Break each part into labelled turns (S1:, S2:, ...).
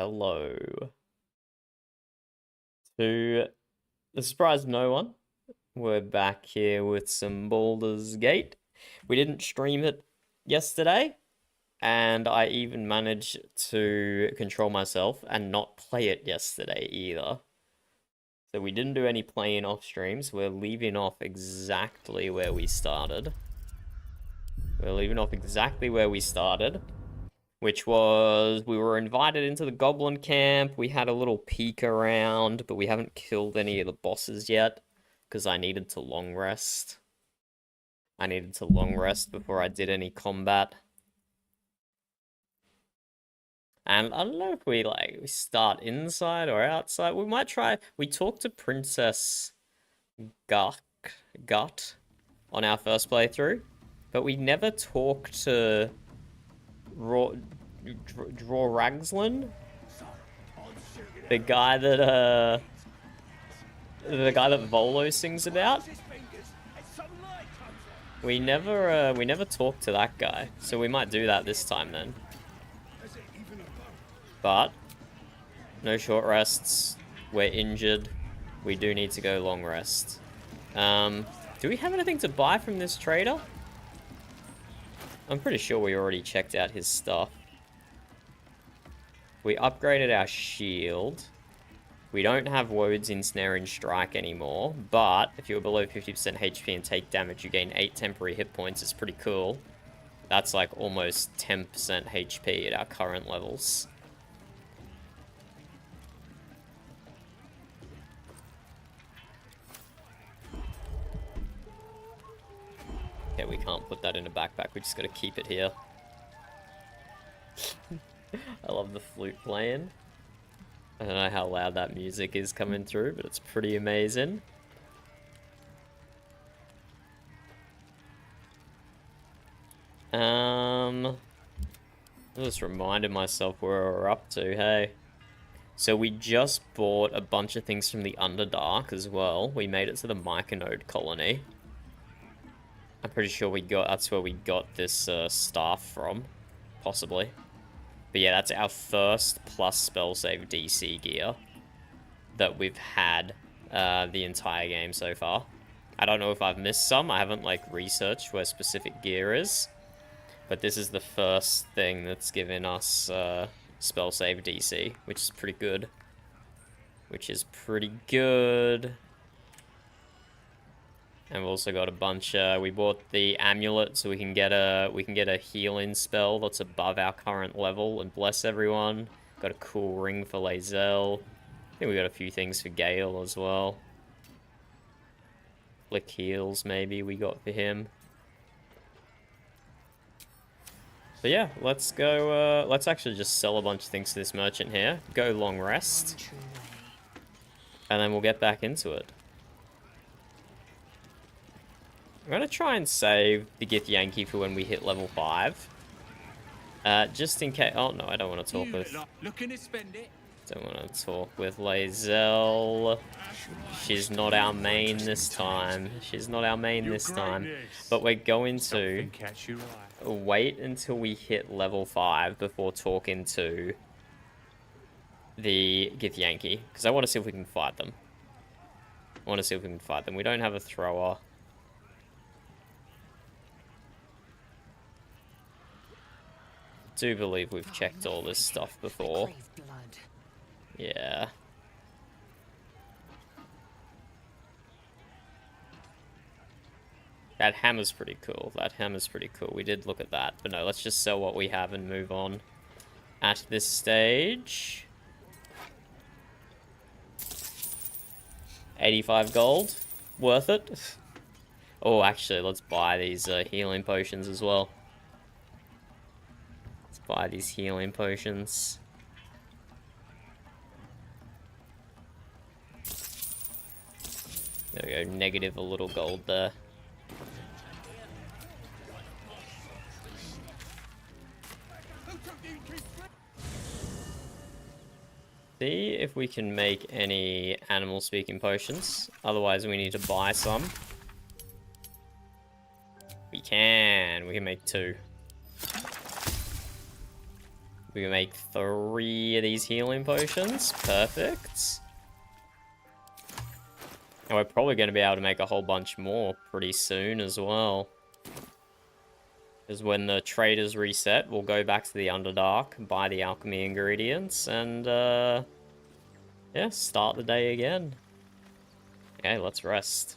S1: hello. To the surprise of no one, we're back here with some Baldur's Gate. We didn't stream it yesterday, and I even managed to control myself and not play it yesterday either. So we didn't do any playing off streams. We're leaving off exactly where we started. Which was, we were invited into the Goblin camp, we had a little peek around, but we haven't killed any of the bosses yet, because I needed to long rest. Before I did any combat. And I don't know if we start inside or outside. We might try, we talked to Princess Gut on our first playthrough, but we never talked to Draw Ragslin, the guy that Volo sings about. We never talked to that guy, so we might do that this time then. But no short rests. We're injured. We do need to go long rest. Do we have anything to buy from this trader? I'm pretty sure we already checked out his stuff. We upgraded our shield. We don't have Wode's Ensnare and Strike anymore, but if you're below 50% HP and take damage, you gain 8 temporary hit points. It's pretty cool. That's like almost 10% HP at our current levels. Okay, we can't put that in a backpack. We just gotta keep it here. I love the flute playing. I don't know how loud that music is coming through, but it's pretty amazing. I just reminded myself where we're up to, hey. So we just bought a bunch of things from the Underdark as well. We made it to the Myconode colony. I'm pretty sure that's where we got this staff from, possibly. But yeah, that's our first plus spell save DC gear that we've had the entire game so far. I don't know if I've missed some. I haven't researched where specific gear is. But this is the first thing that's given us spell save DC, which is pretty good. And we've also got a bunch. We bought the amulet so we can get a healing spell that's above our current level and bless everyone. Got a cool ring for Lae'zel. I think we got a few things for Gale as well. Flick heals maybe we got for him. But yeah, let's go. Let's actually just sell a bunch of things to this merchant here. Go long rest, and then we'll get back into it. I'm gonna try and save the Githyanki for when we hit level 5. Just in case. Oh no, I don't want to talk with. Don't want to talk with Lae'zel. She's not our main this time. But we're going to wait until we hit level 5 before talking to the Githyanki, because I want to see if we can fight them. We don't have a thrower. Do believe we've checked all this stuff before. Yeah. That hammer's pretty cool. We did look at that. But no, let's just sell what we have and move on at this stage. 85 gold. Worth it. Oh, actually, let's buy these healing potions as well. Buy these healing potions. There we go, negative a little gold there. See if we can make any animal speaking potions. Otherwise we need to buy some. We can make 2. We can make 3 of these healing potions. Perfect. And we're probably going to be able to make a whole bunch more pretty soon as well. Because when the traders reset, we'll go back to the Underdark, buy the alchemy ingredients, and yeah, start the day again. Okay, let's rest.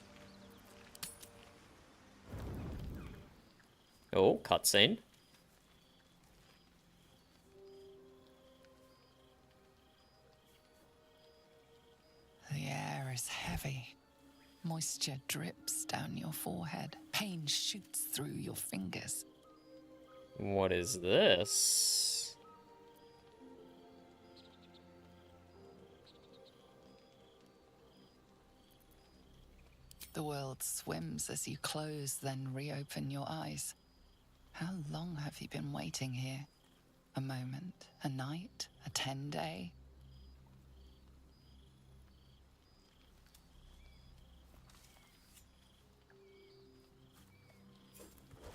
S1: Oh, cutscene.
S2: The air is heavy. Moisture drips down your forehead. Pain shoots through your fingers.
S1: What is this?
S2: The world swims as you close, then reopen your eyes. How long have you been waiting here? A moment, a night, a 10-day?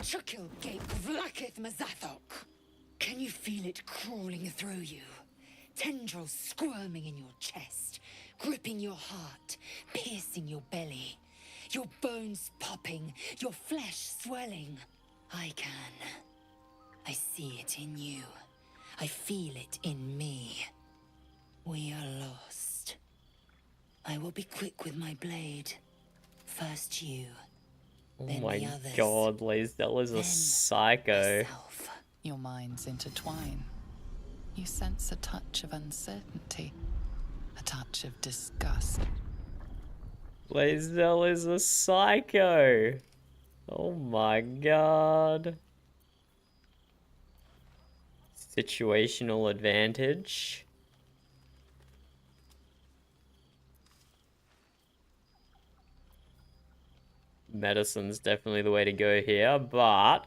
S3: Chukil Gate Vlakith Mazathok. Can you feel it crawling through you? Tendrils squirming in your chest, gripping your heart, piercing your belly. Your bones popping, your flesh swelling. I can. I see it in you. I feel it in me. We are lost. I will be quick with my blade. First you.
S1: Oh
S3: Then
S1: my
S3: the others.
S1: god, Lae'zel is a
S3: Then
S1: psycho.
S3: myself.
S2: Your minds intertwine. You sense a touch of uncertainty, a touch of disgust.
S1: Lae'zel is a psycho. Oh my god. Situational advantage. Medicine's definitely the way to go here, but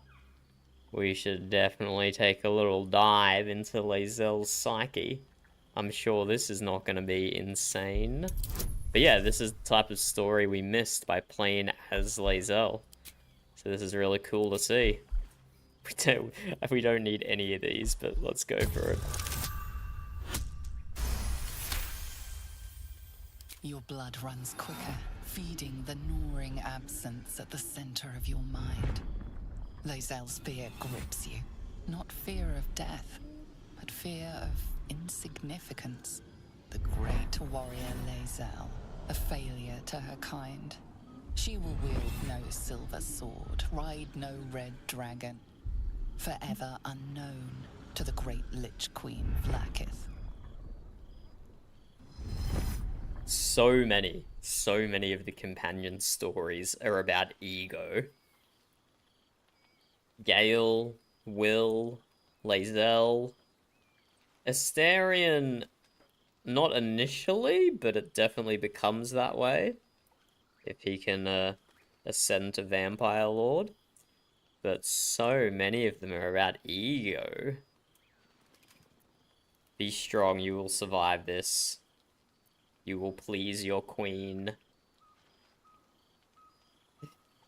S1: we should definitely take a little dive into Lae'zel's psyche. I'm sure this is not going to be insane. But yeah, this is the type of story we missed by playing as Lae'zel. So this is really cool to see. We don't need any of these, but let's go for it.
S2: Your blood runs quicker, feeding the gnawing absence at the center of your mind. Lae'zel's fear grips you. Not fear of death, but fear of insignificance. The great warrior Lae'zel, a failure to her kind. She will wield no silver sword, ride no red dragon. Forever unknown to the great Lich Queen Vlakith.
S1: So many of the companion stories are about ego. Gale, Will, Lae'zel, Astarion, not initially, but it definitely becomes that way if he can ascend to Vampire Lord. But so many of them are about ego. Be strong, you will survive this. You will please your queen.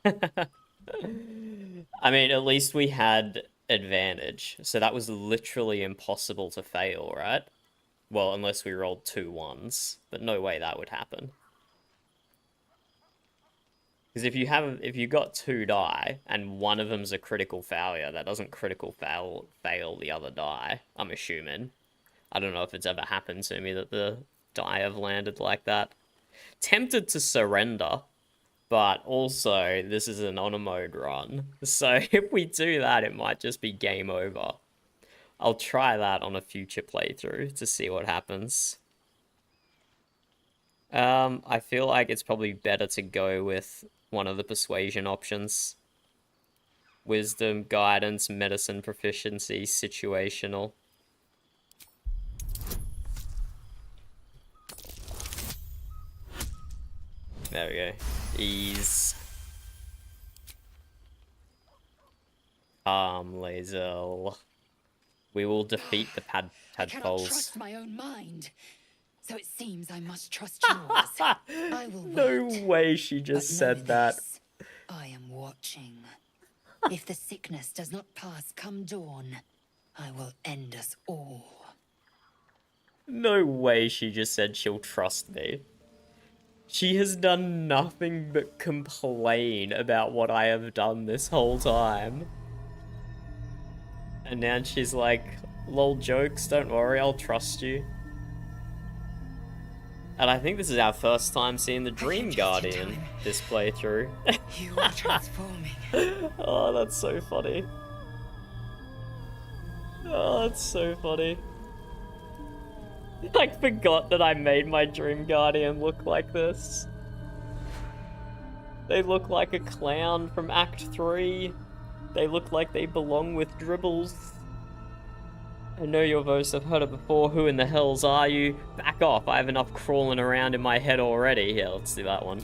S1: I mean, at least we had advantage. So that was literally impossible to fail, right? Well, unless we rolled 2 1s. But no way that would happen. Because if you got 2 die and one of them's a critical failure, that doesn't critical fail the other die, I'm assuming. I don't know if it's ever happened to me that the die have landed like that. Tempted to surrender, but also this is an honor mode run. So if we do that, it might just be game over. I'll try that on a future playthrough to see what happens. I feel like it's probably better to go with one of the persuasion options. Wisdom, guidance, medicine proficiency, situational. There we go. Ease. Lae'zel. We will defeat the
S3: I cannot
S1: tadpoles.
S3: trust my own mind. So it seems I must trust yours. I will
S1: No
S3: wait.
S1: way she just
S3: But
S1: said
S3: know
S1: that.
S3: this, I am watching. If the sickness does not pass come dawn, I will end us all.
S1: No way she just said she'll trust me. She has done nothing but complain about what I have done this whole time. And now she's like, lol jokes, don't worry, I'll trust you. And I think this is our first time seeing the Dream Guardian this playthrough.
S3: You are transforming.
S1: Oh, that's so funny. Oh, that's so funny. I forgot that I made my Dream Guardian look like this. They look like a clown from Act 3. They look like they belong with dribbles. I know your voice, I've heard it before. Who in the hells are you? Back off, I have enough crawling around in my head already. Yeah, let's do that one.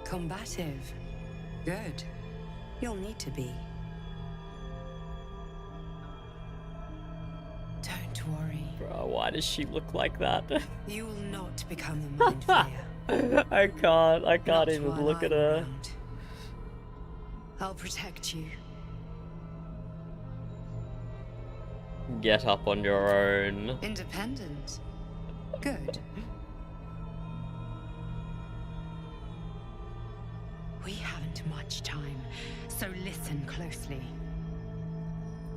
S3: Combative. Good. You'll need to be. Don't worry.
S1: Bro, why does she look like that?
S3: You will not become a mind flayer.
S1: I can't
S3: Not
S1: even
S3: while
S1: look at
S3: I'm
S1: her.
S3: around. I'll protect you.
S1: Get up on your own.
S3: Independent. Good. We haven't much time, so listen closely.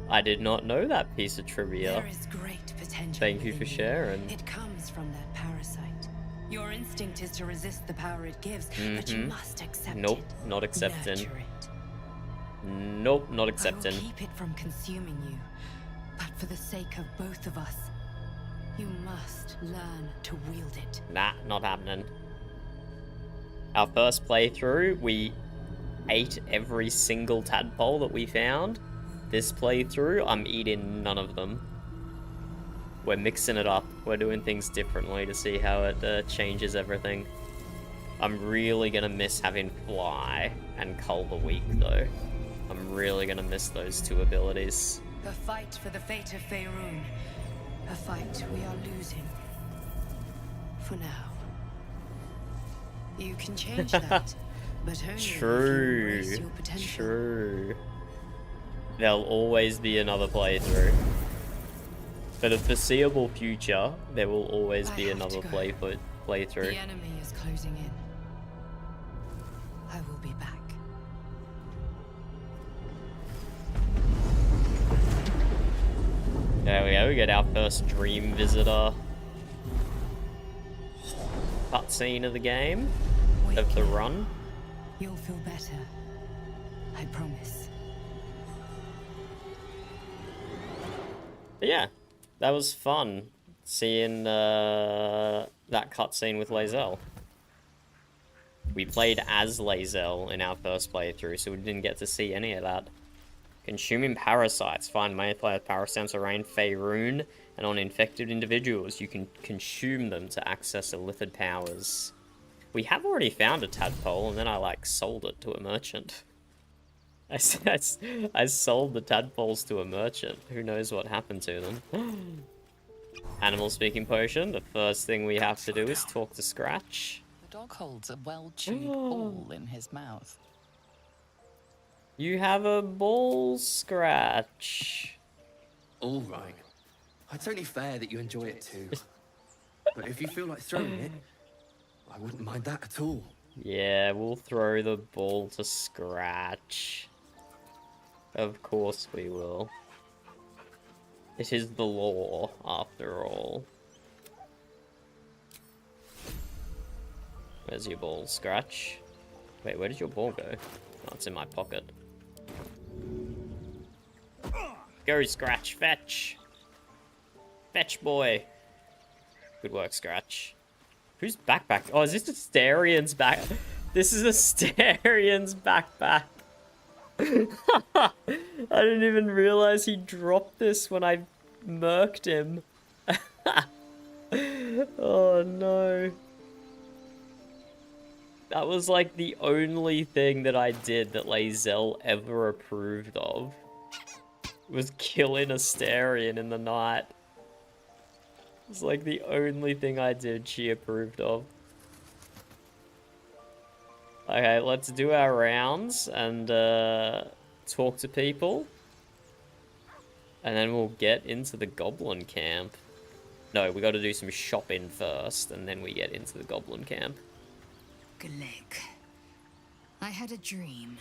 S1: I did not know that piece of trivia.
S3: There is great potential.
S1: Thank you
S3: within
S1: for sharing.
S3: It comes from that parasite. Your instinct is to resist the power it gives, but you must accept
S1: Nope,
S3: it.
S1: not accepting.
S3: Nurture it.
S1: Nope, not accepting.
S3: I will keep it from consuming you, but for the sake of both of us, you must learn to wield it.
S1: Nah, not happening. Our first playthrough, we ate every single tadpole that we found. This playthrough, I'm eating none of them. We're mixing it up. We're doing things differently to see how it changes everything. I'm really gonna miss having Fly and Cull the Weak, though. I'm really gonna miss those two abilities.
S3: The fight for the fate of Faerun. A fight we are losing. For now. You can change that, but only if you embrace your potential.
S1: True. There'll always be another playthrough. For the foreseeable future, there will always be another playthrough.
S3: The enemy is closing in. I will be back.
S1: There we go, we get our first dream visitor. Cutscene of the game. Of the run.
S3: You'll feel better. I promise.
S1: But yeah, that was fun. Seeing that cutscene with Lae'zel. We played as Lae'zel in our first playthrough, so we didn't get to see any of that. Consuming parasites. Find multiplayer parasites around Faerun and on infected individuals. You can consume them to access illithid powers. We have already found a tadpole, and then I, like, sold it to a merchant. I sold the tadpoles to a merchant. Who knows what happened to them. Animal speaking potion. The first thing we have to do is talk to Scratch.
S2: The dog holds a well-chewed ball in his mouth.
S1: You have a ball, Scratch.
S4: All right. It's only fair that you enjoy it too. But if you feel like throwing it, I wouldn't mind that at all.
S1: Yeah, we'll throw the ball to Scratch. Of course we will. It is the law, after all. Where's your ball, Scratch? Wait, where did your ball go? Oh, it's in my pocket. Go, Scratch, fetch! Fetch, boy! Good work, Scratch. Whose backpack? Oh, is this Asterian's back? This is Asterian's backpack. I didn't even realize he dropped this when I murked him. Oh no. That was like the only thing that I did that Lae'zel ever approved of. Was killing Asterian in the night. It's like the only thing I did she approved of. Okay, let's do our rounds and talk to people. And then we'll get into the Goblin camp. No, we got to do some shopping first, and then we get into the Goblin camp.
S3: Glick. I had a dream.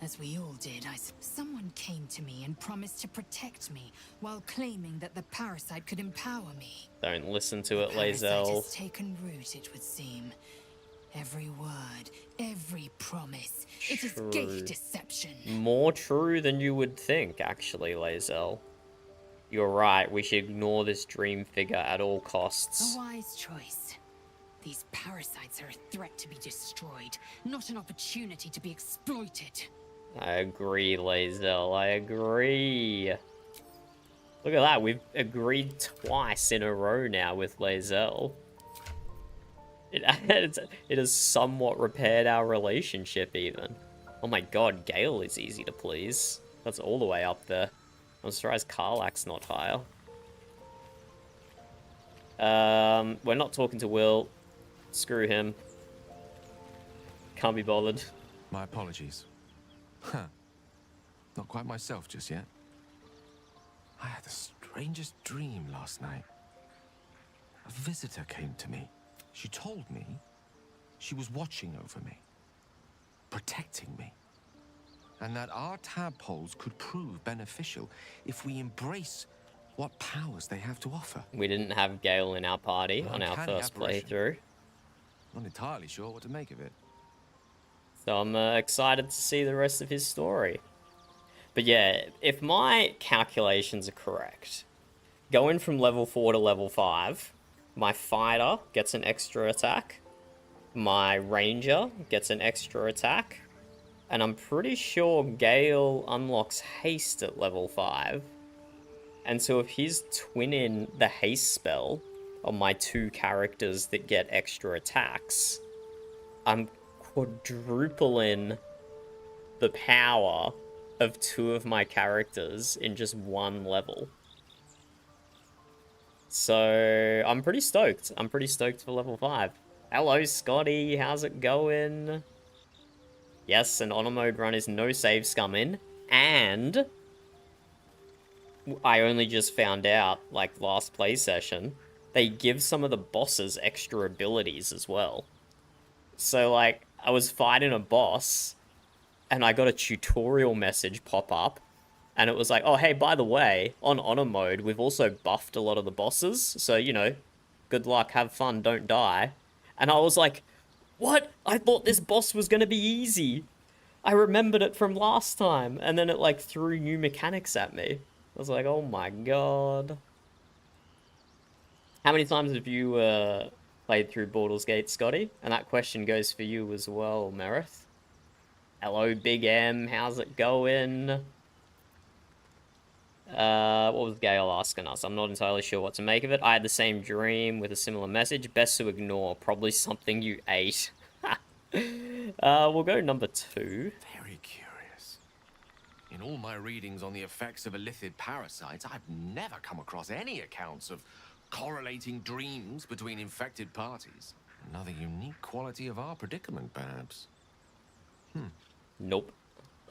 S3: As we all did, someone came to me and promised to protect me while claiming that the parasite could empower me.
S1: Don't listen to it,
S3: Parasite
S1: Lae'zel.
S3: has taken root, it would seem. Every word, every promise. It is gay deception.
S1: More true than you would think, actually, Lae'zel. You're right, we should ignore this dream figure at all costs.
S3: A wise choice. These parasites are a threat to be destroyed, not an opportunity to be exploited.
S1: I agree, Lae'zel, I agree. Look at that, we've agreed twice in a row now with Lae'zel. It has somewhat repaired our relationship, even. Oh my god, Gale is easy to please. That's all the way up there. I'm surprised Karlach's not higher. We're not talking to Will. Screw him. Can't be bothered.
S5: My apologies. Huh. Not quite myself just yet. I had the strangest dream last night. A visitor came to me. She told me she was watching over me, protecting me, and that our tadpoles could prove beneficial if we embrace what powers they have to offer.
S1: We didn't have Gale in our party on our
S5: Uncanny
S1: first
S5: apparition.
S1: playthrough.
S5: Not entirely sure what to make of it.
S1: So I'm excited to see the rest of his story. But yeah, if my calculations are correct, going from level 4 to level 5, my fighter gets an extra attack, my ranger gets an extra attack, and I'm pretty sure Gale unlocks haste at level 5. And so if he's twinning the haste spell on my two characters that get extra attacks, I'm quadrupling the power of two of my characters in just one level. So I'm pretty stoked. I'm pretty stoked for level 5. Hello, Scotty. How's it going? Yes, an honor mode run is no save scumming. And I only just found out, like, last play session, they give some of the bosses extra abilities as well. So, like, I was fighting a boss, and I got a tutorial message pop up, and it was like, oh, hey, by the way, on honor mode, we've also buffed a lot of the bosses, so, you know, good luck, have fun, don't die. And I was like, what? I thought this boss was gonna be easy. I remembered it from last time, and then it, like, threw new mechanics at me. I was like, oh my god. How many times have you, played through Baldur's Gate, Scotty? And that question goes for you as well, Merith. Hello, Big M, how's it going? What was Gale asking us? I'm not entirely sure what to make of it. I had the same dream with a similar message. Best to ignore. Probably something you ate. We'll go number 2.
S5: Very curious. In all my readings on the effects of illithid parasites, I've never come across any accounts of correlating dreams between infected parties. Another unique quality of our predicament, perhaps.
S1: Nope.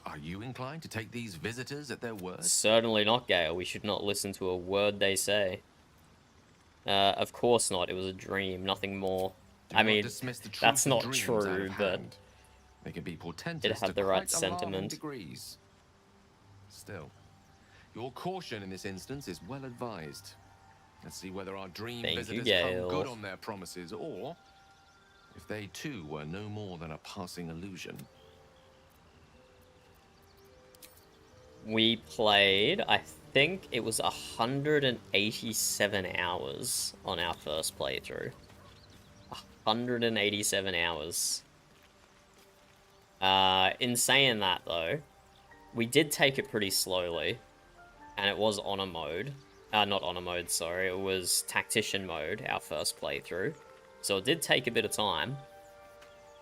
S5: Are you inclined to take these visitors at their word?
S1: Certainly not, Gale. We should not listen to a word they say. Of course not. It was a dream, nothing more.
S5: Do
S1: I
S5: not
S1: mean,
S5: dismiss the truth
S1: that's
S5: of
S1: not
S5: dreams
S1: true,
S5: out of
S1: but
S5: hand. They can be portentous
S1: had
S5: to
S1: the right
S5: quite alarming
S1: sentiment.
S5: degrees. Still, your caution in this instance is well advised. Let's see whether our dream
S1: Thank you,
S5: visitors
S1: Gale.
S5: come good on their promises, or if they too were no more than a passing illusion.
S1: we played, I think it was 187 hours on our first playthrough. 187 hours. In saying that, though, we did take it pretty slowly, and it was honor mode. Not honor mode, sorry, it was tactician mode, our first playthrough. So it did take a bit of time,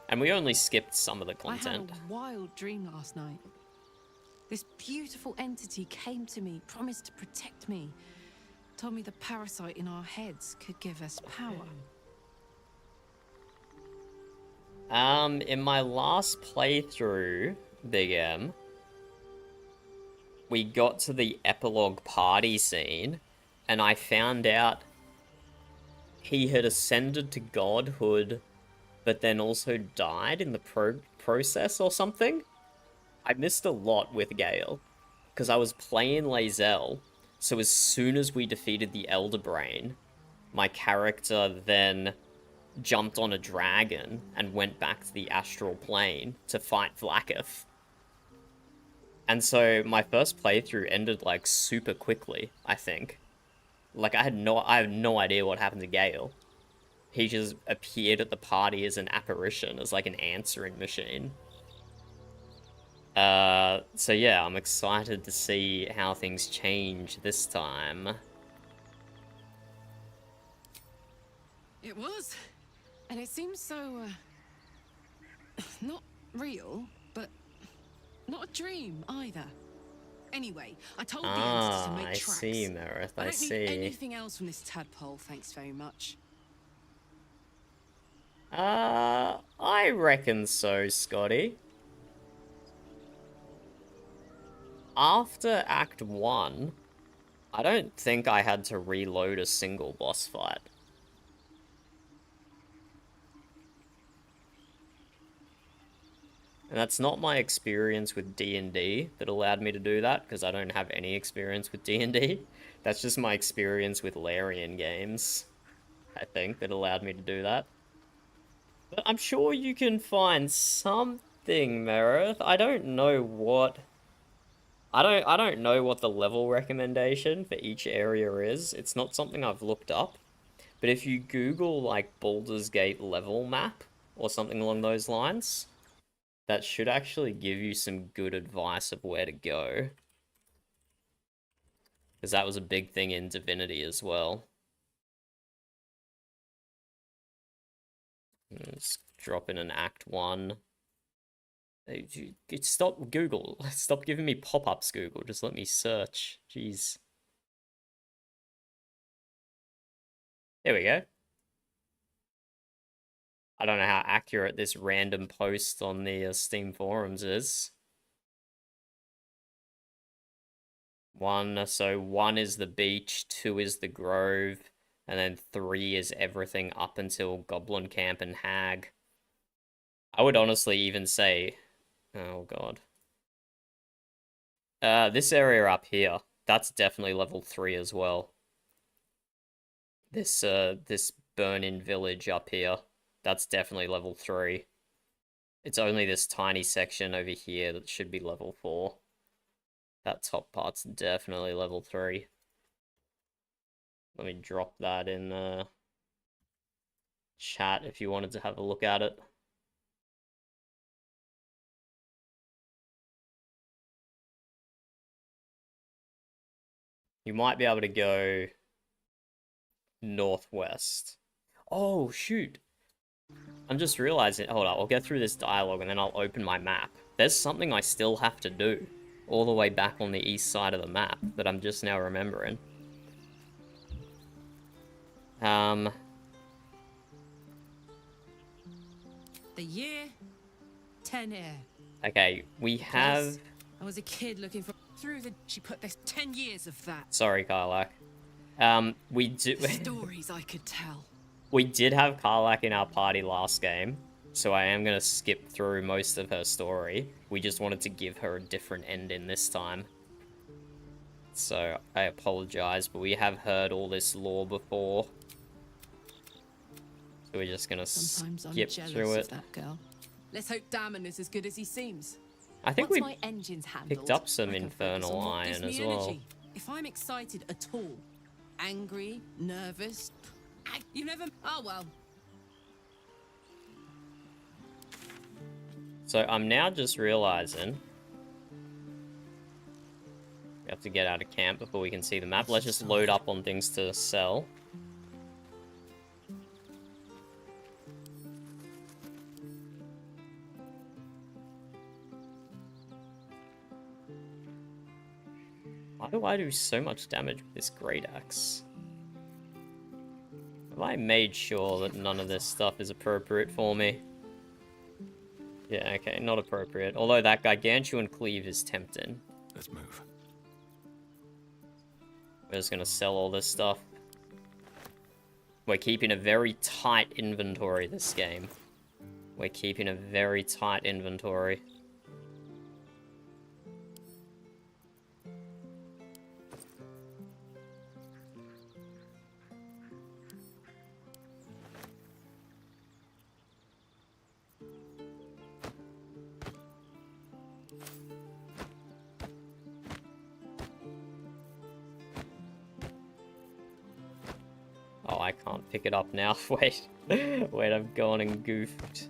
S1: and we only skipped some of the content.
S6: I had a wild dream last night. This beautiful entity came to me, promised to protect me, told me the parasite in our heads could give us power.
S1: In my last playthrough, Big M, we got to the epilogue party scene, and I found out he had ascended to godhood, but then also died in the process or something. I missed a lot with Gale, because I was playing Lae'zel, so as soon as we defeated the Elder Brain, my character then jumped on a dragon and went back to the astral plane to fight Vlaakith. And so my first playthrough ended like super quickly, I think. Like I had no idea what happened to Gale. He just appeared at the party as an apparition, as like an answering machine. So yeah, I'm excited to see how things change this time.
S6: It was. And it seems so, not real, but not a dream either. Anyway, I told the youngsters to make
S1: I
S6: tracks.
S1: see, Meredith, I
S6: don't
S1: see.
S6: need anything else from this tadpole, thanks very much.
S1: I reckon so, Scotty. After Act 1, I don't think I had to reload a single boss fight. And that's not my experience with D&D that allowed me to do that, because I don't have any experience with D&D. That's just my experience with Larian games, I think, that allowed me to do that. But I'm sure you can find something, Meredith. I don't know what... I don't know what the level recommendation for each area is. It's not something I've looked up. But if you Google, like, Baldur's Gate level map, or something along those lines, that should actually give you some good advice of where to go. Because that was a big thing in Divinity as well. Let's drop in an Act 1. Stop Google. Stop giving me pop-ups, Google. Just let me search. Jeez. There we go. I don't know how accurate this random post on the Steam forums is. So 1 is the beach, 2 is the grove, and then 3 is everything up until Goblin Camp and Hag. I would honestly even say... Oh, God. This area up here, that's definitely level 3 as well. This burn-in village up here, that's definitely level 3. It's only this tiny section over here that should be level 4. That top part's definitely level 3. Let me drop that in chat if you wanted to have a look at it. You might be able to go northwest. Oh, shoot. I'm just realizing... Hold on, I'll get through this dialogue and then I'll open my map. There's something I still have to do all the way back on the east side of the map that I'm just now remembering.
S6: The year 10 air.
S1: Okay, we have...
S6: I was a kid looking for... Through the... She put this 10 years of that.
S1: Sorry, Karlak. We do...
S6: Stories I could tell.
S1: We did have Karlak in our party last game, so I am going to skip through most of her story. We just wanted to give her a different ending this time. So, I apologize, but we have heard all this lore before. So we're just going to skip through it.
S6: That girl. Let's hope Damon is as good as he seems.
S1: I think
S6: Once
S1: we
S6: my engine's handled,
S1: picked up some
S6: I can focus
S1: infernal
S6: on what gives
S1: iron
S6: me
S1: as well.
S6: energy. If I'm excited at all, angry, nervous, you never... Oh, well.
S1: So I'm now just realizing we have to get out of camp before we can see the map. Let's just load up on things to sell. Why do I do so much damage with this great axe? Have I made sure that none of this stuff is appropriate for me? Yeah, okay, not appropriate. Although that gargantuan cleave is tempting.
S5: Let's move.
S1: We're just gonna sell all this stuff. We're keeping a very tight inventory this game. We're keeping a very tight inventory. Oh, I can't pick it up now. Wait. Wait, I've gone and goofed.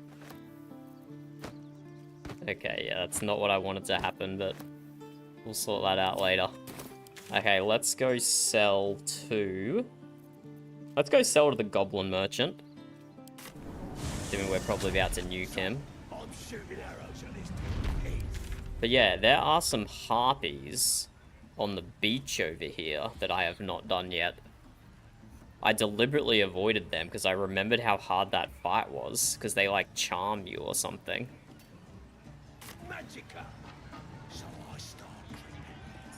S1: Okay, yeah, that's not what I wanted to happen, but we'll sort that out later. Okay, let's go sell to... Let's go sell to the Goblin Merchant. Given we're probably about to nuke him. But yeah, there are some harpies on the beach over here that I have not done yet. I deliberately avoided them because I remembered how hard that fight was, because they like charm you or something.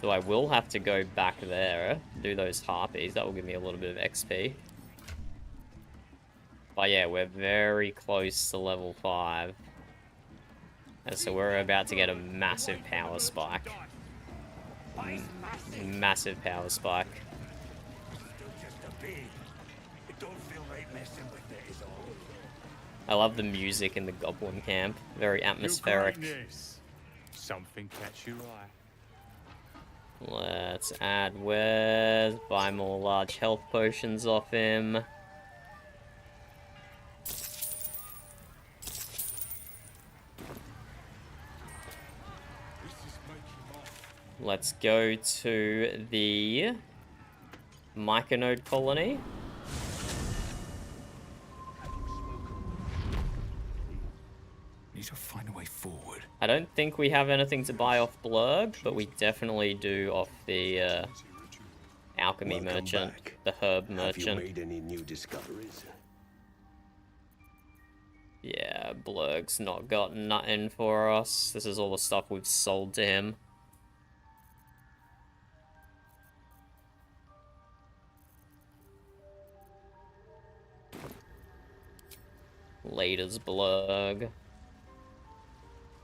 S1: So I will have to go back there, do those harpies. That will give me a little bit of XP. But yeah, we're very close to level 5. And so we're about to get a massive power spike. Massive power spike. I love the music in the Goblin camp. Very atmospheric.
S7: Something catch your eye.
S1: Let's add wares, buy more large health potions off him. Let's go to the Myconode colony.
S5: Need to find a way forward.
S1: I don't think we have anything to buy off Blurg, but we definitely do off the alchemy merchant, the herb merchant.
S8: Have you made any new discoveries?
S1: Yeah, Blurg's not got nothing for us. This is all the stuff we've sold to him. Laters, Blurg.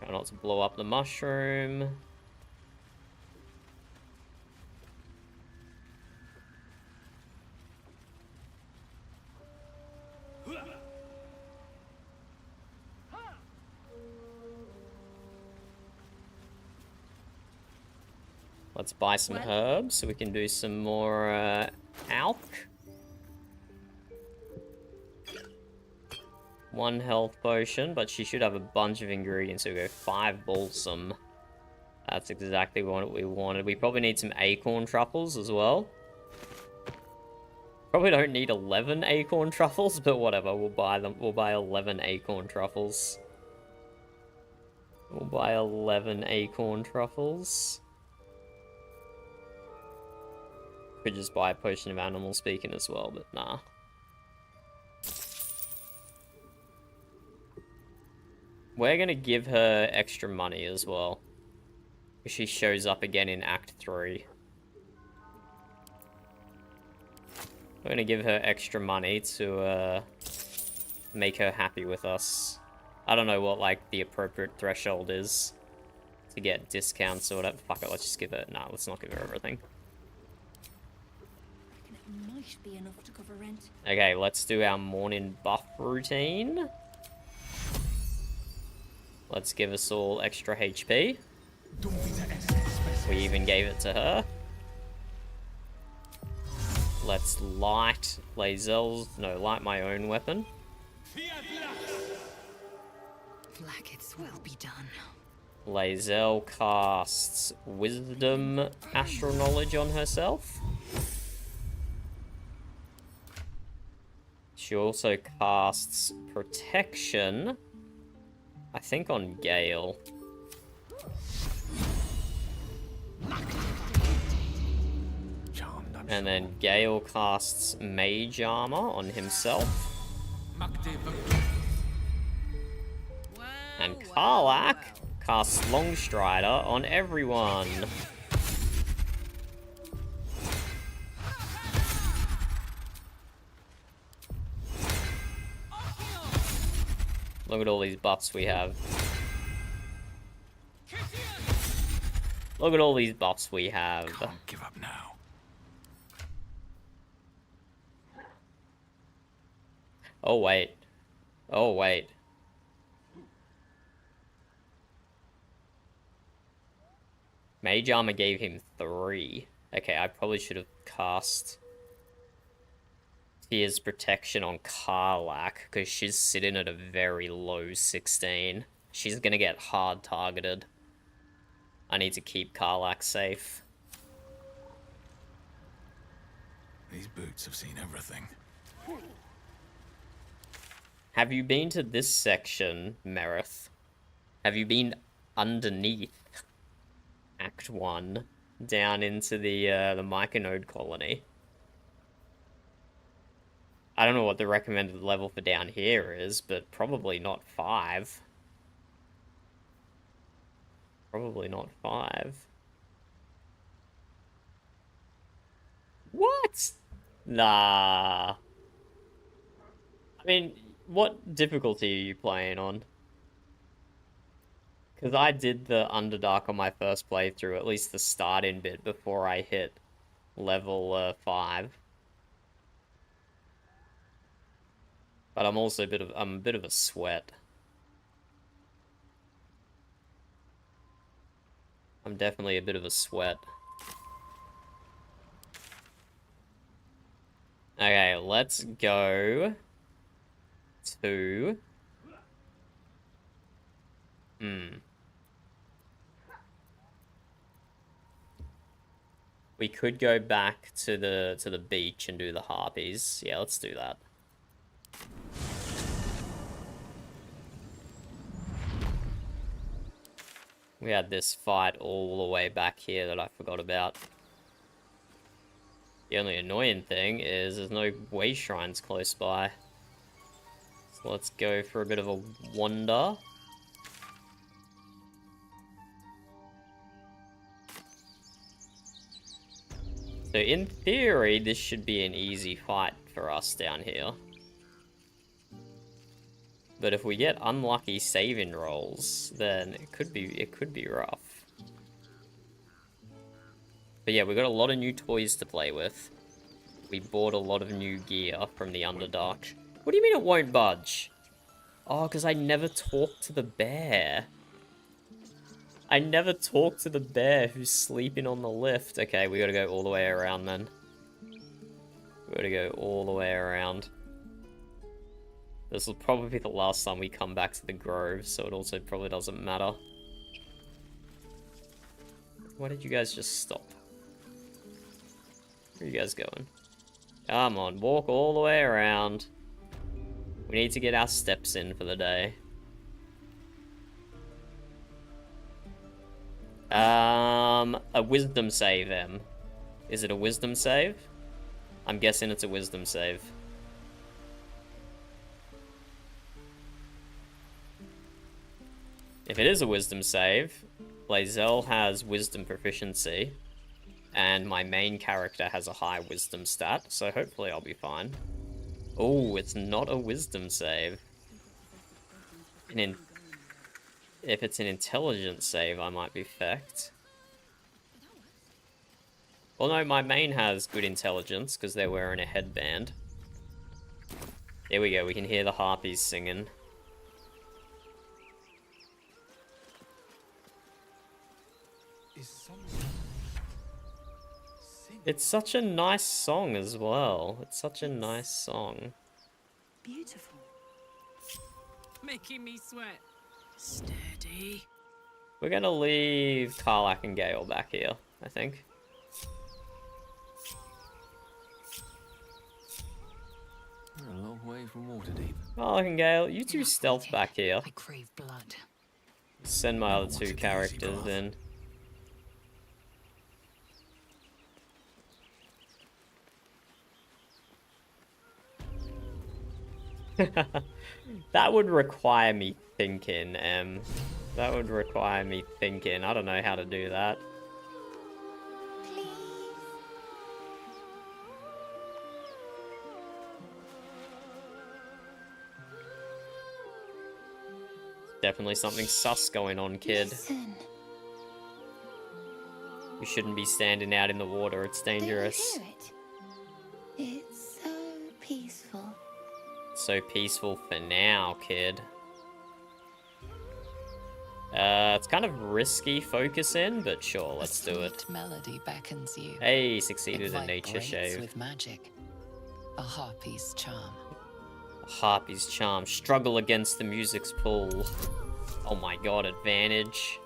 S1: Try not to blow up the mushroom. Let's buy some herbs so we can do some more alch. 1 health potion, but she should have a bunch of ingredients, so we go 5 balsam. That's exactly what we wanted. We probably need some acorn truffles as well. Probably don't need 11 acorn truffles, but whatever, we'll buy them. We'll buy 11 acorn truffles. We'll buy 11 acorn truffles. Could just buy a potion of animal speaking as well, but nah. We're gonna give her extra money as well. She shows up again in Act 3. We're gonna give her extra money to make her happy with us. I don't know what like the appropriate threshold is to get discounts or whatever. Fuck it, let's just give her. Nah, let's not give her everything.
S3: It might be enough to cover rent.
S1: Okay, let's do our morning buff routine. Let's give us all extra HP. We even gave it to her. Let's light Lae'zel's... No, light my own weapon.
S2: Blackets will be done.
S1: Lae'zel casts Wisdom Astral Knowledge on herself. She also casts Protection, I think on Gale. And then Gale casts Mage Armor on himself. And Karlach casts Longstrider on everyone. Look at all these buffs we have. Look at all these buffs we have.
S5: Can't give up now.
S1: Oh, wait. Oh, wait. Mage Armor gave him 3. Okay, I probably should have cast Tears Protection on Karlach, because she's sitting at a very low 16. She's gonna get hard targeted. I need to keep Karlach safe.
S5: These boots have seen everything.
S1: Have you been to this section, Merith? Have you been underneath Act 1 down into the Myconode colony? I don't know what the recommended level for down here is, but probably not 5. Probably not 5. What? Nah. I mean, what difficulty are you playing on? Because I did the Underdark on my first playthrough, at least the starting bit, before I hit level 5. But I'm also I'm a bit of a sweat. I'm definitely a bit of a sweat. Okay, let's go to... We could go back to the beach and do the harpies. Yeah, let's do that. We had this fight all the way back here that I forgot about. The only annoying thing is there's no way shrines close by. So let's go for a bit of a wander. So in theory, this should be an easy fight for us down here. But if we get unlucky saving rolls, then it could be rough. But yeah, we got a lot of new toys to play with. We bought a lot of new gear from the Underdark. What do you mean it won't budge? Oh, because I never talked to the bear. I never talked to the bear who's sleeping on the lift. Okay, we gotta go all the way around then. We gotta go all the way around. This will probably be the last time we come back to the Grove, so it also probably doesn't matter. Why did you guys just stop? Where are you guys going? Come on, walk all the way around. We need to get our steps in for the day. A wisdom save, Em. Is it a wisdom save? I'm guessing it's a wisdom save. If it is a wisdom save, Lae'zel has wisdom proficiency, and my main character has a high wisdom stat, so hopefully I'll be fine. Oh, it's not a wisdom save. If it's an intelligence save, I might be fecked. Well, no, my main has good intelligence, because they're wearing a headband. There we go, we can hear the harpies singing. It's such a nice song as well. It's such a nice song.
S3: Beautiful.
S6: Making me sweat. Steady.
S1: We're gonna leave Karlach and Gale back here, I think.
S5: We're a long way from Waterdeep.
S1: Karlach and Gale, you two stealth back here.
S2: I crave blood.
S1: Send my other two characters in. That would require me thinking, That would require me thinking. I don't know how to do that. Definitely something sus going on, kid.
S3: Listen.
S1: You shouldn't be standing out in the water, it's dangerous.
S3: Do you hear it? It's so peaceful.
S1: So peaceful for now, kid. It's kind of risky focus in, but sure, let's do it.
S2: A sweet melody beckons you.
S1: Hey, succeeded
S2: It
S1: a nature
S2: vibrates
S1: shave.
S2: with magic. A harpy's charm.
S1: Harpy's charm. Struggle against the music's pull. Oh my god, advantage.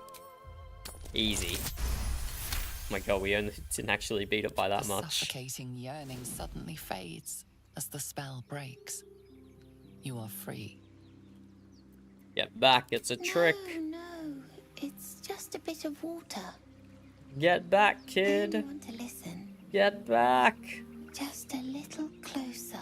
S1: Easy. Oh my god, we only didn't actually beat it by that
S2: The
S1: much.
S2: suffocating yearning suddenly fades as the spell breaks. You are free.
S1: Get back, it's a trick.
S3: No, it's just a bit of water.
S1: Get back,
S3: I
S1: kid.
S3: want to listen.
S1: Get back.
S3: Just a little closer.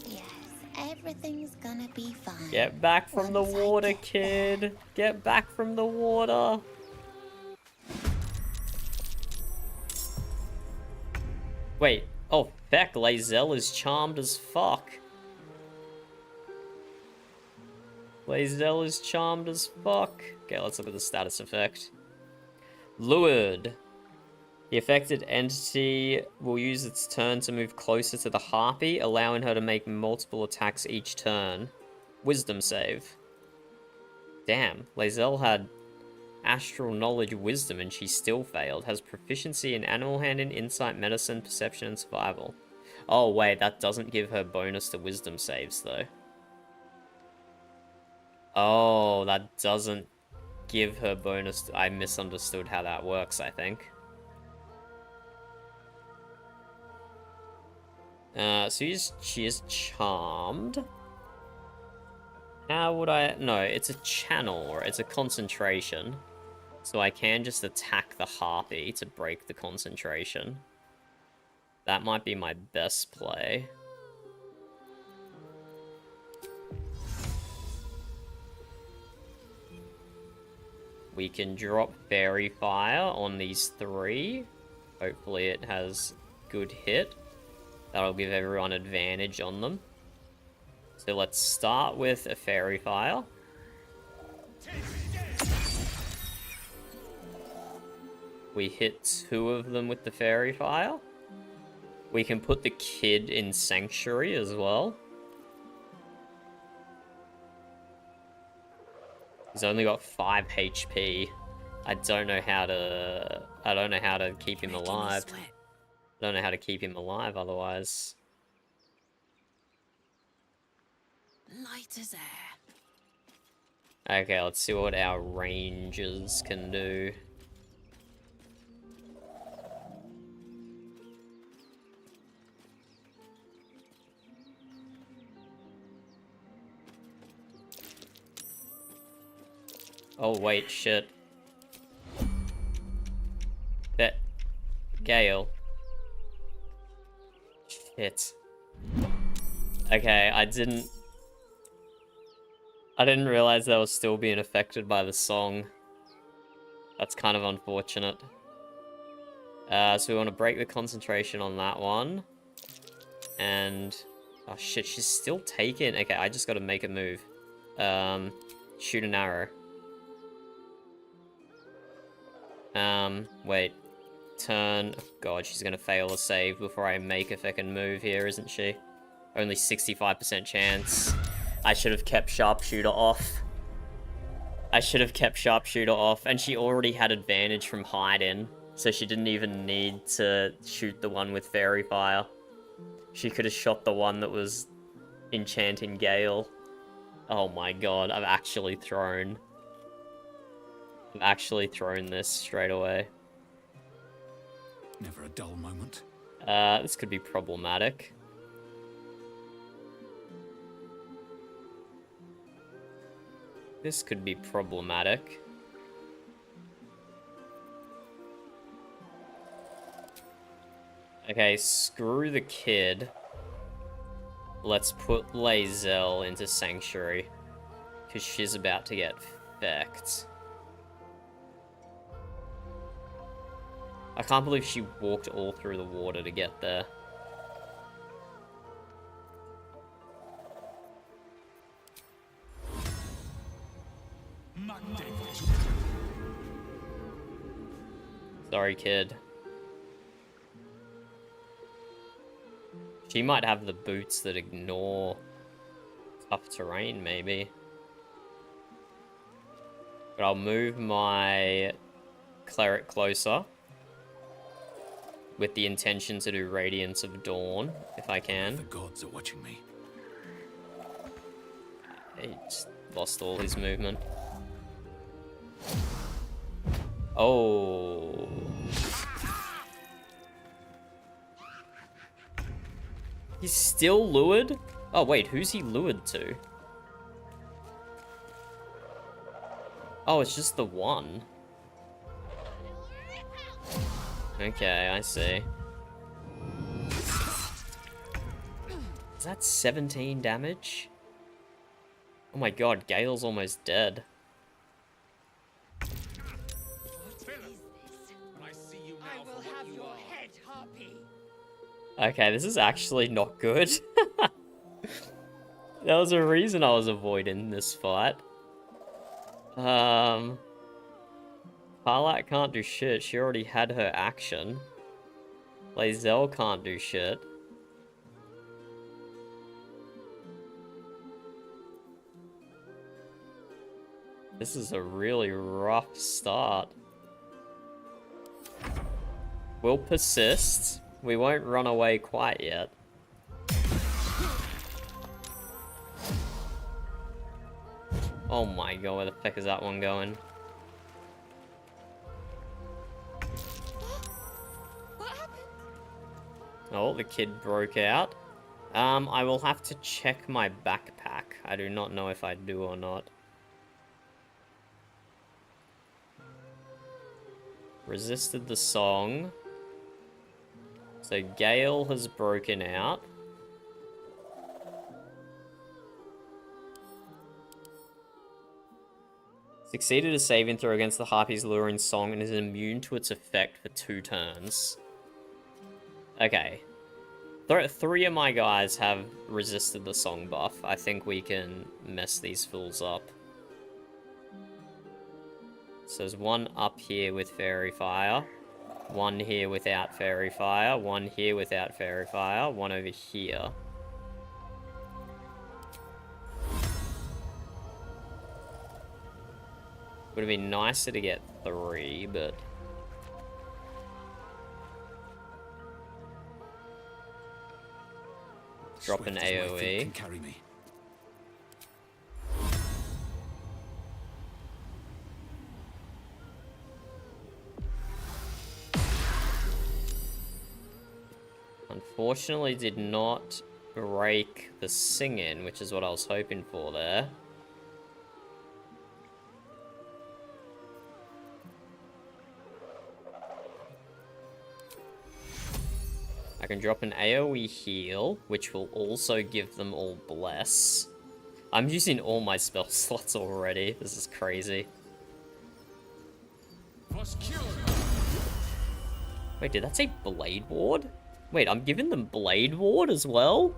S3: Yes, everything's gonna be fine.
S1: Get back from the
S3: Once I
S1: water,
S3: get
S1: kid. Get back from the water. Wait. Oh, feck. Lae'zel is charmed as fuck. Lae'zel is charmed as fuck. Okay, let's look at the status effect. Lured. The affected entity will use its turn to move closer to the harpy, allowing her to make multiple attacks each turn. Wisdom save. Damn, Lae'zel had astral knowledge wisdom and she still failed. Has proficiency in animal handling, insight, medicine, perception, and survival. Oh wait, that doesn't give her bonus to wisdom saves though. Oh, that doesn't give her bonus. I misunderstood how that works, I think. So she is charmed. How would I... No, it's a channel, or it's a concentration. So I can just attack the harpy to break the concentration. That might be my best play. We can drop Fairy Fire on these three. Hopefully it has good hit. That'll give everyone advantage on them. So let's start with a Fairy Fire. We hit 2 of them with the Fairy Fire. We can put the kid in Sanctuary as well. He's only got 5 HP. I don't know how to keep him alive. I don't know how to keep him alive otherwise.
S6: Light as air.
S1: Okay, let's see what our rangers can do. Oh wait, shit. That Gale. Shit. Okay, I didn't realize that was still being affected by the song. That's kind of unfortunate. So we want to break the concentration on that one. And... oh shit, she's still taking... Okay, I just gotta make a move. Shoot an arrow. Wait. Turn... oh god, she's gonna fail a save before I make a fucking move here, isn't she? Only 65% chance. I should have kept Sharpshooter off. I should have kept Sharpshooter off, and she already had advantage from hide-in, so she didn't even need to shoot the one with Fairy Fire. She could have shot the one that was enchanting Gale. Oh my god, I've actually thrown this straight away.
S9: Never a dull moment.
S1: This could be problematic. This could be problematic. Okay, screw the kid. Let's put Lae'zel into Sanctuary. Because she's about to get fecked. I can't believe she walked all through the water to get there. Sorry, kid. She might have the boots that ignore tough terrain, maybe. But I'll move my cleric closer with the intention to do Radiance of Dawn, if I can.
S8: The gods are watching me.
S1: He just lost all his movement. Oh. He's still lured? Oh, wait, who's he lured to? Oh, it's just the one. Okay, I see. Is that 17 damage? Oh my god, Gale's almost dead.
S3: I will have your head, Harpy.
S1: Okay, this is actually not good. There was a reason I was avoiding this fight. Parlat can't do shit. She already had her action. Lae'zel can't do shit. This is a really rough start. We'll persist. We won't run away quite yet. Oh my god, where the fuck is that one going?
S3: What happened?
S1: Oh, the kid broke out. I will have to check my backpack. I do not know if I do or not. Resisted the song. So Gale has broken out. Succeeded a saving throw against the Harpy's luring song and is immune to its effect for 2 turns. Okay. Three of my guys have resisted the song buff. I think we can mess these fools up. So there's one up here with Fairy Fire. One here without Fairy Fire. One here without Fairy Fire. One over here. Would have been nicer to get 3, but... Drop an AoE.
S8: Can carry me.
S1: Unfortunately did not break the sing-in, which is what I was hoping for there. I can drop an AoE heal, which will also give them all Bless. I'm using all my spell slots already. This is crazy. Wait, did that say Blade Ward? Wait, I'm giving them Blade Ward as well?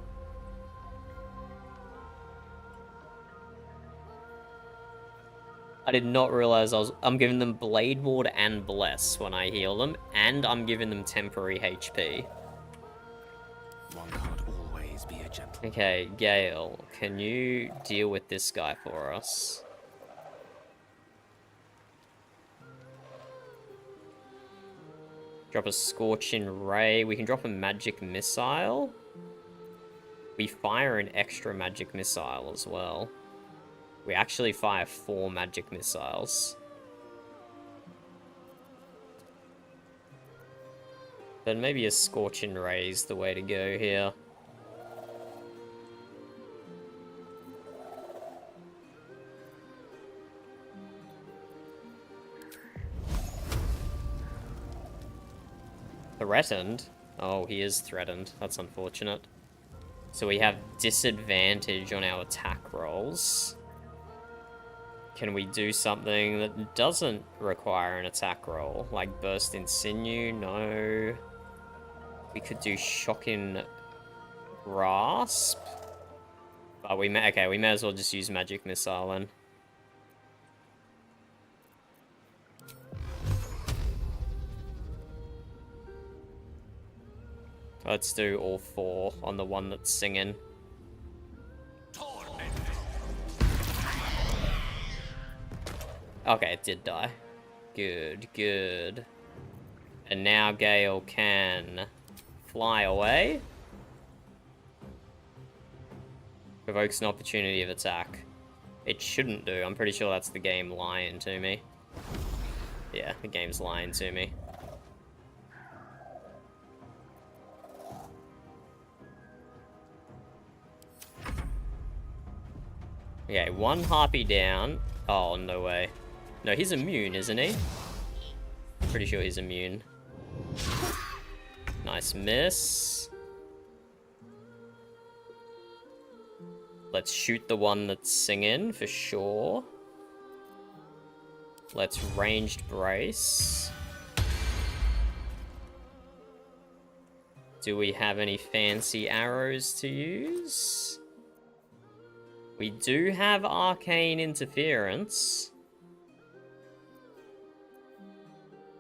S1: I did not realize I'm giving them Blade Ward and Bless when I heal them, and I'm giving them temporary HP.
S8: One can't always be a gentleman.
S1: Okay, Gale, can you deal with this guy for us? Drop a Scorching Ray. We can drop a Magic Missile. We fire an extra Magic Missile as well. We actually fire 4 Magic Missiles. Then maybe a Scorching Ray is the way to go here. Threatened? Oh, he is threatened. That's unfortunate. So we have disadvantage on our attack rolls. We fire an extra magic missile as well. We actually fire 4 magic missiles. Then maybe a Scorching Ray is the way to go here. Then maybe a Scorching Ray is the way to go here. So we have disadvantage on our attack rolls. We fire an extra magic missile as well. We actually fire 4 magic missiles. So we have disadvantage on our attack rolls. Can we do something that doesn't require an attack roll? Like Burst in Sinew? No. We could do Shocking Grasp. But we may as well just use Magic Missile then. Let's do all 4 on the one that's singing. Okay, it did die. Good, good. And now Gale can fly away. Provokes an opportunity of attack. It shouldn't do. I'm pretty sure that's the game lying to me. Yeah, the game's lying to me. Okay, 1 harpy down. Oh, no way. No, he's immune, isn't he? Pretty sure he's immune. Nice miss. Let's shoot the one that's singing for sure. Let's ranged brace. Do we have any fancy arrows to use? We do have arcane interference.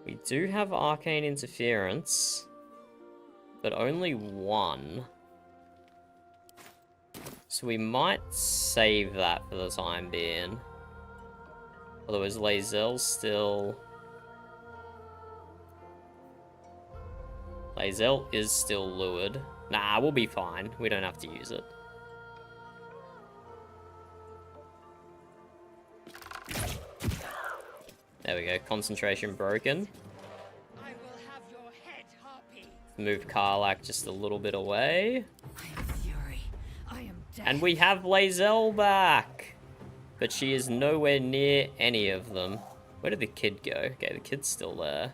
S1: We do have arcane interference, but only 1. So we might save that for the time being. Otherwise, Lae'zel still... Lae'zel is still lured. Nah, we'll be fine. We don't have to use it. There we go. Concentration broken.
S3: I will have your head, Harpy.
S1: Move Karlak just a little bit away.
S3: I am fury. I am death.
S1: And we have Lae'zel back! But she is nowhere near any of them. Where did the kid go? Okay, the kid's still there.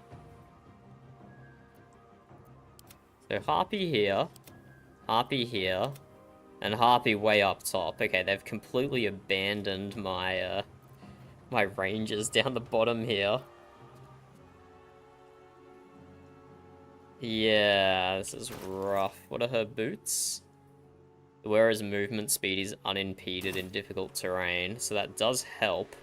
S1: So Harpy here, and Harpy way up top. Okay, they've completely abandoned my, my rangers down the bottom here. Yeah, this is rough. What are her boots? The wearer's movement speed is unimpeded in difficult terrain, so that does help.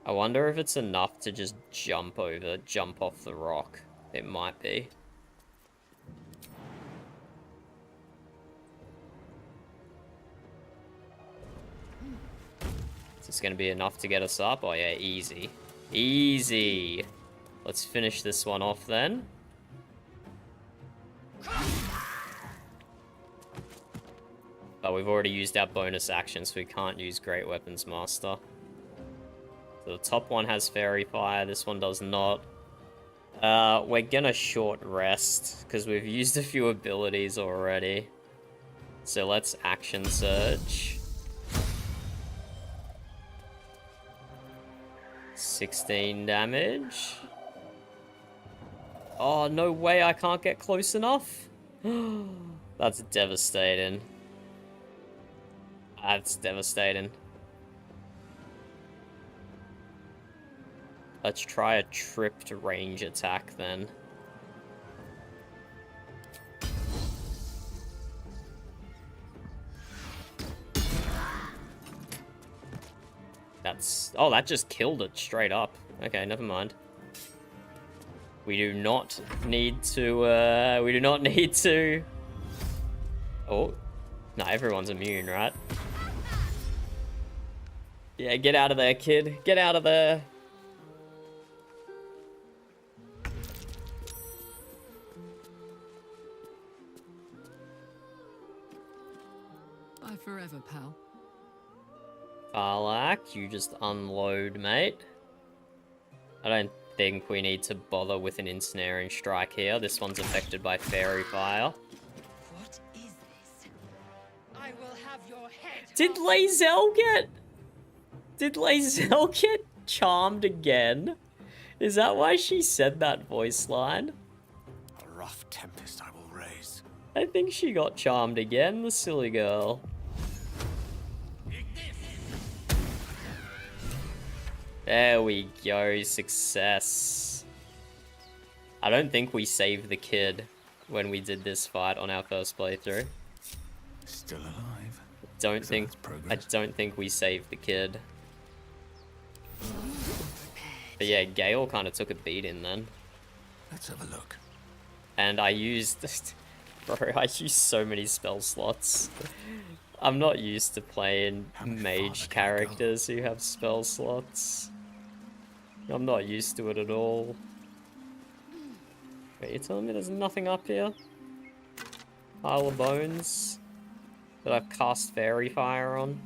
S1: I wonder if it's enough to just jump off the rock. It might be. Is this gonna be enough to get us up? Oh yeah, easy. Easy! Let's finish this one off then. But we've already used our bonus action, so we can't use Great Weapons Master. So the top one has Fairy Fire, this one does not. We're gonna short rest, because we've used a few abilities already. So let's Action Surge. 16 damage. Oh, no way, I can't get close enough. That's devastating. That's devastating. Let's try a tripped range attack then. Oh, that just killed it straight up. Okay, never mind. We do not need to, we do not need to... Oh. No, everyone's immune, right? Yeah, get out of there, kid. Get out of there.
S6: Bye forever, pal.
S1: Karlak, you just unload, mate. I don't think we need to bother with an ensnaring strike here. This one's affected by Fairy Fire.
S3: What is this? I will have your head.
S1: Did Lae'zel get charmed again? Is that why she said that voice line?
S8: A rough tempest I will raise.
S1: I think she got charmed again, the silly girl. There we go, success. I don't think we saved the kid when we did this fight on our first playthrough.
S8: Still alive.
S1: Don't
S8: So
S1: think
S8: that's progress.
S1: I don't think we saved the kid. But yeah, Gale kind of took a beating then.
S8: Let's have a look.
S1: And I used... Bro, I used so many spell slots. I'm not used to playing mage characters who have spell slots. I'm not used to it at all. Wait, you're telling me there's nothing up here? Pile of bones that I've cast fairy fire on?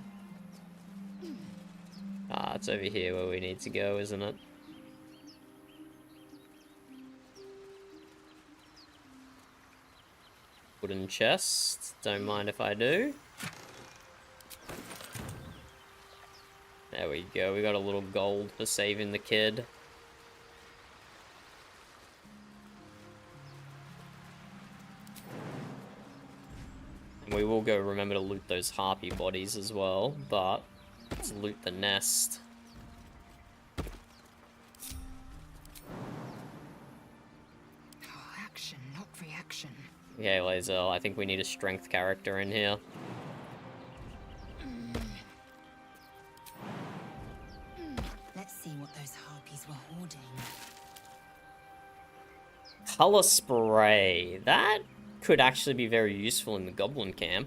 S1: Ah, it's over here where we need to go, isn't it? Wooden chest. Don't mind if I do. There we go. We got a little gold for saving the kid. And we will go remember to loot those harpy bodies as well, but let's loot the nest.
S3: Action, not reaction.
S1: Okay, Lae'zel, I think we need a strength character in here.
S3: Let's see what those harpies were hoarding.
S1: Color spray. That could actually be very useful in the Goblin camp.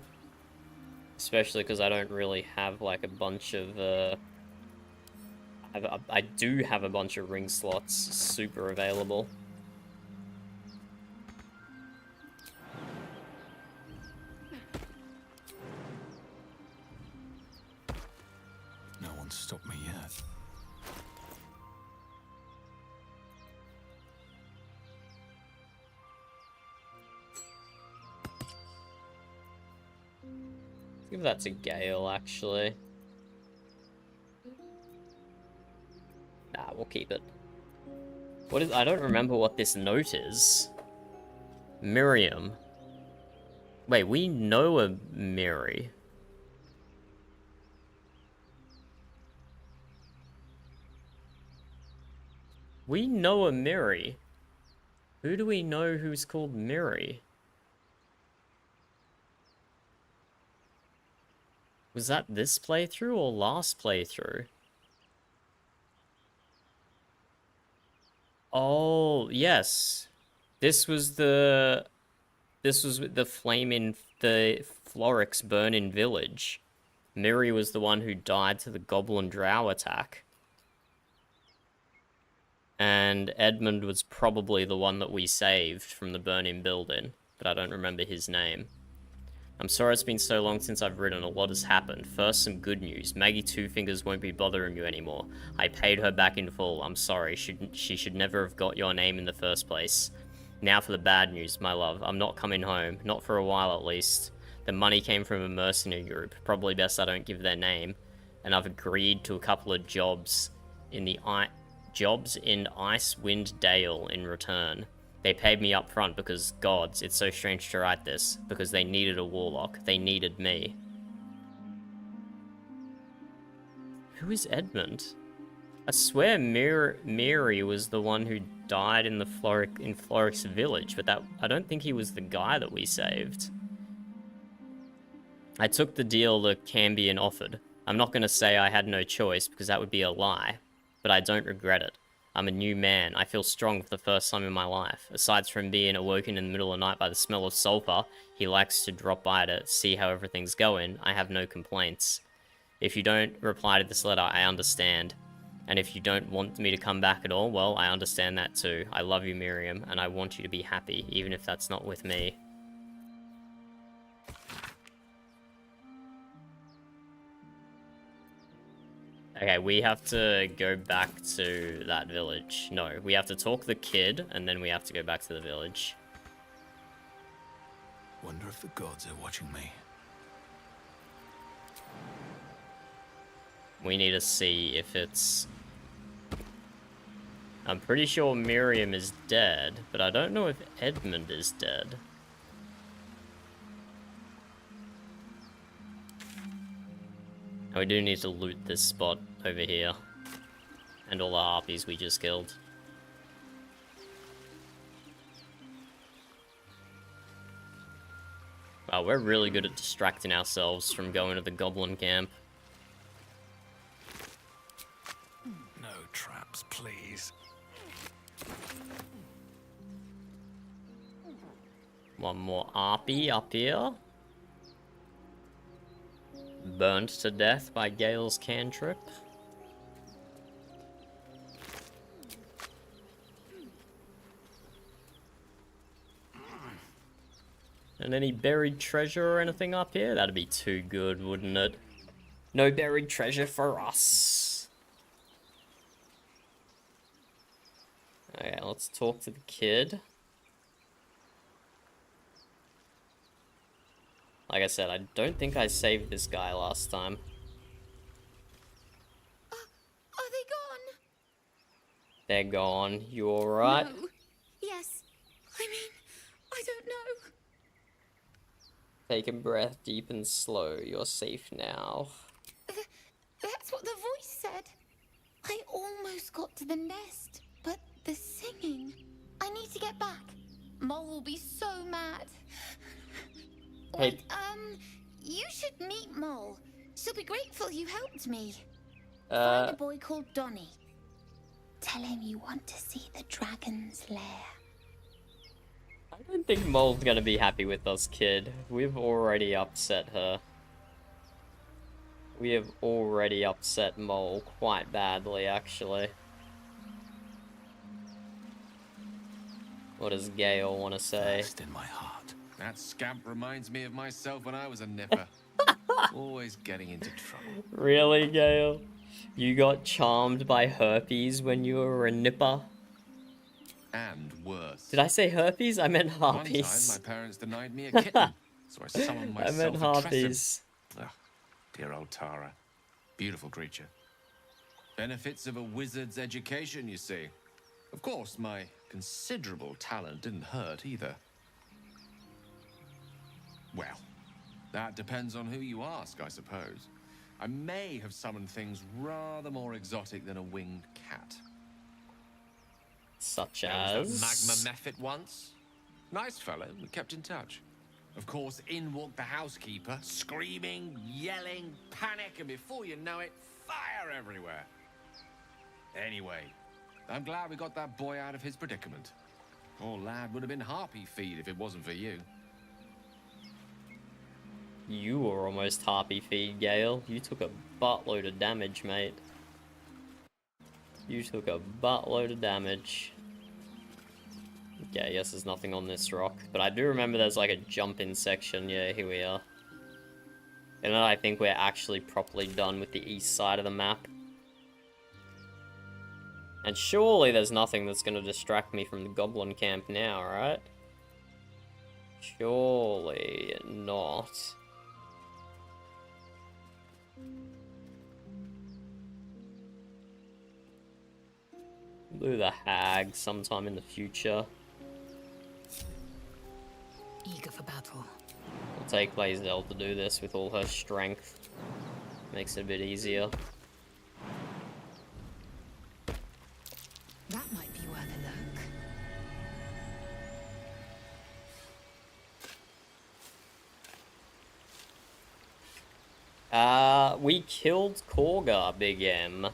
S1: Especially because I don't really have like a bunch of... I do have a bunch of ring slots super available.
S8: No one's stopped me yet.
S1: Give that to Gale, actually. Nah, we'll keep it. What is... I don't remember what this note is. Miriam. Wait, we know a Miri. We know a Miri. Who do we know who's called Miri? Was that this playthrough or last playthrough? Oh, yes. This was the flame in the Florix burn-in village. Miri was the one who died to the Goblin Drow attack. And Edmund was probably the one that we saved from the burn-in building, but I don't remember his name. I'm sorry it's been so long since I've written. A lot has happened. First, some good news. Maggie Two Fingers won't be bothering you anymore. I paid her back in full. I'm sorry. She should never have got your name in the first place. Now for the bad news, my love. I'm not coming home. Not for a while, at least. The money came from a mercenary group. Probably best I don't give their name. And I've agreed to a couple of jobs in Icewind Dale in return. They paid me up front because, gods, it's so strange to write this, because they needed a warlock. They needed me. Who is Edmund? I swear Miri was the one who died in the Florix village, but I don't think he was the guy that we saved. I took the deal that Cambion offered. I'm not going to say I had no choice, because that would be a lie, but I don't regret it. I'm a new man. I feel strong for the first time in my life. Aside from being awoken in the middle of the night by the smell of sulfur, he likes to drop by to see how everything's going. I have no complaints. If you don't reply to this letter, I understand. And if you don't want me to come back at all, well, I understand that too. I love you, Miriam, and I want you to be happy, even if that's not with me. Okay, we have to go back to that village. No, we have to talk to the kid, and then we have to go back to the village.
S8: Wonder if the gods are watching me.
S1: We need to see if it's... I'm pretty sure Miriam is dead, but I don't know if Edmund is dead. And we do need to loot this spot over here. And all the harpies we just killed. Wow, we're really good at distracting ourselves from going to the goblin camp.
S5: No traps, please.
S1: One more harpy up here. Burnt to death by Gale's cantrip. And any buried treasure or anything up here? That'd be too good, wouldn't it? No buried treasure for us. Okay, let's talk to the kid. Like I said, I don't think I saved this guy last time.
S3: Are they gone?
S1: They're gone. You alright?
S3: No. Yes. I mean, I don't know.
S1: Take a breath deep and slow. You're safe now.
S3: That's what the voice said. I almost got to the nest, but the singing. I need to get back. Mole will be so mad.
S1: Hey.
S3: Wait, you should meet Mole. She'll be grateful you helped me. Find a boy called Donny. Tell him you want to see the dragon's lair.
S1: I don't think Mole's gonna be happy with us, kid. We've already upset her. We have already upset Mole quite badly, actually. What does Gale want to say?
S5: First in my heart. That scamp reminds me of myself when I was a nipper. Always getting into trouble.
S1: Really, Gale? You got charmed by herpes when you were a nipper?
S5: And worse.
S1: Did I say herpes? I meant
S5: One
S1: harpies.
S5: time, my parents denied me a kitten, so I summoned
S1: I
S5: myself
S1: meant
S5: a tressym.
S1: harpies.
S5: Ugh, dear old Tara. Beautiful creature. Benefits of a wizard's education, you see. Of course, my considerable talent didn't hurt either. Well, that depends on who you ask, I suppose. I may have summoned things rather more exotic than a winged cat.
S1: Such
S5: There was
S1: as...
S5: that Magma Mephit once. Nice fellow, we kept in touch. Of course, in walked the housekeeper, screaming, yelling, panic, and before you know it, fire everywhere. Anyway, I'm glad we got that boy out of his predicament. Poor lad would have been harpy feed if it wasn't for you.
S1: You were almost harpy feed, Gale. You took a buttload of damage, mate. You took a buttload of damage. Okay, yes, there's nothing on this rock. But I do remember there's like a jump-in section. Yeah, here we are. And then I think we're actually properly done with the east side of the map. And surely there's nothing that's going to distract me from the goblin camp now, right? Surely not. Do the hag sometime in the future.
S2: Eager for battle.
S1: We'll take Lae'zel to do this with all her strength. Makes it a bit easier.
S2: That might be worth a look.
S1: We killed Korga, Big M.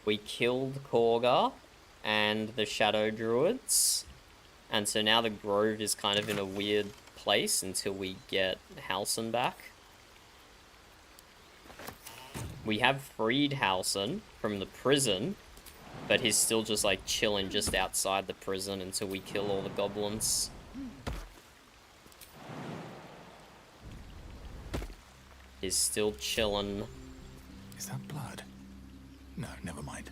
S1: We killed Korga and the Shadow Druids. And so now the Grove is kind of in a weird place until we get Halsin back. We have freed Halsin from the prison, but he's still just like chilling just outside the prison until we kill all the goblins. He's still chilling.
S8: Is that blood? No, never mind.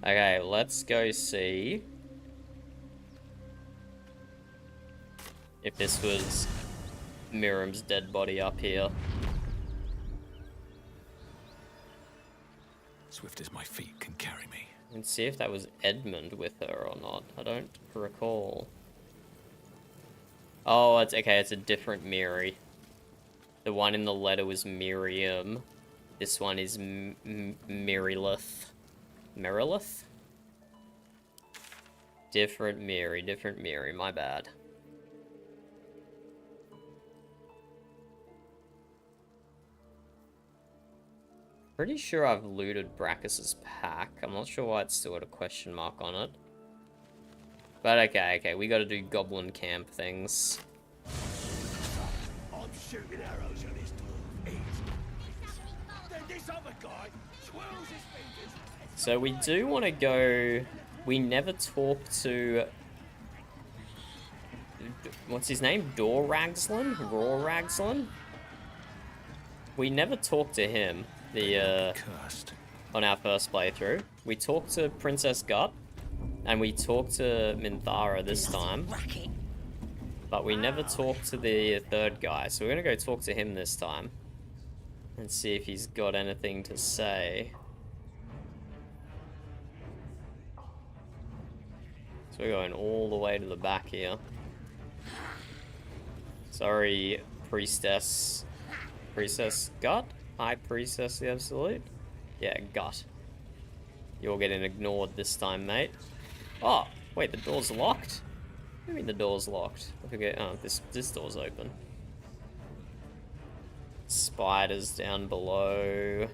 S1: Okay, let's go see if this was Miriam's dead body up here.
S8: Swift as my feet can carry me.
S1: And see if that was Edmund with her or not. I don't recall. Oh, it's okay, it's a different Miri. The one in the letter was Miriam. This one is Mirylith. Mirylith? Different Miri, my bad. Pretty sure I've looted Brachus's pack. I'm not sure why it's still got a question mark on it. But okay, we gotta do goblin camp things.
S9: I'm shooting arrows at his dwarf. Then this other guy swirls his fingers.
S1: So we do want to go... We never talked to... What's his name? Raw Ragslin? We never talked to him. On our first playthrough. We talked to Princess Gut, and we talked to Minthara this time, but we never talked to the third guy, so we're gonna go talk to him this time and see if he's got anything to say. So we're going all the way to the back here. Sorry, Priestess Gut? High Priestess the Absolute? Yeah, Gut. You're getting ignored this time, mate. Oh, wait, the door's locked? What do you mean the door's locked? I forget. Oh, this door's open. Spiders down below.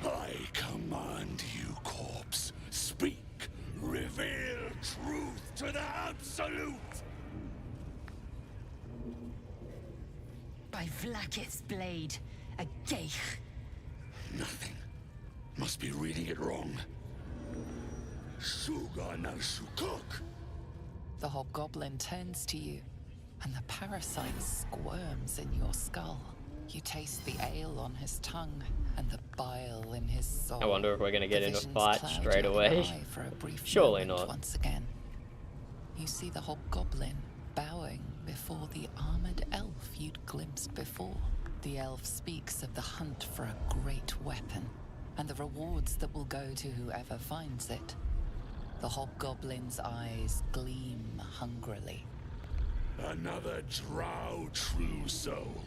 S9: I command you, corpse. Speak. Reveal truth to the Absolute.
S3: By Vlaakith's blade, a geich.
S9: Nothing. Must be reading it wrong.
S2: The hobgoblin turns to you, and the parasite squirms in your skull. You taste the ale on his tongue and the bile in his soul.
S1: I wonder if we're gonna get
S2: The
S1: in a
S2: visions
S1: fight
S2: cloud
S1: straight
S2: your
S1: away.
S2: eye for a brief
S1: Surely
S2: moment
S1: not.
S2: Once again, you see the hobgoblin bowing before the armored elf you'd glimpsed before. The elf speaks of the hunt for a great weapon and the rewards that will go to whoever finds it. The hobgoblin's eyes gleam hungrily.
S9: Another drow true soul.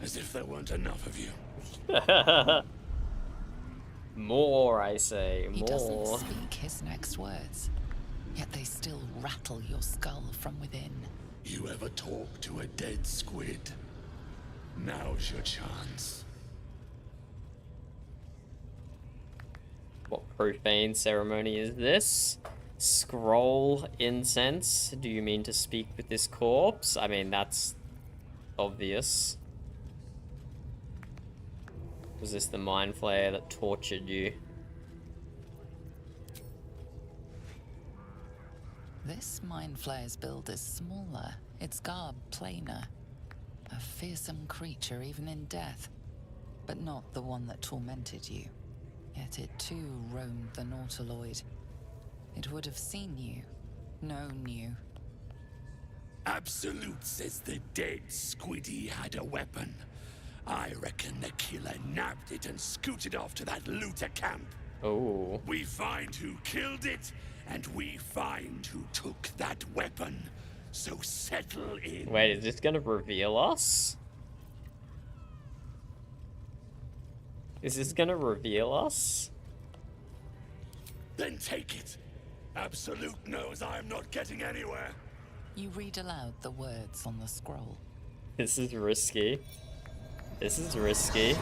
S9: As if there weren't enough of you.
S1: More, I say,
S2: He doesn't
S1: more.
S2: speak his next words, yet they still rattle your skull from within.
S9: You ever talk to a dead squid? Now's your chance.
S1: What profane ceremony is this? Scroll incense? Do you mean to speak with this corpse? I mean, that's obvious. Was this the mind flayer that tortured you?
S2: This mind flayer's build is smaller, its garb plainer. A fearsome creature even in death, but not the one that tormented you. Yet it too roamed the Nautiloid. It would have seen you, known you.
S9: Absolute says the dead squiddy had a weapon. I reckon the killer nabbed it and scooted off to that looter camp.
S1: Oh.
S9: We find who killed it, and we find who took that weapon. So settle in.
S1: Wait, is this gonna reveal us? Is this gonna reveal us?
S9: Then take it. Absolute knows I am not getting anywhere.
S2: You read aloud the words on the scroll.
S1: This is risky. This is risky.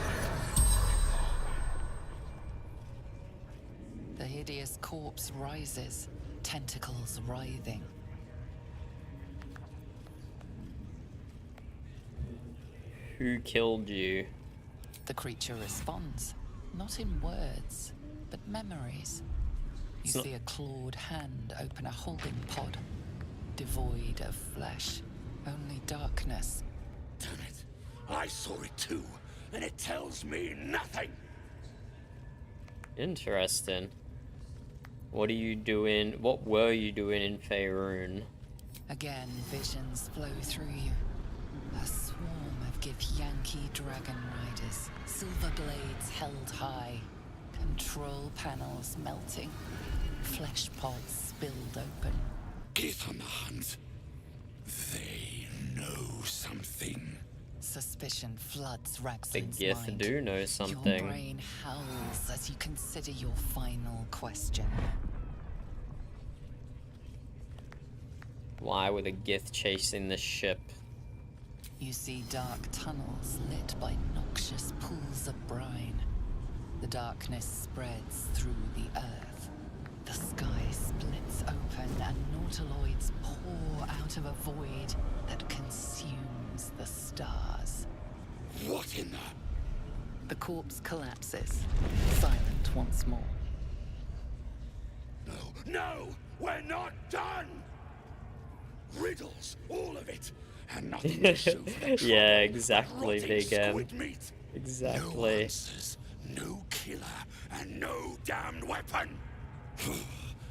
S2: The hideous corpse rises, tentacles writhing.
S1: Who killed you?
S2: The creature responds, not in words, but memories. You
S1: So-
S2: see a clawed hand open a holding pod, devoid of flesh, only darkness.
S9: Damn it. I saw it too, and it tells me nothing.
S1: Interesting. What are you doing? What were you doing in Faerun?
S2: Again, visions flow through you. A swarm of Githyanki dragon riders, silver blades held high, Control panels melting. Flesh pods spilled open.
S9: Get on the hunt. They know something.
S2: Suspicion floods
S1: The
S2: Raxlin's
S1: Gith
S2: mind.
S1: do know
S2: Your
S1: something.
S2: brain howls as you consider your final question.
S1: Why were the Gith chasing the ship?
S2: You see dark tunnels lit by noxious pools of brine. The darkness spreads through the earth. The sky splits open and nautiloids pour out of a void that consumes the stars.
S9: What in the...
S2: The corpse collapses, silent once more.
S9: No, no! We're not done! Riddles, all of it, and nothing to show for the trouble.
S1: Yeah, exactly,
S9: Rotting
S1: Big M.
S9: squid meat. No
S1: Exactly.
S9: answers, no killer, and no damned weapon.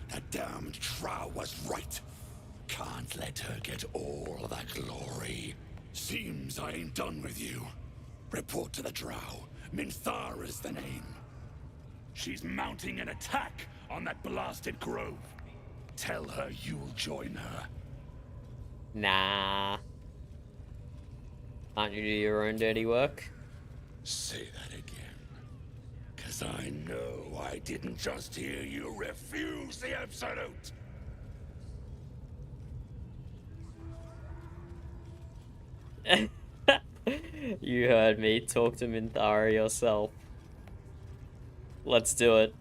S9: That damned Trow was right. Can't let her get all that glory. Seems I ain't done with you. Report to the Drow. Minthara's the name. She's mounting an attack on that blasted grove. Tell her you'll join her.
S1: Nah. Can't you do your own dirty work?
S9: Say that again. 'Cause I know I didn't just hear you refuse the absolute.
S1: You heard me. Talk to Minthara yourself. Let's do it.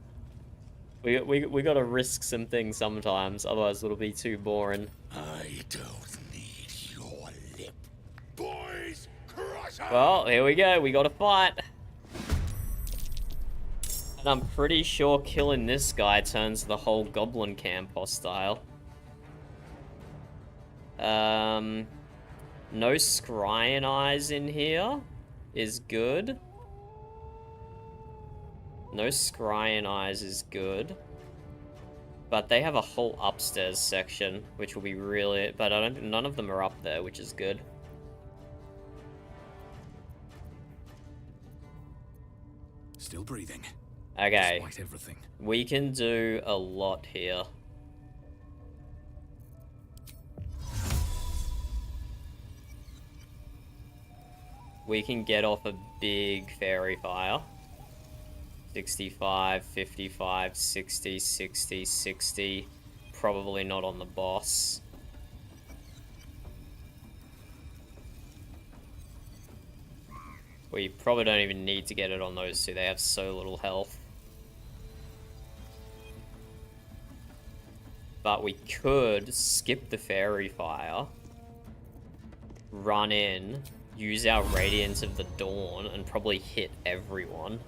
S1: We gotta risk some things sometimes, otherwise it'll be too boring.
S9: I don't need your lip. Boys, crush her!
S1: Well, here we go. We gotta fight. And I'm pretty sure killing this guy turns the whole Goblin camp hostile. No scrying eyes in here is good. No scrying eyes is good. But they have a whole upstairs section, which will be really... But I don't, none of them are up there, which is good.
S8: Still breathing.
S1: Okay.
S8: Despite everything.
S1: We can do a lot here. We can get off a big fairy fire. 65, 55, 60, 60, 60. Probably not on the boss. We probably don't even need to get it on those two. They have so little health. But we could skip the fairy fire, run in, use our Radiance of the Dawn, and probably hit everyone.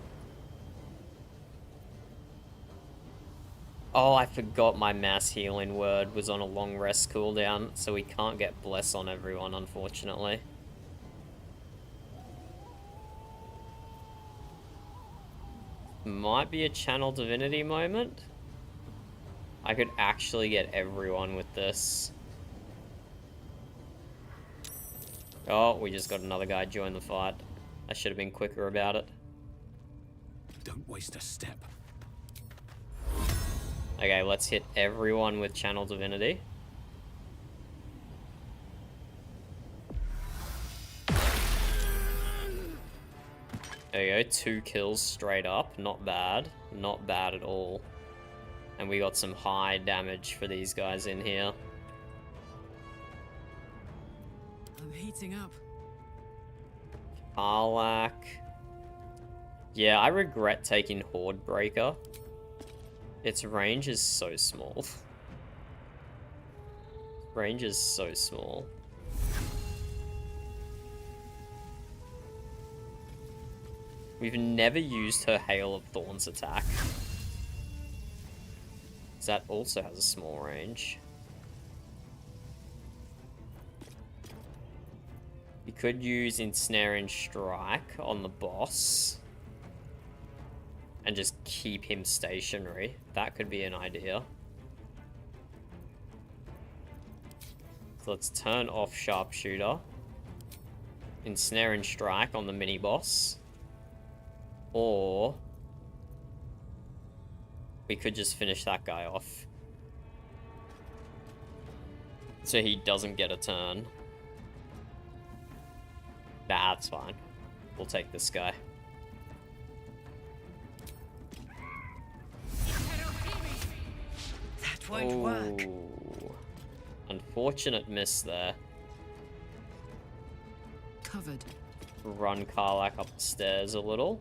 S1: Oh, I forgot my mass healing word was on a long rest cooldown, so we can't get Bless on everyone, unfortunately. Might be a Channel Divinity moment. I could actually get everyone with this. Oh, we just got another guy join the fight. I should have been quicker about it.
S8: Don't waste a step.
S1: Okay, let's hit everyone with Channel Divinity. There you go, 2 kills straight up. Not bad. Not bad at all. And we got some high damage for these guys in here.
S6: I'm heating up.
S1: Karlak. Yeah, I regret taking Horde Breaker. Its range is so small. Range is so small. We've never used her Hail of Thorns attack. That also has a small range. You could use Ensnaring Strike on the boss and just keep him stationary. That could be an idea. So let's turn off Sharpshooter. Ensnaring Strike on the mini-boss. Or We could just finish that guy off. So he doesn't get a turn. Nah, that's fine. We'll take this guy.
S3: That won't work.
S1: Unfortunate miss there.
S6: Covered.
S1: Run Karlak up the stairs a little.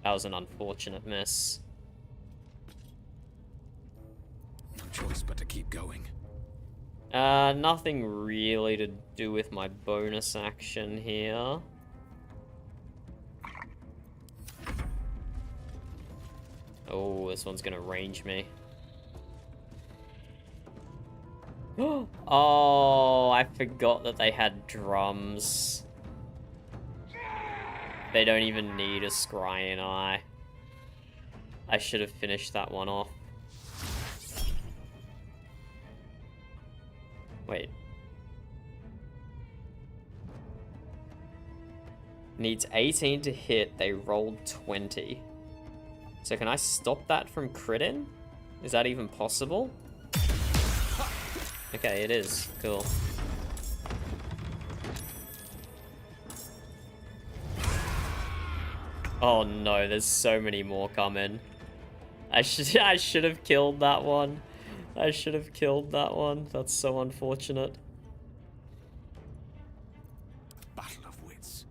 S1: That was an unfortunate miss.
S8: No choice but to keep going.
S1: Nothing really to do with my bonus action here. Oh, this one's gonna range me. Oh, I forgot that they had drums. They don't even need a scrying eye. I should have finished that one off. Wait. Needs 18 to hit, they rolled 20. So can I stop that from critting? Is that even possible? Okay, it is. Cool. Oh no, there's so many more coming. I should have killed that one. I should have killed that one. That's so unfortunate.
S8: Battle of wits.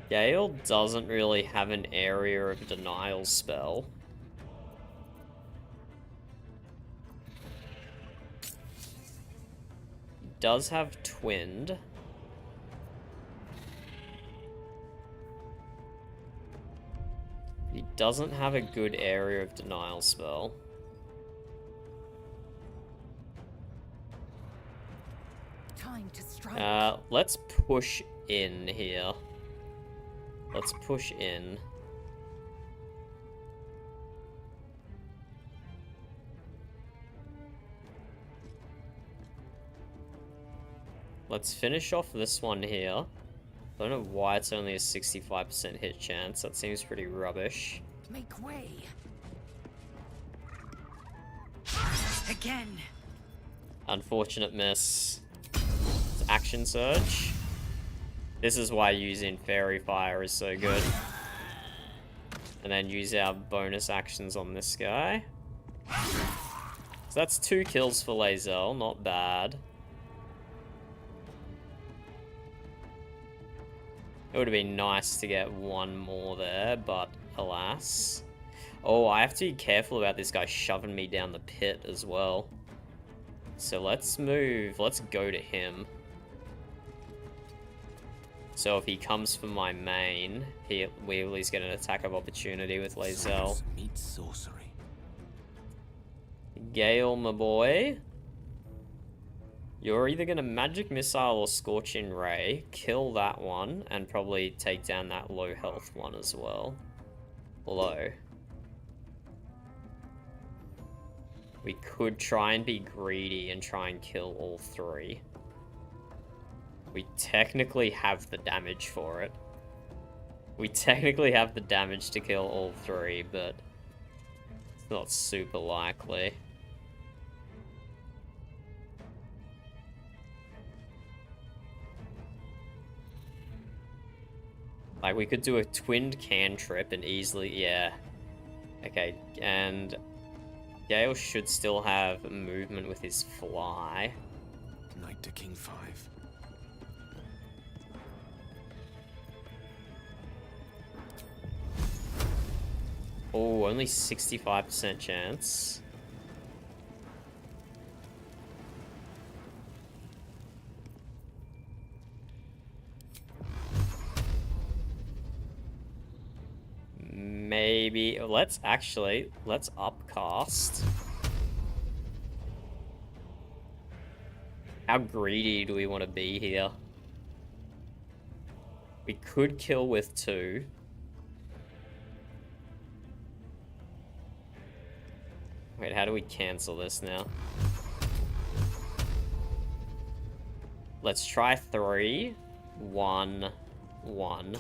S1: Gale doesn't really have an area of denial spell. He does have twinned. He doesn't have a good area of denial spell.
S3: Time to strike.
S1: Let's push in here. Let's push in. Let's finish off this one here. I don't know why it's only a 65% hit chance. That seems pretty rubbish.
S3: Make way. Again.
S1: Unfortunate miss. It's action surge. This is why using Fairy Fire is so good. And then use our bonus actions on this guy. So that's 2 kills for Lae'zel, not bad. It would have been nice to get one more there, but alas. Oh, I have to be careful about this guy shoving me down the pit as well. So let's move. Let's go to him. So if he comes for my main, we at least get an attack of opportunity with Lae'zel.
S8: Meet sorcery.
S1: Gale, my boy. You're either going to Magic Missile or Scorching Ray, kill that one, and probably take down that low health one as well. Low. We could try and be greedy and try and kill all 3. We technically have the damage for it. We technically have the damage to kill all 3, but it's not super likely. Like, we could do a twinned cantrip and easily, yeah. Okay, and Gale should still have movement with his fly.
S8: Knight to King 5.
S1: Oh, only 65% chance. Maybe, let's upcast. How greedy do we want to be here? We could kill with 2. Wait, how do we cancel this now? Let's try 3, 1, 1.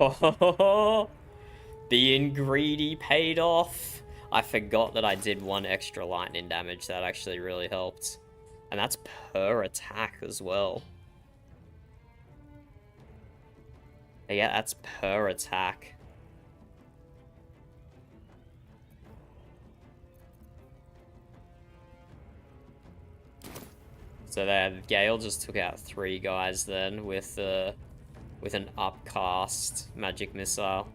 S1: Oh, being greedy paid off. I forgot that I did 1 extra lightning damage. That actually really helped. And that's per attack as well. Yeah, that's per attack. So that Gale just took out 3 guys then with an upcast magic missile,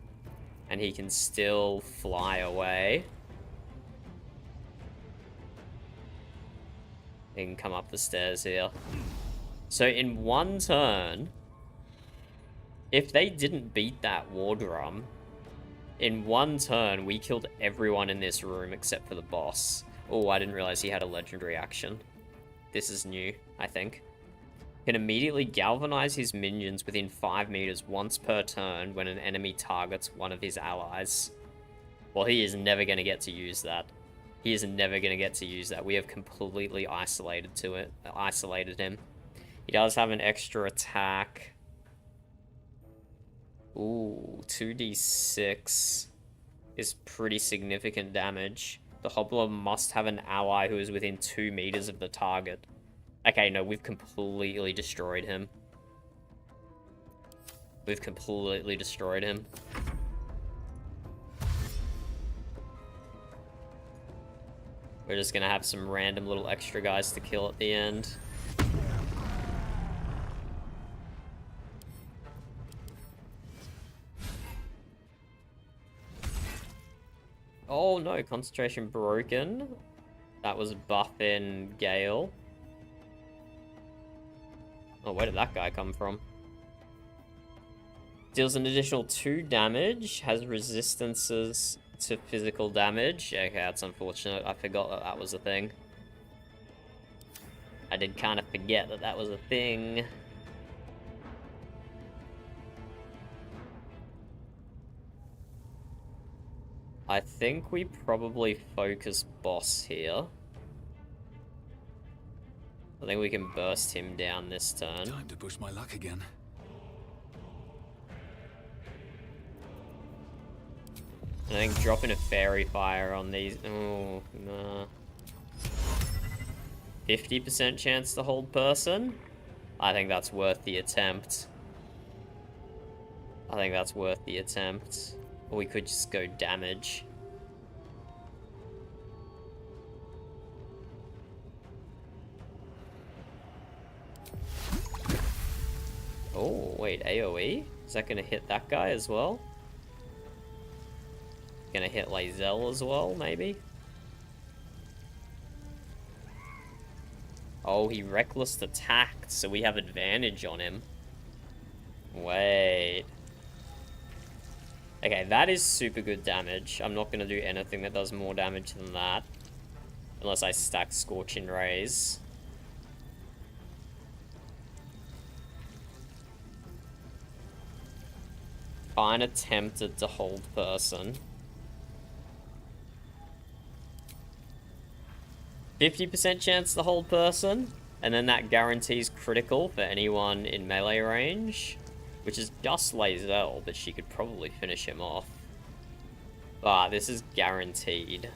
S1: and he can still fly away. He can come up the stairs here. So in 1 turn, if they didn't beat that war drum, in 1 turn we killed everyone in this room except for the boss. Oh, I didn't realize he had a legendary action. This is new, I think. Can immediately galvanize his minions within 5 meters once per turn when an enemy targets one of his allies. Well, he is never going to get to use that. He is never going to get to use that. We have completely isolated him. He does have an extra attack. Ooh, 2d6 is pretty significant damage. The Hobbler must have an ally who is within 2 meters of the target. Okay, no, we've completely destroyed him. We've completely destroyed him. We're just gonna have some random little extra guys to kill at the end. Oh no, concentration broken. That was buffing Gale. Oh, where did that guy come from? Deals an additional 2 damage, has resistances to physical damage. Okay, that's unfortunate. I forgot that that was a thing. I did kind of forget that that was a thing. I think we probably focus boss here. I think we can burst him down this turn.
S9: Time to push my luck again.
S1: I think dropping a fairy fire on these. Oh, nah. 50% chance to hold person? I think that's worth the attempt. I think that's worth the attempt. Or we could just go damage. Oh, wait, AoE? Is that gonna hit that guy as well? Gonna hit Lae'zel as well, maybe? Oh, he reckless attacked, so we have advantage on him. Wait. Okay, that is super good damage. I'm not gonna do anything that does more damage than that. Unless I stack Scorching Rays. Kinda tempted to hold person. 50% chance to hold person, and then that guarantees critical for anyone in melee range, which is just Lae'zel, but she could probably finish him off. Ah, this is guaranteed.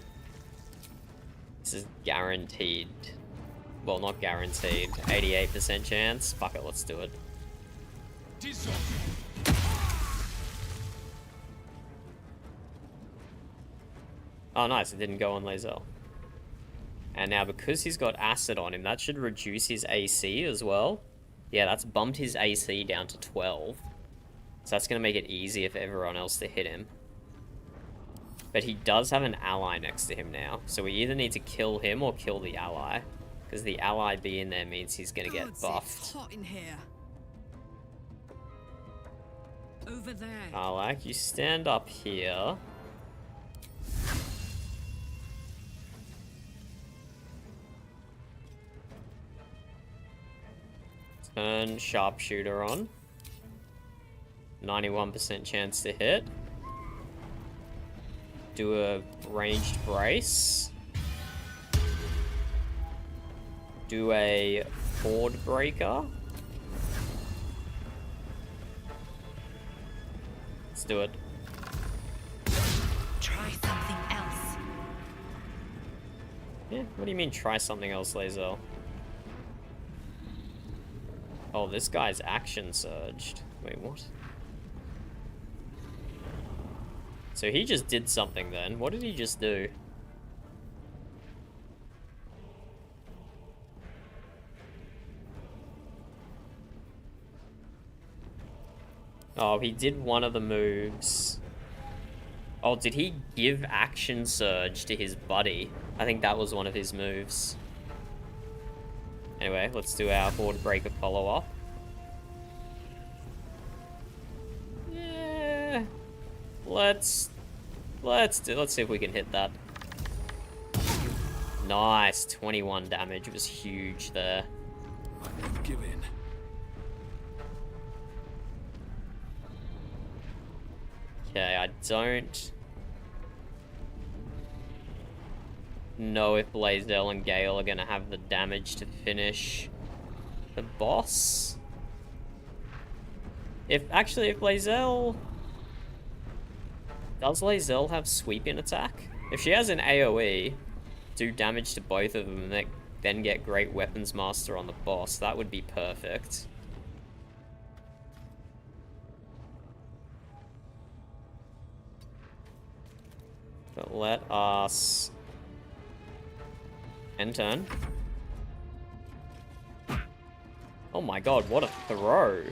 S1: This is guaranteed. Well, not guaranteed. 88% chance. Fuck it, let's do it. Oh, nice, it didn't go on Lae'zel. And now, because he's got acid on him, that should reduce his AC as well. Yeah, that's bumped his AC down to 12. So that's going to make it easier for everyone else to hit him. But he does have an ally next to him now. So we either need to kill him or kill the ally. Because the ally being there means he's going to get buffed.
S6: It's hot in here. Over there.
S1: Alak, you stand up here. Turn sharpshooter on. 91% chance to hit. Do a ranged brace. Do a board breaker. do it.
S3: Try something else.
S1: Yeah, what do you mean try something else, Lae'zel? Oh, this guy's action surged. Wait, what? So he just did something then. What did he just do? Oh, he did one of the moves. Oh, did he give action surge to his buddy? I think that was one of his moves. Anyway, let's do our Horde Breaker follow-up. Yeah. Let's see if we can hit that. Nice, 21 damage. It was huge there.
S9: I won't give in.
S1: Okay, I don't know if Lae'zel and Gale are gonna have the damage to finish the boss. If Lae'zel... Does Lae'zel have sweeping attack? If she has an AoE, do damage to both of them, and then get Great Weapons Master on the boss, that would be perfect. But let us end turn. Oh my god, what a throw.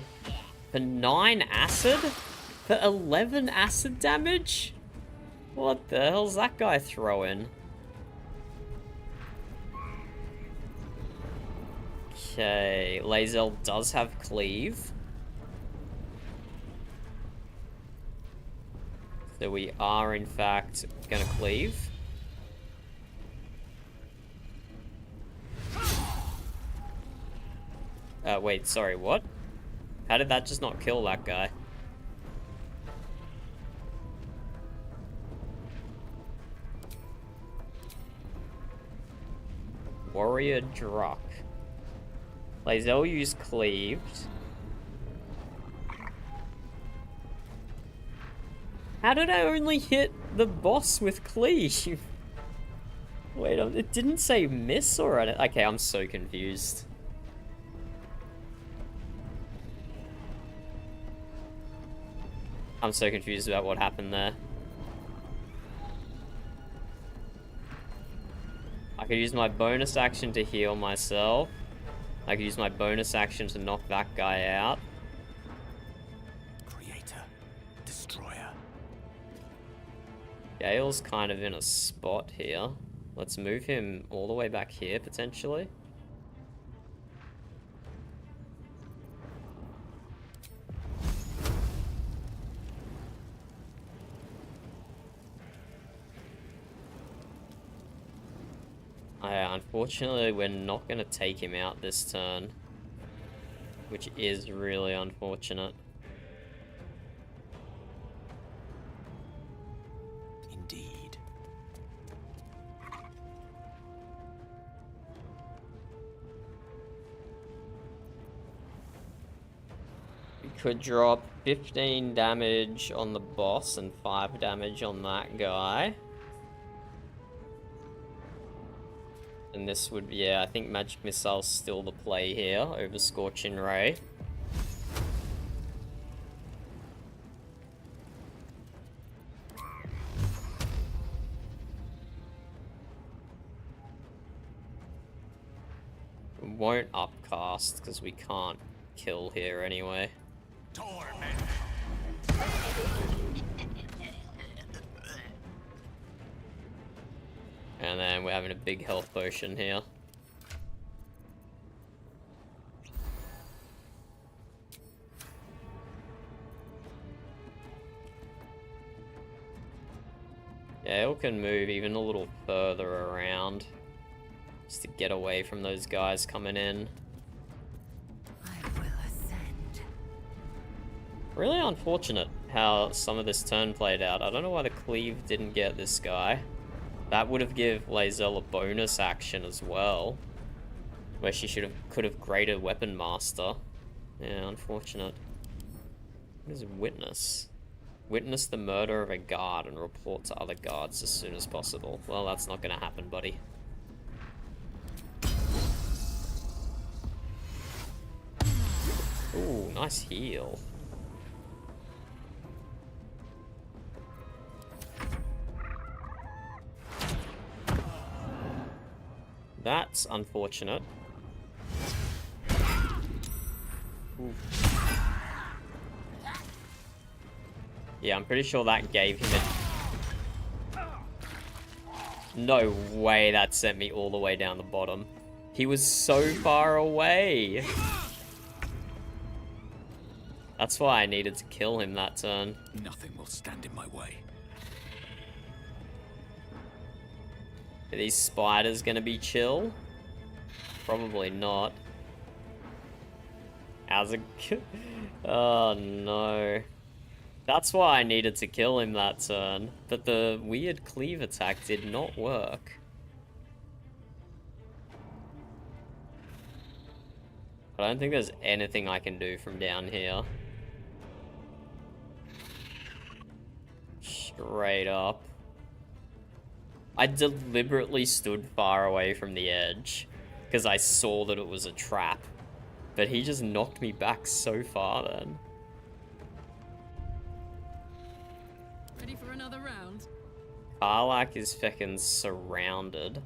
S1: For 9 acid? For 11 acid damage? What the hell's that guy throwing? Okay, Lae'zel does have cleave. So we are, in fact, gonna cleave. Wait, sorry, what? How did that just not kill that guy? Warrior Druck. Lae'zel used cleaved. How did I only hit the boss with cleave? Wait, it didn't say miss or anything. Okay, I'm so confused. I'm so confused about what happened there. I could use my bonus action to heal myself. I could use my bonus action to knock that guy out.
S8: Creator, destroyer.
S1: Gale's kind of in a spot here. Let's move him all the way back here, potentially. Unfortunately, we're not going to take him out this turn, which is really unfortunate.
S8: Indeed.
S1: We could drop 15 damage on the boss and 5 damage on that guy. And this would, yeah, I think Magic Missile's still the play here over Scorching Ray. We won't upcast because we can't kill here anyway. And then we're having a big health potion here. Gale can move even a little further around just to get away from those guys coming in.
S3: I will ascend.
S1: Really unfortunate how some of this turn played out. I don't know why the cleave didn't get this guy. That would have given Lae'zel a bonus action as well, where she could have Greater Weapon Master. Yeah, unfortunate. What is Witness? Witness the murder of a guard and report to other guards as soon as possible. Well, that's not gonna happen, buddy. Ooh, nice heal. That's unfortunate. Ooh. Yeah, I'm pretty sure that gave him a... No way that sent me all the way down the bottom. He was so far away. That's why I needed to kill him that turn.
S9: Nothing will stand in my way.
S1: Are these spiders gonna be chill? Probably not. How's it? Oh no. That's why I needed to kill him that turn. But the weird cleave attack did not work. I don't think there's anything I can do from down here. Straight up. I deliberately stood far away from the edge because I saw that it was a trap. But he just knocked me back so far then.
S6: Ready for another round?
S1: Karlach is feckin' surrounded.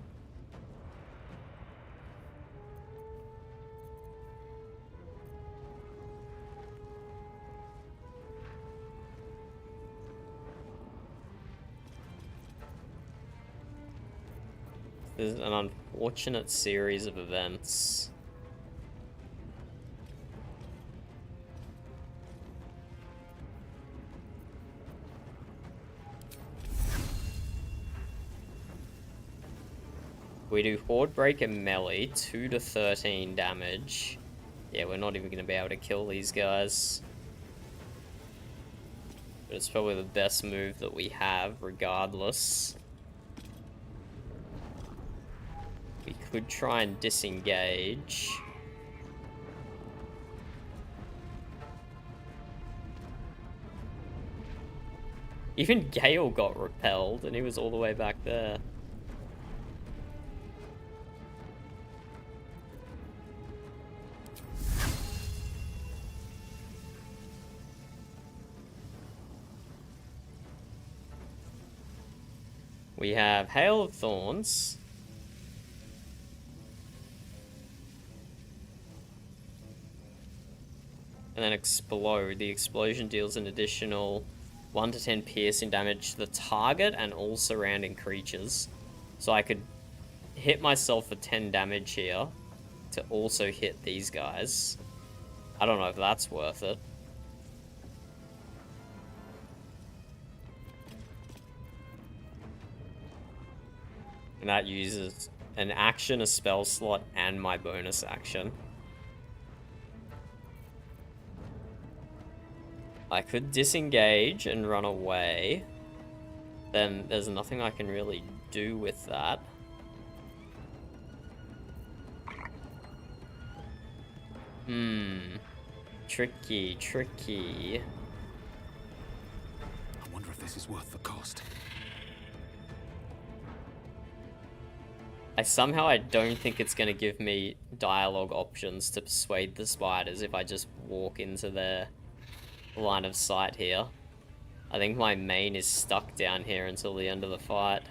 S1: This is an unfortunate series of events. We do Horde Break and melee, 2 to 13 damage. Yeah, we're not even going to be able to kill these guys. But it's probably the best move that we have, regardless. We could try and disengage. Even Gale got repelled, and he was all the way back there. We have Hail of Thorns. And then Explode. The explosion deals an additional 1 to 10 piercing damage to the target and all surrounding creatures. So I could hit myself for 10 damage here to also hit these guys. I don't know if that's worth it. And that uses an action, a spell slot, and my bonus action. I could disengage and run away. Then there's nothing I can really do with that. Tricky, tricky.
S9: I wonder if this is worth the cost.
S1: I don't think it's going to give me dialogue options to persuade the spiders if I just walk into their line of sight here. I think my main is stuck down here until the end of the fight.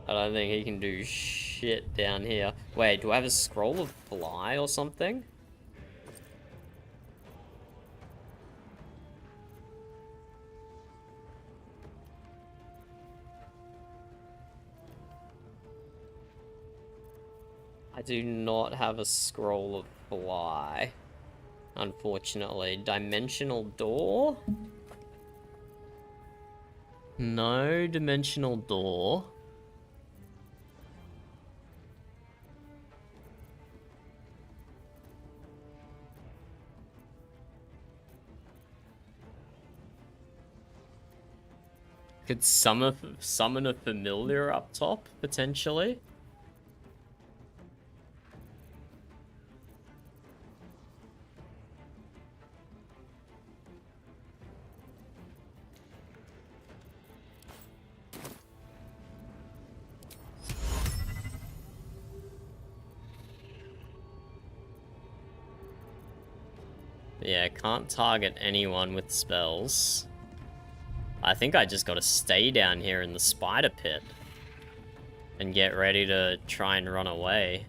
S1: I don't think he can do shit down here. Wait, do I have a scroll of fly or something? I do not have a scroll of fly, unfortunately. Dimensional door? No dimensional door. Could summon a familiar up top, potentially. Yeah, can't target anyone with spells. I think I just gotta stay down here in the spider pit. And get ready to try and run away.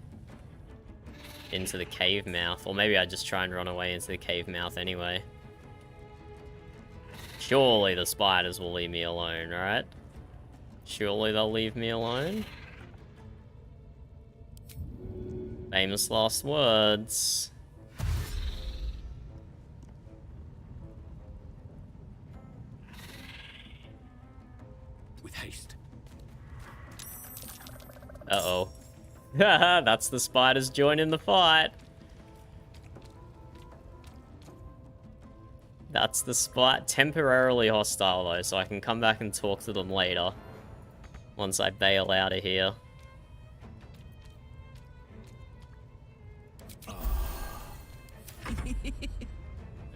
S1: Into the cave mouth. Or maybe I just try and run away into the cave mouth anyway. Surely the spiders will leave me alone, right? Surely they'll leave me alone? Famous last words.
S9: With haste.
S1: Uh-oh. That's the spiders joining the fight. That's the spot. Temporarily hostile, though, so I can come back and talk to them later. Once I bail out of here.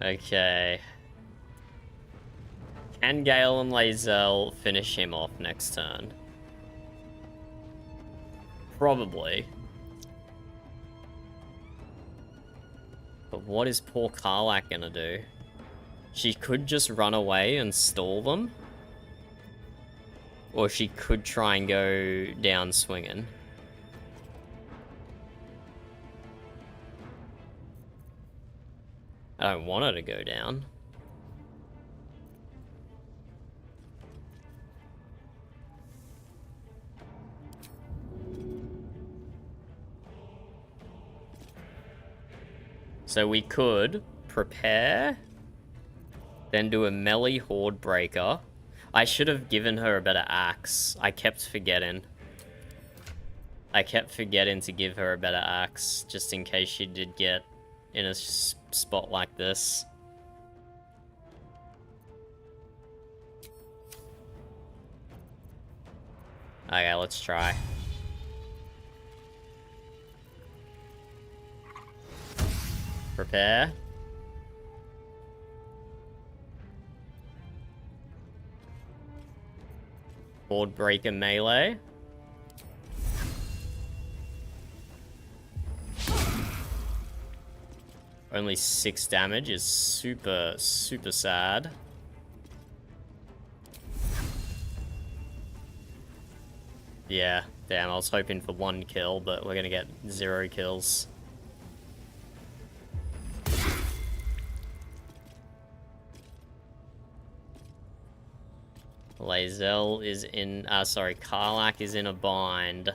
S1: Okay. Can Gale and Lae'zel finish him off next turn? Probably. But what is poor Karlak gonna do? She could just run away and stall them. Or she could try and go down swinging. I don't want her to go down. So we could prepare, then do a melee horde breaker. I should have given her a better axe. I kept forgetting. I kept forgetting to give her a better axe, just in case she did get in a spot like this. Okay, let's try. Prepare. Board breaker melee. Only 6 damage is super sad. Yeah, damn, I was hoping for 1 kill, but we're gonna get 0 kills. Lae'zel is in, Karlak is in a bind.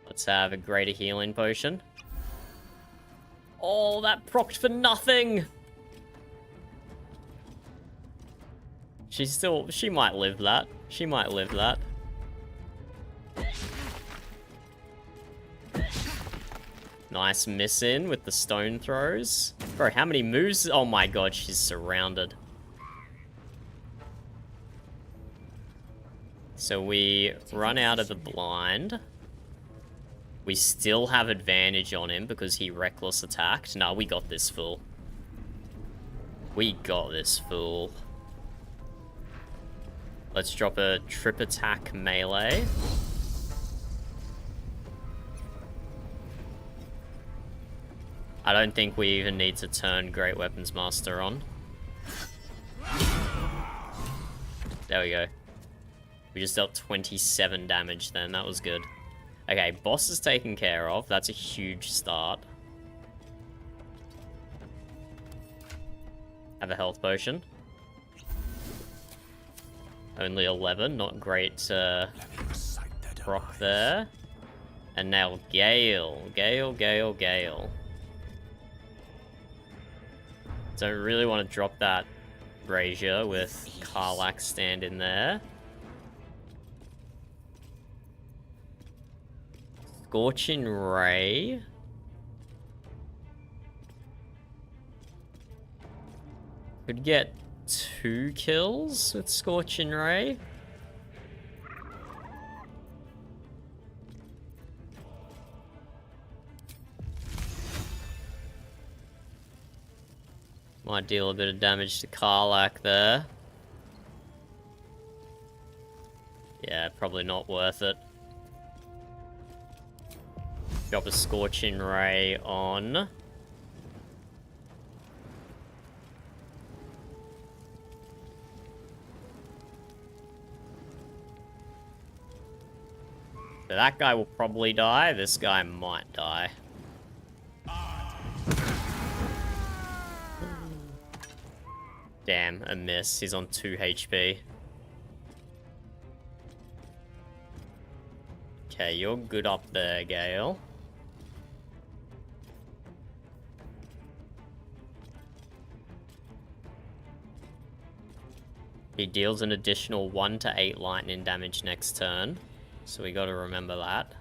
S1: Let's have a greater healing potion. Oh, that procced for nothing! She might live that. She might live that. Nice miss in with the stone throws. Bro, how many moves? Oh my god, she's surrounded. So we run out of the blind. We still have advantage on him because he reckless attacked. Nah, we got this fool. We got this fool. Let's drop a trip attack melee. I don't think we even need to turn Great Weapons Master on. There we go. We just dealt 27 damage then, that was good. Okay, boss is taken care of. That's a huge start. Have a health potion. Only 11, not great proc there. And now Gale. Gale. Don't really want to drop that brazier with Karlak standing there. Scorching Ray. Could get 2 kills with Scorching Ray. Might deal a bit of damage to Karlak there. Yeah, probably not worth it. Drop a Scorching Ray on So that guy will probably die. This guy might die. Damn, a miss. He's on 2 HP. Okay, you're good up there, Gale. He deals an additional 1 to 8 lightning damage next turn. So we gotta remember that.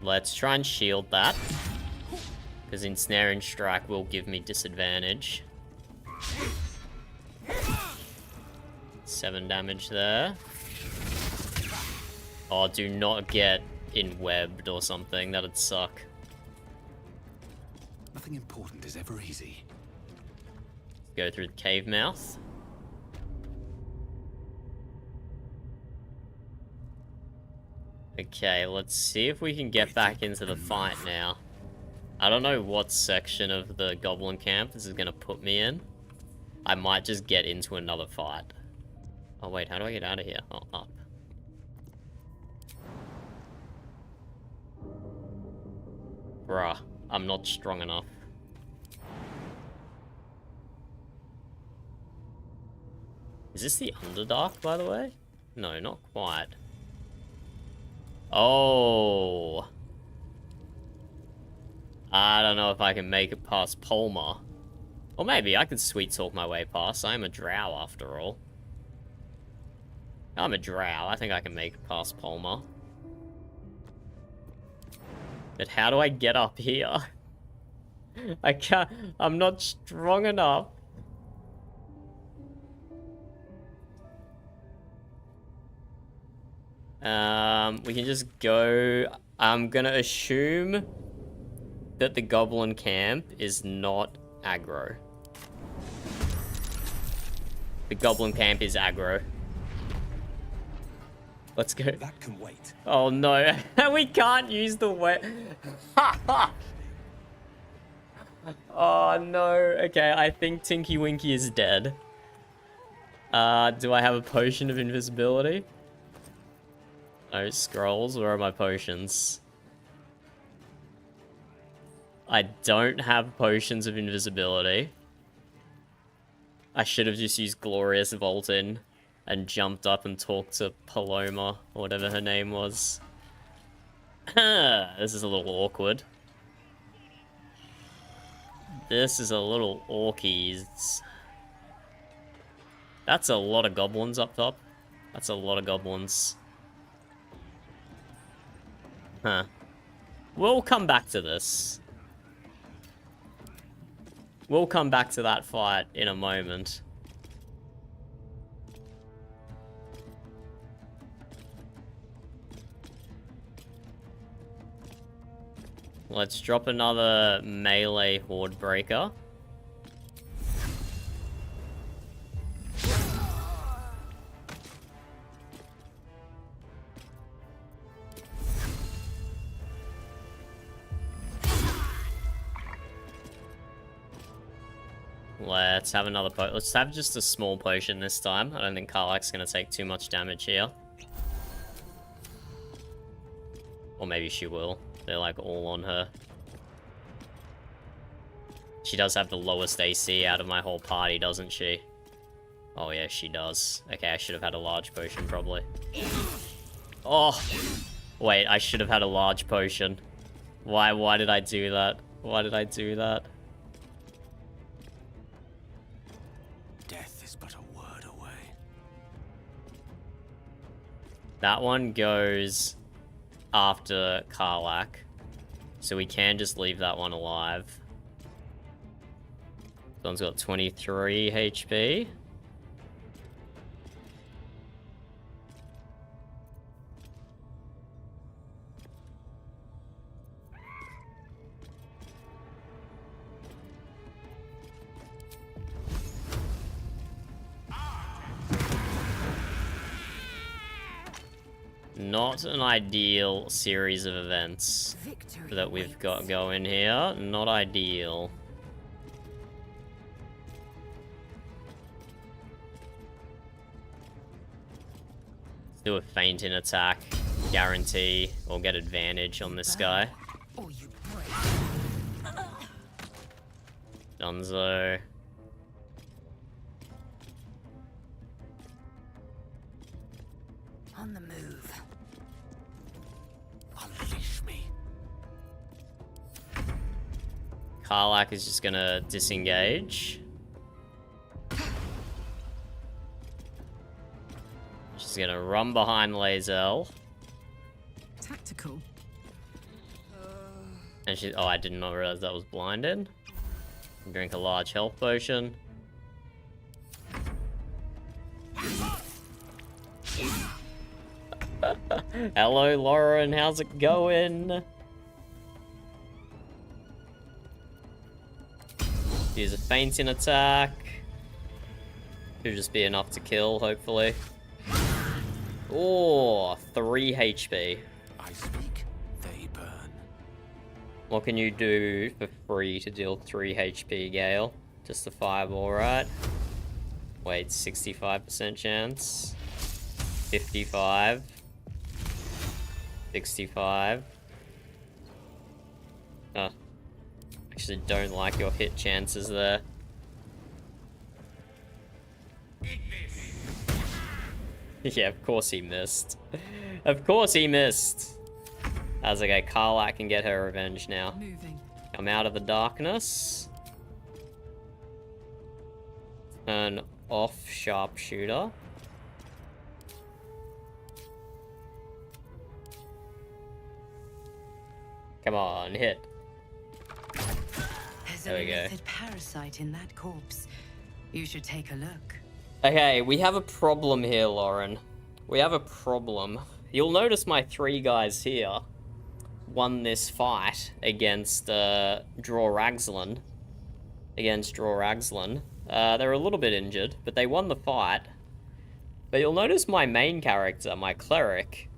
S1: Let's try and shield that. Because Ensnaring Strike will give me disadvantage. 7 damage there. Oh, do not get in-webbed or something. That'd suck.
S8: Nothing important is ever easy.
S1: Go through the cave mouth. Okay, let's see if we can get back into the fight now. I don't know what section of the Goblin camp this is gonna put me in. I might just get into another fight. Oh wait, how do I get out of here? Oh, up. Bruh, I'm not strong enough. Is this the Underdark, by the way? No, not quite. Oh. I don't know if I can make it past Palmer. Or maybe I could sweet talk my way past. I'm a drow after all. I'm a drow. I think I can make it past Palmer. But how do I get up here? I can't. I'm not strong enough. We can just go. I'm gonna assume that the Goblin camp is not aggro. The Goblin camp is aggro. Let's go.
S8: That can wait.
S1: Oh no, we can't use the wet. Oh no. Okay, I think Tinky Winky is dead. Do I have a potion of invisibility? No scrolls. Where are my potions? I don't have potions of invisibility. I should have just used Glorious Vault in and jumped up and talked to Paloma, or whatever her name was. This is a little awkward. This is a little orkies. That's a lot of goblins up top. That's a lot of goblins. Huh. We'll come back to this. We'll come back to that fight in a moment. Let's drop another melee horde breaker. Let's have another let's have just a small potion this time. I don't think Karlach's gonna take too much damage here. Or maybe she will. They're like all on her. She does have the lowest AC out of my whole party, doesn't she? Oh yeah, she does. Okay, I should have had a large potion probably. Oh! Wait, I should have had a large potion. Why did I do that? Why did I do that?
S8: Death is but a word away.
S1: That one goes after Karlach, so we can just leave that one alive. That one's got 23 HP. Not an ideal series of events that we've got going here. Not ideal. Let's do a fainting attack. Guarantee we'll get advantage on this guy.
S3: Or you break.
S1: Dunzo.
S3: On the move.
S9: Unleash me.
S1: Karlak is just gonna disengage. She's gonna run behind Lae'zel.
S6: Tactical.
S1: And she, oh, I did not realize that was blinded. Drink a large health potion. Hello, Lauren, how's it going? Use a fainting attack. Should just be enough to kill, hopefully. Oh, 3 HP.
S8: I speak, they burn.
S1: What can you do for free to deal 3 HP, Gale? Just a fireball, right? Wait, 65% chance. 55. 65. Oh. Actually don't like your hit chances there. Yeah, of course he missed. Of course he missed. That's okay, Karlak can get her revenge now.
S6: Moving.
S1: Come out of the darkness. Turn off sharpshooter. Come on, hit.
S3: There's
S1: There we
S3: a
S1: go.
S3: method parasite in that corpse. You should take a look.
S1: Okay, we have a problem here, Lauren. We have a problem. You'll notice my 3 guys here won this fight against Draw-Ragzlin. They're a little bit injured, but they won the fight. But you'll notice my main character, my cleric,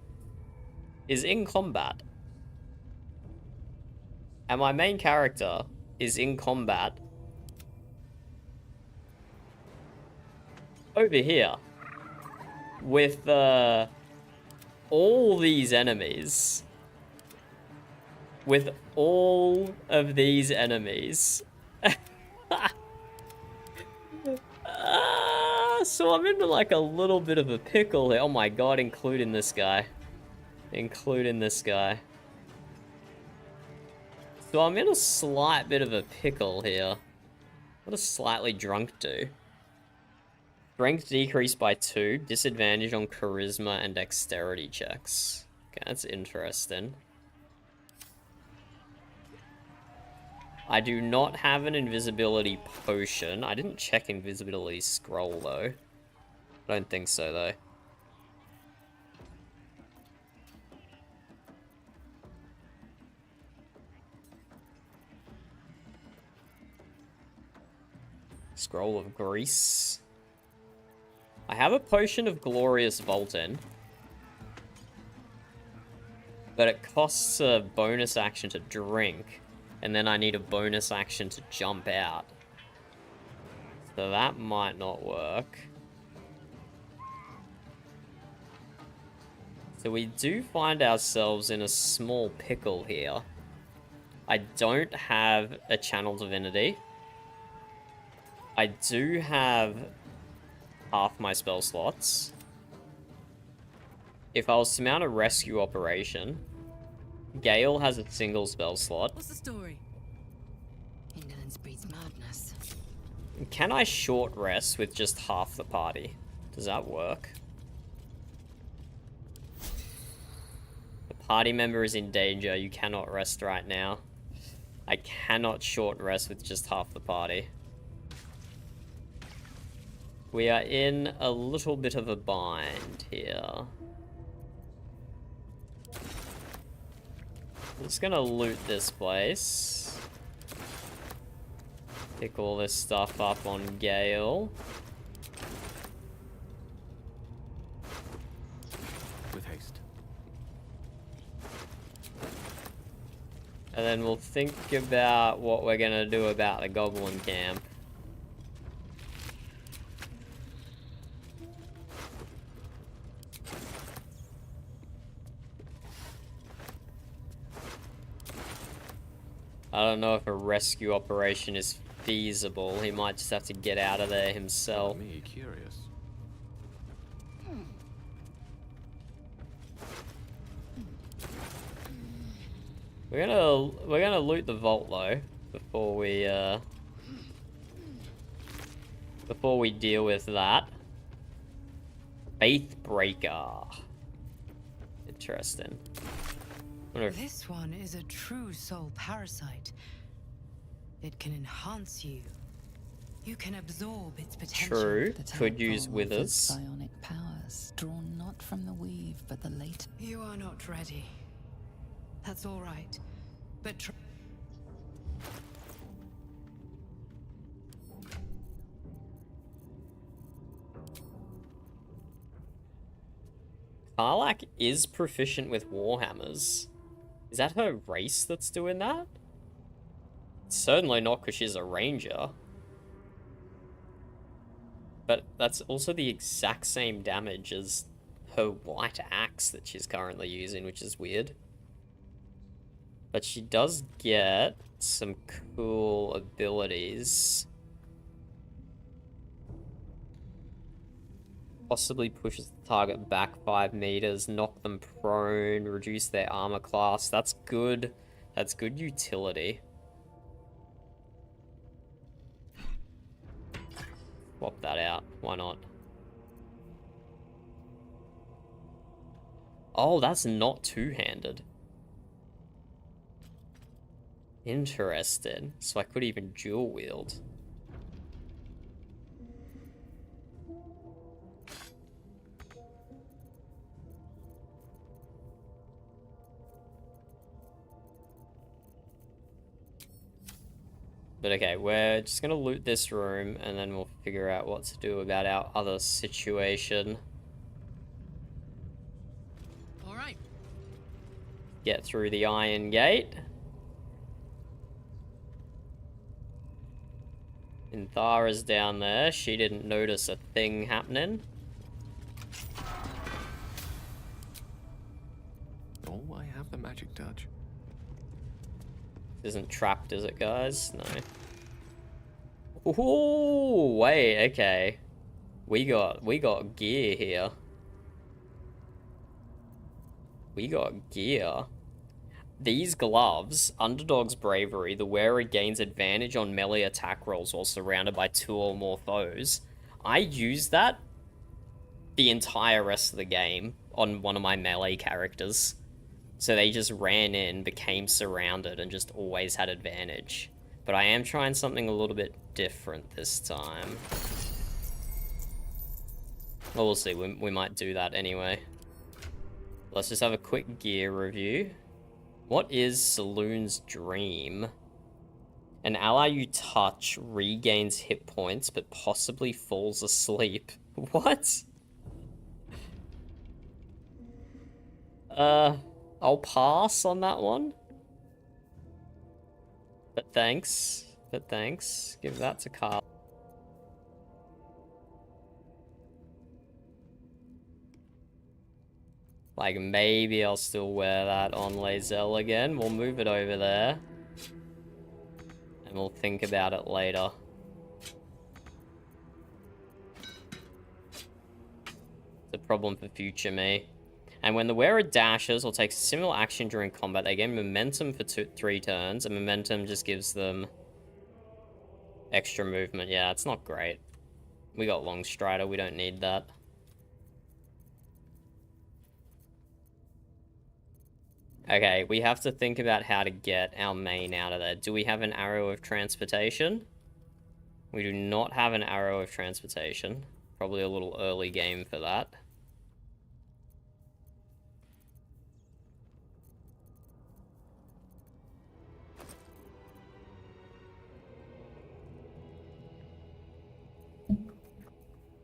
S1: is in combat. And my main character is in combat over here with all these enemies. With all of these enemies. So I'm in like a little bit of a pickle here. Oh my god, including this guy. So I'm in a slight bit of a pickle here. What does slightly drunk do? Strength decreased by 2, disadvantage on charisma and dexterity checks. Okay, that's interesting. I do not have an invisibility potion. I didn't check invisibility scroll though. I don't think so though. Scroll of Grease. I have a potion of Glorious Vaulting. But it costs a bonus action to drink. And then I need a bonus action to jump out. So that might not work. So we do find ourselves in a small pickle here. I don't have a Channel Divinity. I do have half my spell slots. If I was to mount a rescue operation, Gale has a single spell slot.
S6: What's the story?
S3: Indolence breeds madness.
S1: Can I short rest with just half the party? Does that work? The party member is in danger. You cannot rest right now. I cannot short rest with just half the party. We are in a little bit of a bind here. I'm just gonna loot this place. Pick all this stuff up on Gale.
S5: With haste.
S1: And then we'll think about what we're gonna do about the goblin camp. I don't know if a rescue operation is feasible. He might just have to get out of there himself.
S5: Me curious.
S1: We're gonna loot the vault though before we deal with that. Faithbreaker. Interesting.
S10: This one is a true soul parasite. It can enhance you. You can absorb its potential.
S1: True.
S2: The
S1: Could use
S2: temple with its
S1: withers.
S2: psionic powers, drawn not from the weave, but the latent.
S10: You are not ready. That's all right. But
S1: Karlak is proficient with warhammers. Is that her race that's doing that? Certainly not because she's a ranger. But that's also the exact same damage as her white axe that she's currently using, which is weird. But she does get some cool abilities. Possibly pushes the target back 5 meters, knock them prone, reduce their armor class. That's good. That's good utility. Swap that out. Why not? Oh, that's not two-handed. Interesting. So I could even dual wield. But okay, we're just gonna loot this room and then we'll figure out what to do about our other situation.
S6: Alright.
S1: Get through the iron gate. Minthara's down there. She didn't notice a thing happening.
S5: Oh, I have the magic touch.
S1: Isn't trapped, is it, guys? No. Ooh, wait, okay. We got gear here. We got gear. These gloves, Underdog's Bravery, the wearer gains advantage on melee attack rolls while surrounded by 2 or more foes. I used that the entire rest of the game on one of my melee characters. So they just ran in, became surrounded, and just always had advantage. But I am trying something a little bit different this time. Well, we'll see. We might do that anyway. Let's just have a quick gear review. What is Saloon's Dream? An ally you touch regains hit points, but possibly falls asleep. What? I'll pass on that one. But thanks. Give that to Carl. Like, maybe I'll still wear that on Lae'zel again. We'll move it over there. And we'll think about it later. It's a problem for future me. And when the wearer dashes or takes a similar action during combat, they gain momentum for 3 turns. And momentum just gives them extra movement. Yeah, it's not great. We got Long Strider. We don't need that. Okay, we have to think about how to get our main out of there. Do we have an arrow of transportation? We do not have an arrow of transportation. Probably a little early game for that.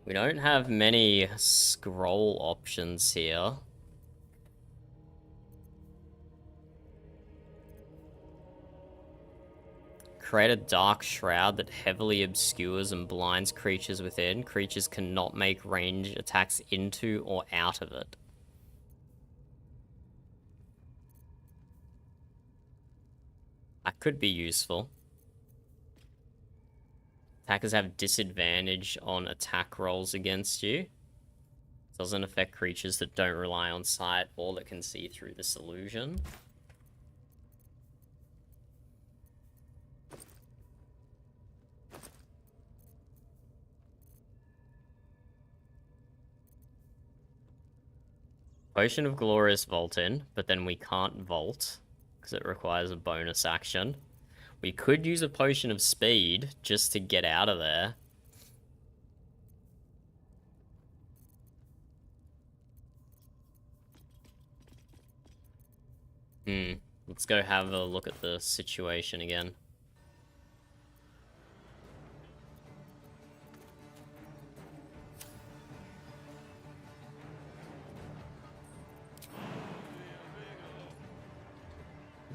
S1: We don't have many scroll options here. Create a dark shroud that heavily obscures and blinds creatures within. Creatures cannot make ranged attacks into or out of it. That could be useful. Attackers have disadvantage on attack rolls against you. Doesn't affect creatures that don't rely on sight or that can see through this illusion. Potion of Glorious Vault in, but then we can't vault because it requires a bonus action. We could use a Potion of Speed just to get out of there. Let's go have a look at the situation again.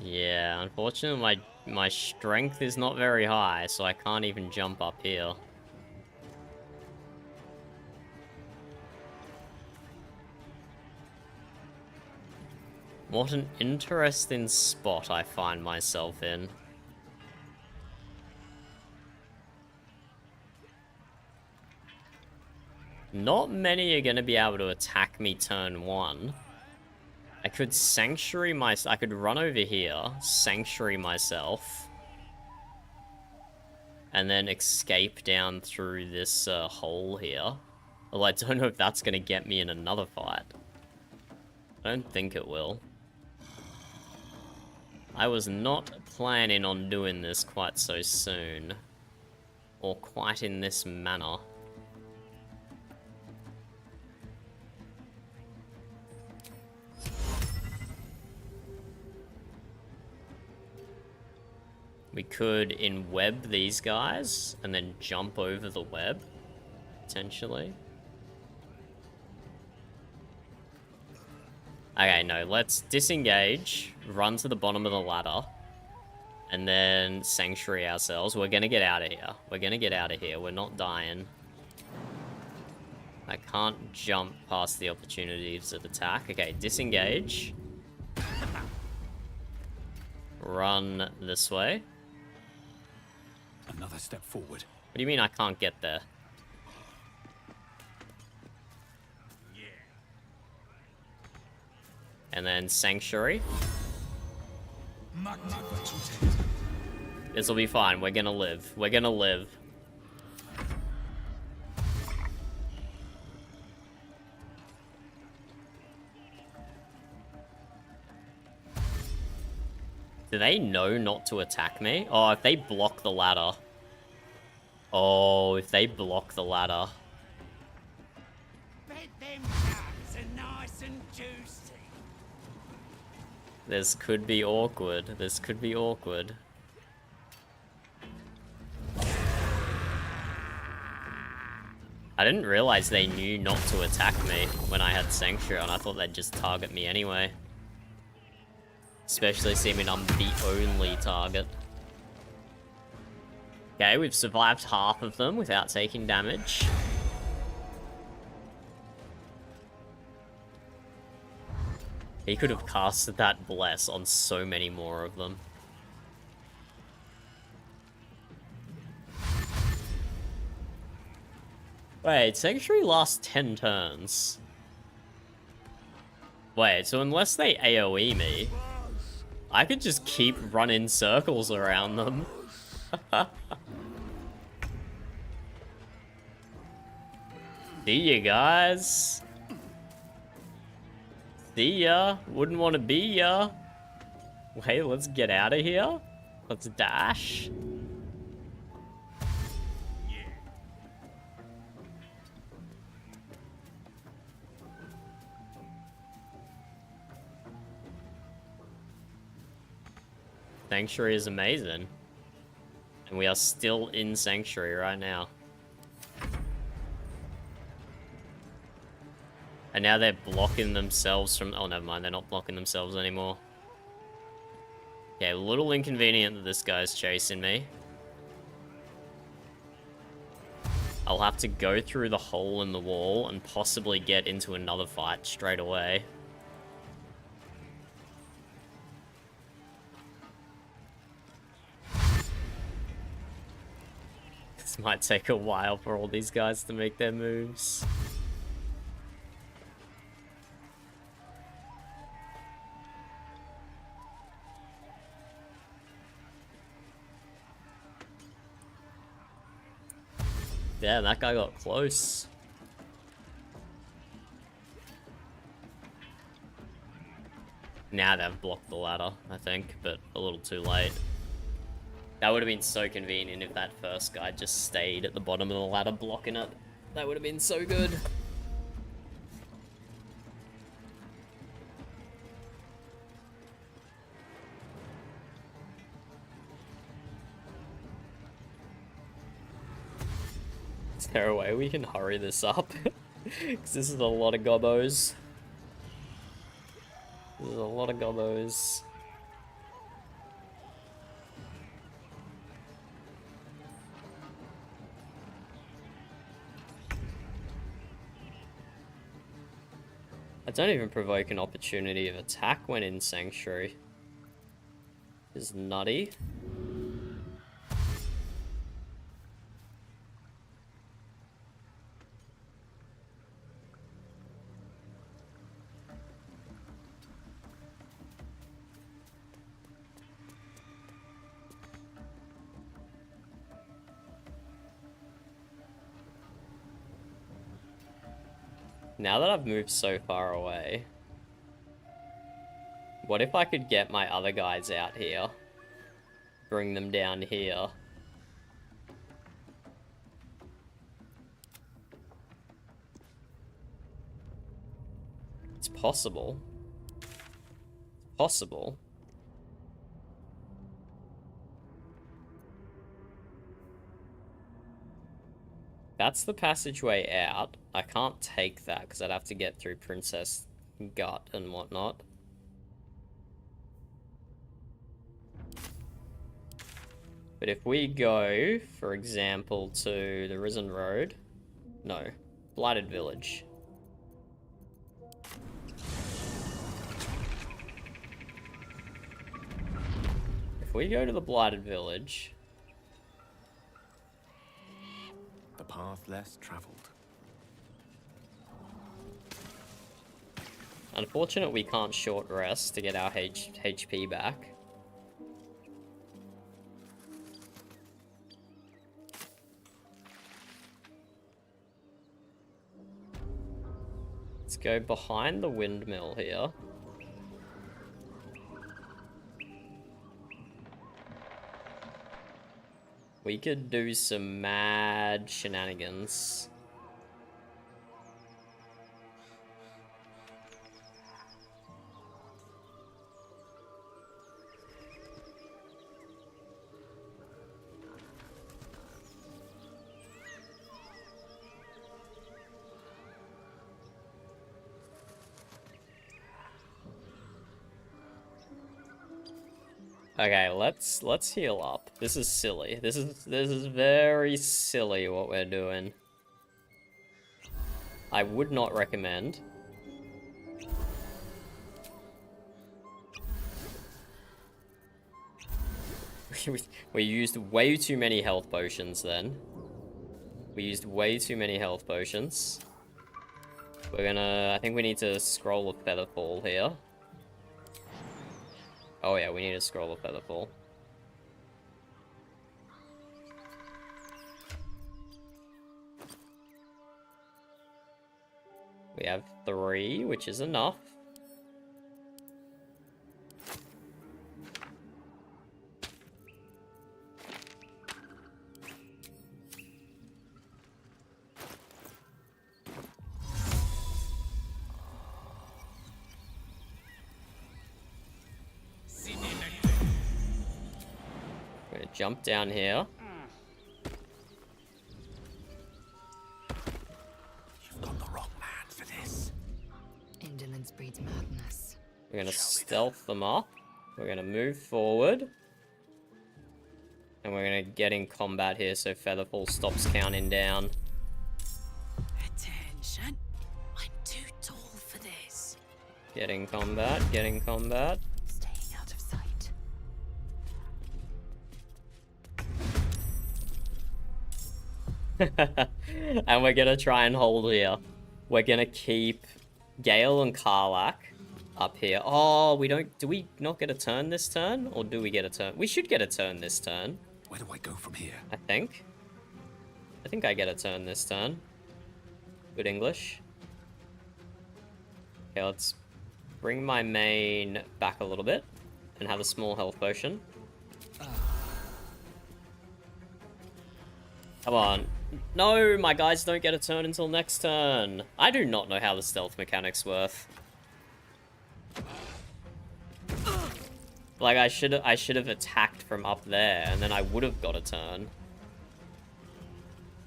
S1: Yeah, unfortunately my strength is not very high, so I can't even jump up here. What an interesting spot I find myself in. Not many are going to be able to attack me turn 1. I could sanctuary I could run over here, sanctuary myself, and then escape down through this hole here. Although I don't know if that's going to get me in another fight. I don't think it will. I was not planning on doing this quite so soon. Or quite in this manner. We could in-web these guys, and then jump over the web, potentially. Okay, no, let's disengage, run to the bottom of the ladder, and then sanctuary ourselves. We're gonna get out of here. We're gonna get out of here. We're not dying. I can't jump past the opportunities of attack. Okay, disengage. Run this way.
S9: Another step forward.
S1: What do you mean I can't get there? And then sanctuary. This'll be fine. We're gonna live. We're gonna live. Do they know not to attack me? Oh, if they block the ladder. Oh, if they block the ladder. This could be awkward. This could be awkward. I didn't realize they knew not to attack me when I had Sanctuary on. I thought they'd just target me anyway. Especially seeming I'm the only target. Okay, we've survived half of them without taking damage. He could have casted that Bless on so many more of them. Wait, Sanctuary lasts 10 turns. Wait, so unless they AoE me, I could just keep running circles around them. See you guys. See ya. Wouldn't want to be ya. Wait, let's get out of here. Let's dash. Sanctuary is amazing. And we are still in Sanctuary right now. And now they're blocking themselves from... Oh, never mind. They're not blocking themselves anymore. Okay, a little inconvenient that this guy's chasing me. I'll have to go through the hole in the wall and possibly get into another fight straight away. This might take a while for all these guys to make their moves. Yeah, that guy got close. Now they've blocked the ladder, I think, but a little too late. That would have been so convenient if that first guy just stayed at the bottom of the ladder blocking it. That would have been so good. Is there a way we can hurry this up? Because this is a lot of gobbos. There's a lot of gobbos. I don't even provoke an opportunity of attack when in Sanctuary. Is nutty. Now that I've moved so far away, what if I could get my other guys out here? Bring them down here. It's possible. It's possible. That's the passageway out. I can't take that because I'd have to get through Princess Gut and whatnot. But if we go, for example, to the Risen Road... No, Blighted Village. If we go to the Blighted Village...
S8: The path less traveled.
S1: Unfortunate we can't short rest to get our HP back. Let's go behind the windmill here. We could do some mad shenanigans. Okay, let's heal up. This is silly. This is very silly what we're doing. I would not recommend. We used way too many health potions then. We used way too many health potions. I think we need to scroll a Featherfall here. Oh yeah, we need to scroll a Featherfall. We have 3, which is enough. We're gonna jump down here.
S8: You've got the wrong man for this.
S2: Indolence breeds madness.
S1: We're gonna stealth them up. We're gonna move forward. And we're gonna get in combat here so Featherfall stops counting down.
S10: shan't. I'm too tall for this.
S1: Getting combat, getting combat.
S2: Staying out of sight.
S1: And we're gonna try and hold here. We're gonna keep Gale and Karlak up here. Oh, we don't... Do we not get a turn this turn? Or do we get a turn? We should get a turn this turn.
S9: Where do I go from here?
S1: I think. I think I get a turn this turn. Good English. Okay, let's bring my main back a little bit and have a small health potion. Come on. No, my guys don't get a turn until next turn. I do not know how the stealth mechanics work. Like, I should have attacked from up there, and then I would have got a turn.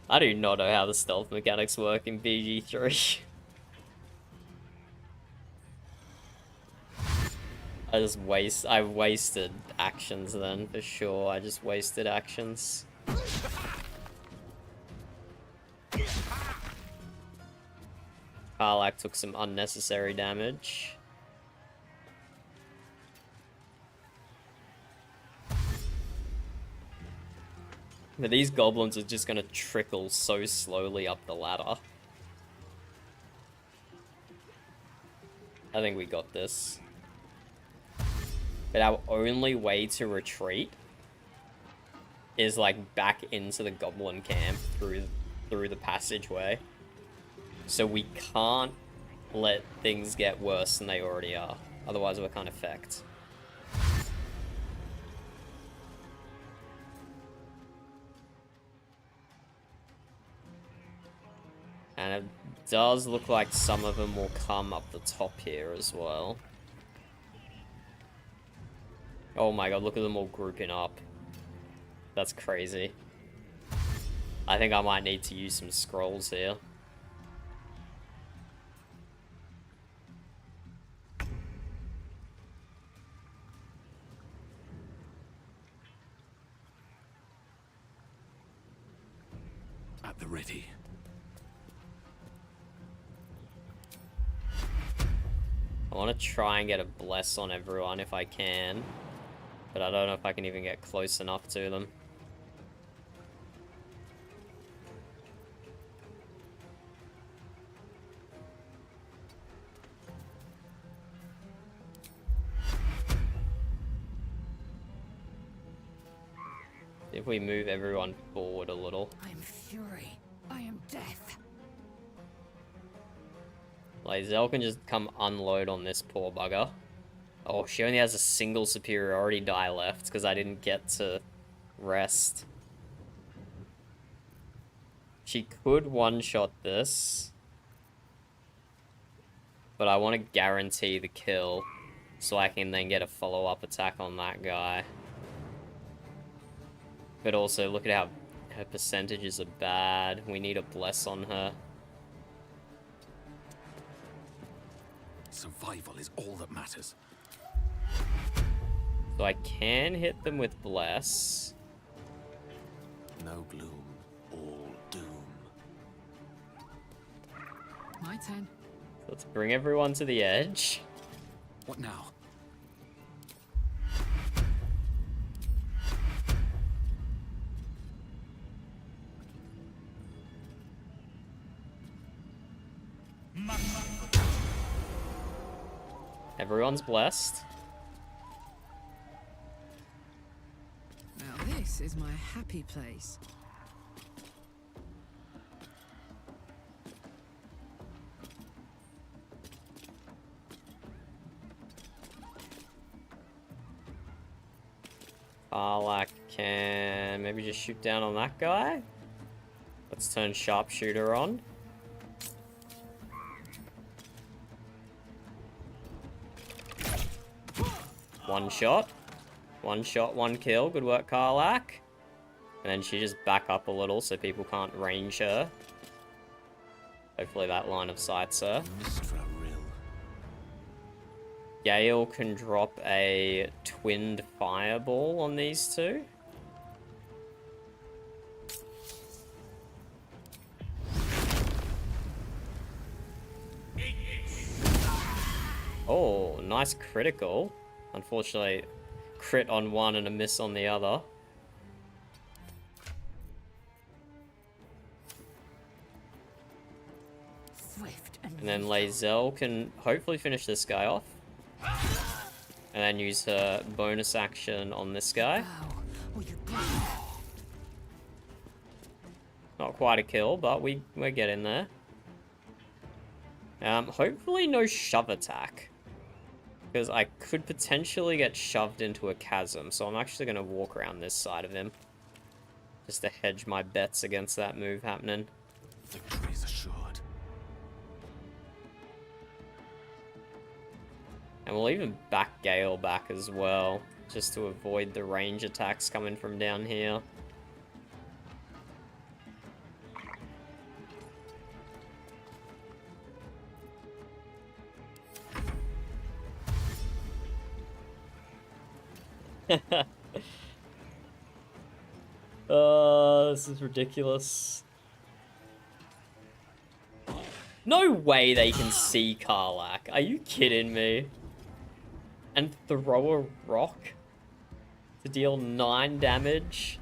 S1: I do not know how the stealth mechanics work in BG3. I wasted actions then, for sure. I just wasted actions. Karlak took some unnecessary damage. But these goblins are just gonna trickle so slowly up the ladder. I think we got this. But our only way to retreat is like back into the goblin camp through the passageway. So we can't let things get worse than they already are. Otherwise we're kind of fucked. And it does look like some of them will come up the top here as well. Oh my god, look at them all grouping up. That's crazy. I think I might need to use some scrolls here.
S9: At the ready.
S1: I want to try and get a bless on everyone if I can. But I don't know if I can even get close enough to them. If we move everyone forward a little.
S3: I am fury. I am death.
S1: Like, Zell can just come unload on this poor bugger. Oh, she only has a single superiority die left because I didn't get to rest. She could one-shot this. But I want to guarantee the kill so I can then get a follow-up attack on that guy. But also, look at how her percentages are bad. We need a bless on her.
S9: Survival is all that matters.
S1: So I can hit them with bless.
S9: No gloom, all doom.
S6: My turn.
S1: Let's bring everyone to the edge.
S9: What now?
S1: Everyone's blessed.
S6: Now this is my happy place.
S1: Karlak can maybe just shoot down on that guy. Let's turn sharpshooter on. One shot. One shot, one kill. Good work, Karlak. And then she just back up a little so people can't range her. Hopefully that line of sight's her.
S9: Mistra Rill.
S1: Gale can drop a twinned fireball on these two. nice critical. Unfortunately, crit on one and a miss on the other.
S3: Swift
S1: And then Lae'zel can hopefully finish this guy off. And then use her bonus action on this guy. Not quite a kill, but we're getting there. Hopefully no shove attack. Because I could potentially get shoved into a chasm, so I'm actually going to walk around this side of him. Just to hedge my bets against that move happening.
S5: Victory is assured.
S1: And we'll even back Gale back as well, just to avoid the range attacks coming from down here. This is ridiculous. No way they can see Karlach. Are you kidding me? And throw a rock to deal 9 damage?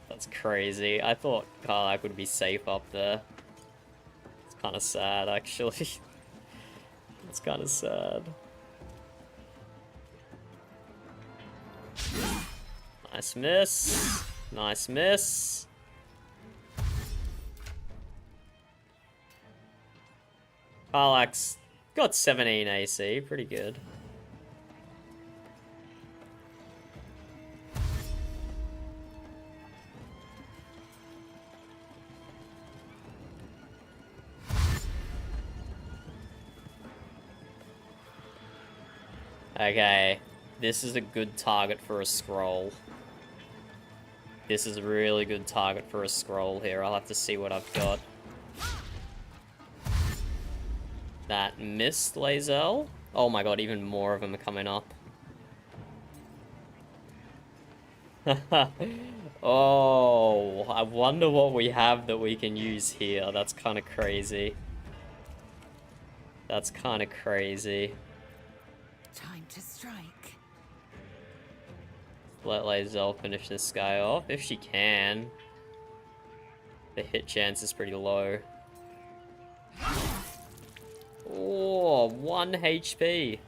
S1: That's crazy. I thought Karlach would be safe up there. It's kind of sad, actually. It's kind of sad. Nice miss. Nice miss. Karlach's got 17 AC. Pretty good. Okay, this is a good target for a scroll. This is a really good target for a scroll here. I'll have to see what I've got. That missed Lae'zel. Oh my god, even more of them are coming up. Oh, I wonder what we have that we can use here. That's kind of crazy. That's kind of crazy.
S3: Time to strike.
S1: Let Lae'zel finish this guy off, if she can. The hit chance is pretty low. Oh, 1 HP.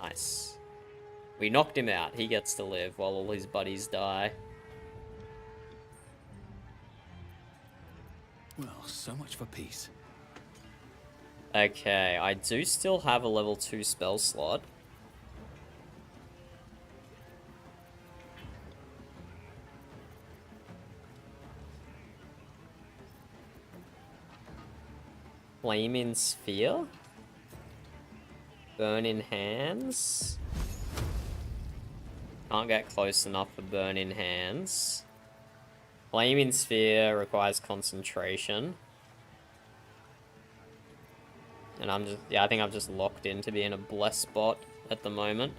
S1: Nice. We knocked him out. He gets to live while all his buddies die.
S4: Well, so much for peace.
S1: Okay, I do still have a level 2 spell slot. Flaming Sphere? Burning Hands? Can't get close enough for Burning Hands. Flaming Sphere requires concentration. And I'm just, yeah, I think I'm just locked in to be in a blessed spot at the moment.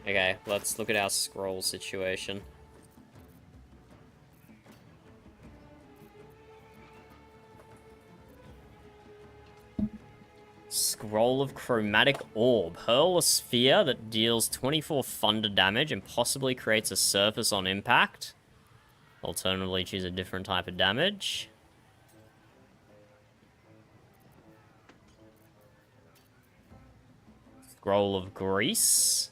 S1: Okay, let's look at our scroll situation. Scroll of Chromatic Orb. Hurl a sphere that deals 24 thunder damage and possibly creates a surface on impact. Alternatively, choose a different type of damage. Scroll of Grease.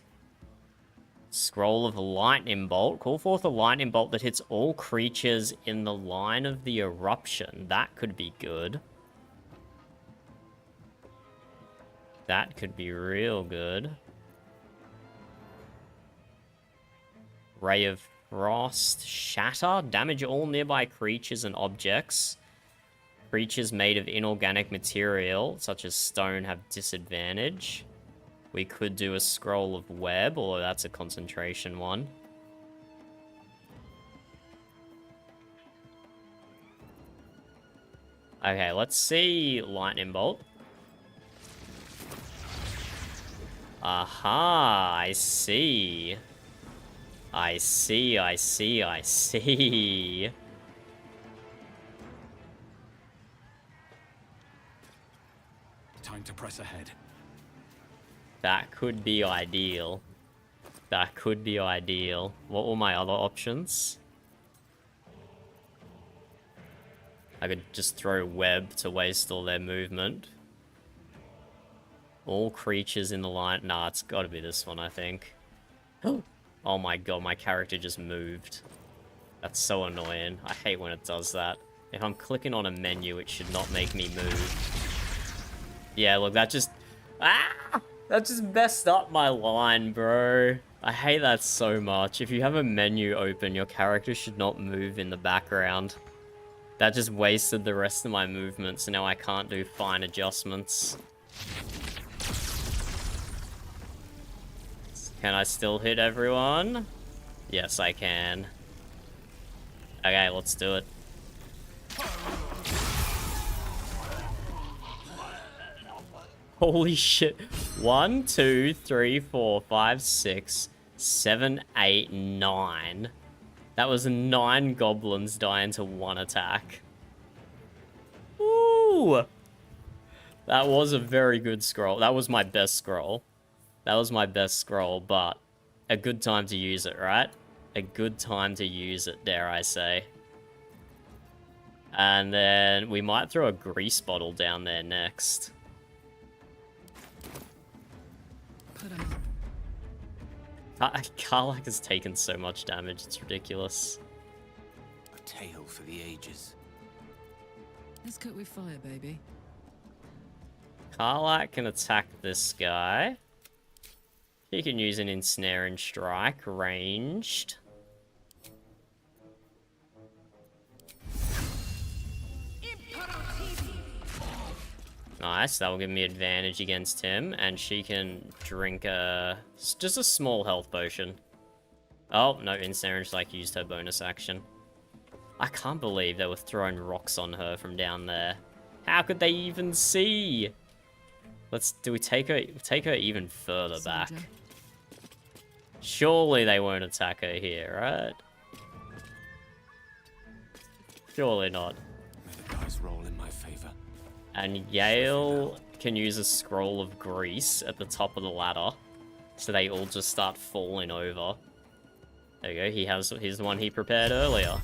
S1: Scroll of Lightning Bolt. Call forth a lightning bolt that hits all creatures in the line of the eruption. That could be good. That could be real good. Ray of Frost. Shatter. Damage all nearby creatures and objects. Creatures made of inorganic material, such as stone, have disadvantage. We could do a Scroll of Web, although that's a concentration one. Okay, let's see Lightning Bolt. Aha, I see. I see.
S9: Time to press ahead.
S1: That could be ideal. That could be ideal. What were my other options? I could just throw web to waste all their movement. All creatures in the line. Nah, it's gotta be this one, I think. Oh my god, my character just moved. That's so annoying. I hate when it does that. If I'm clicking on a menu, it should not make me move. Yeah, look, that just... Ah! That just messed up my line, bro. I hate that so much. If you have a menu open, your character should not move in the background. That just wasted the rest of my movement, so now I can't do fine adjustments. Can I still hit everyone? Yes, I can. Okay, let's do it. Holy shit. 1, 2, 3, 4, 5, 6, 7, 8, 9. That was 9 goblins dying to 1 attack. Ooh! That was a very good scroll. That was my best scroll. That was my best scroll, but a good time to use it, right? A good time to use it, dare I say. And then we might throw a grease bottle down there next.
S6: Put 'em up.
S1: Karlach has taken so much damage, it's ridiculous.
S8: A tale for the ages.
S6: Let's cook with fire, baby.
S1: Karlach can attack this guy. He can use an ensnare and strike, ranged. Nice, that will give me advantage against him, and she can drink just a small health potion. Oh, no, ensnare and strike used her bonus action. I can't believe they were throwing rocks on her from down there. How could they even see? Do we take her even further back? Surely they won't attack her here, right? Surely not.
S8: May the dice roll in my favor.
S1: And Gale can use a scroll of grease at the top of the ladder, so they all just start falling over. There you go, here's the one he prepared earlier.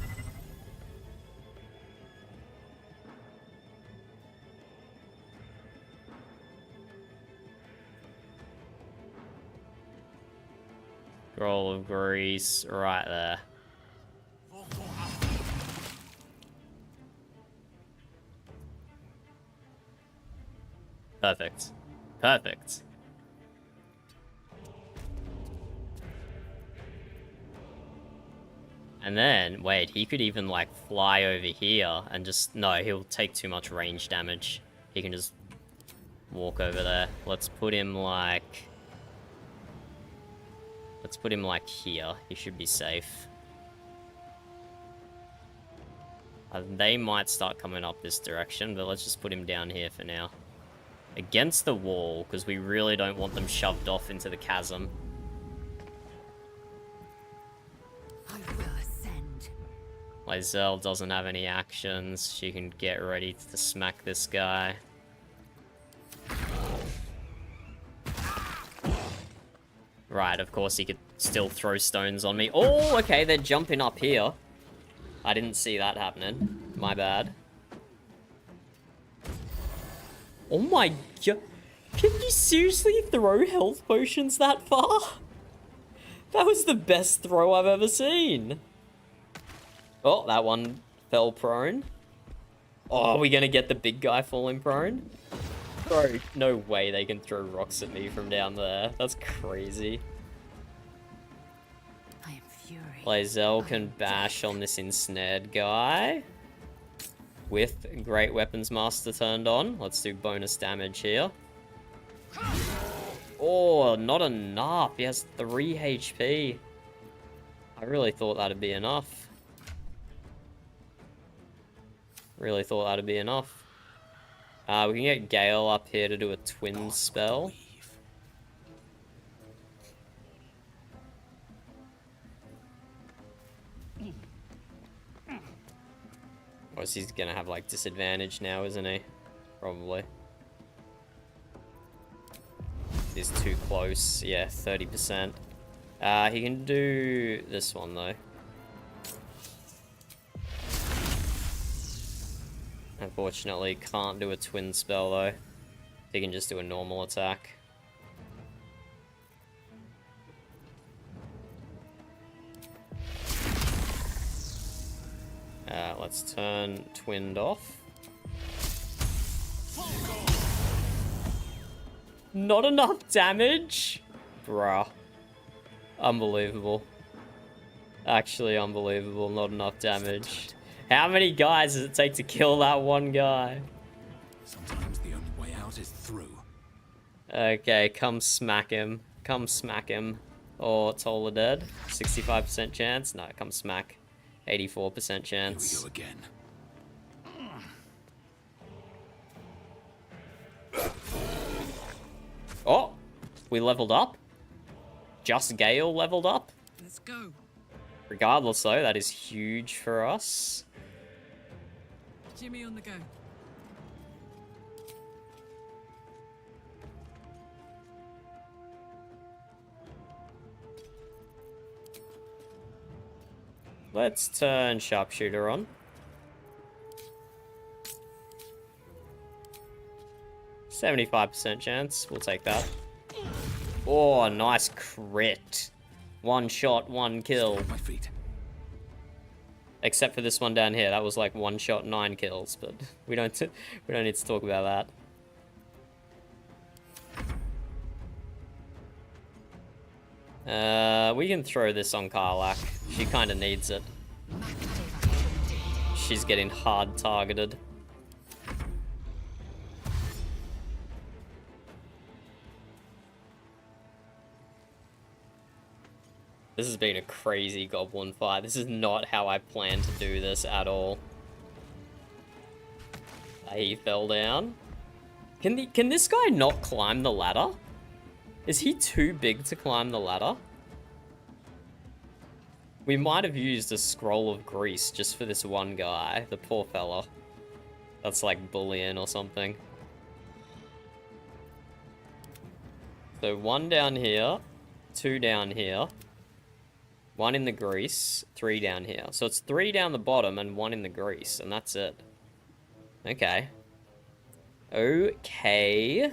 S1: Scroll of grease, right there. Perfect. Perfect. And then, wait, he could even, like, fly over here and just... No, he'll take too much range damage. He can just walk over there. Let's put him, like... Let's put him, like, here. He should be safe. They might start coming up this direction, but let's just put him down here for now. Against the wall, because we really don't want them shoved off into the chasm.
S3: I will ascend.
S1: Lae'zel doesn't have any actions. She can get ready to smack this guy. Right, of course he could still throw stones on me. Oh, okay, they're jumping up here. I didn't see that happening. My bad. Oh my god. Can you seriously throw health potions that far? That was the best throw I've ever seen. Oh, that one fell prone. Oh, are we gonna get the big guy falling prone? Bro, no way they can throw rocks at me from down there. That's crazy.
S3: I am fury.
S1: Lae'zel can bash on this ensnared guy. With Great Weapons Master turned on. Let's do bonus damage here. Oh, not enough. He has 3 HP. I really thought that'd be enough. Really thought that'd be enough. We can get Gale up here to do a twin spell. Or he's gonna have like disadvantage now, isn't he? Probably. He's too close. Yeah, 30%. He can do this one, though. Unfortunately, can't do a twin spell, though. He can just do a normal attack. Let's turn twinned off. Not enough damage? Bruh. Unbelievable. Actually unbelievable, not enough damage. How many guys does it take to kill that one guy?
S9: Sometimes the only way out is through.
S1: Okay, come smack him. Come smack him. Oh, Tola dead. 65% chance? No, come smack. 84% chance.
S9: Here we go again.
S1: Oh! We leveled up? Just Gale leveled up?
S6: Let's go.
S1: Regardless though, that is huge for us.
S6: Jimmy on the go.
S1: Let's turn Sharpshooter on. %75% chance. We'll take that. Oh, nice crit. One shot, one kill.
S9: My feet.
S1: Except for this one down here. That was like one shot, 9 kills. But we don't need to talk about that. We can throw this on Karlach. She kind of needs it. She's getting hard targeted. This has been a crazy goblin fight. This is not how I planned to do this at all. He fell down. Can this guy not climb the ladder? Is he too big to climb the ladder? We might have used a scroll of grease just for this one guy. The poor fella. That's like bullion or something. So 1 down here. 2 down here. 1 in the grease. 3 down here. So it's 3 down the bottom and 1 in the grease. And that's it. Okay. Okay.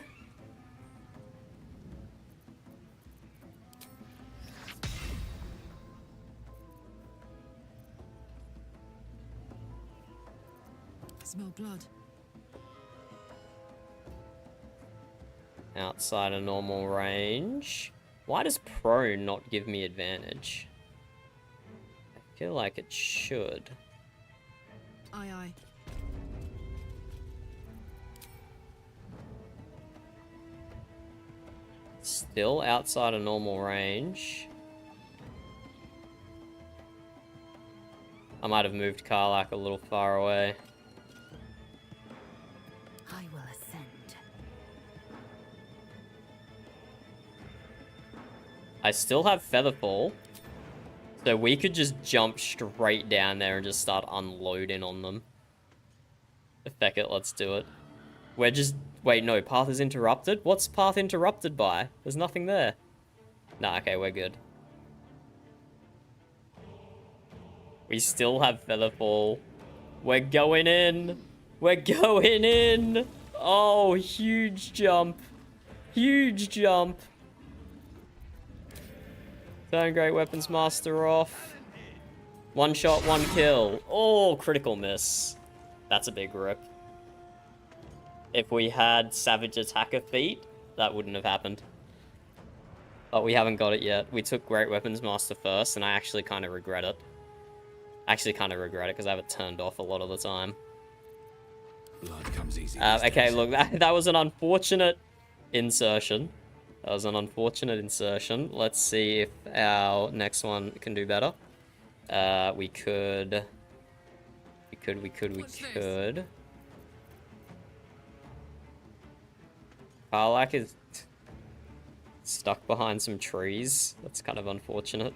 S6: Smell blood.
S1: Outside of normal range. Why does prone not give me advantage? I feel like it should.
S6: Aye, aye.
S1: Still outside of normal range. I might have moved Karlach a little far away.
S3: I will ascend.
S1: I still have Featherfall. So we could just jump straight down there and just start unloading on them. Feck it, let's do it. We're just... Wait, no, path is interrupted? What's path interrupted by? There's nothing there. Nah, okay, we're good. We still have Featherfall. We're going in! We're going in! Oh, huge jump. Huge jump. Turn Great Weapons Master off. 1 shot, 1 kill. Oh, critical miss. That's a big rip. If we had Savage Attacker feat, that wouldn't have happened. But we haven't got it yet. We took Great Weapons Master first, and I actually kind of regret it. I actually kind of regret it, because I have it turned off a lot of the time.
S9: Blood comes easy.
S1: Okay, look, that was an unfortunate insertion. That was an unfortunate insertion. Let's see if our next one can do better. We could. Karlach is stuck behind some trees. That's kind of unfortunate.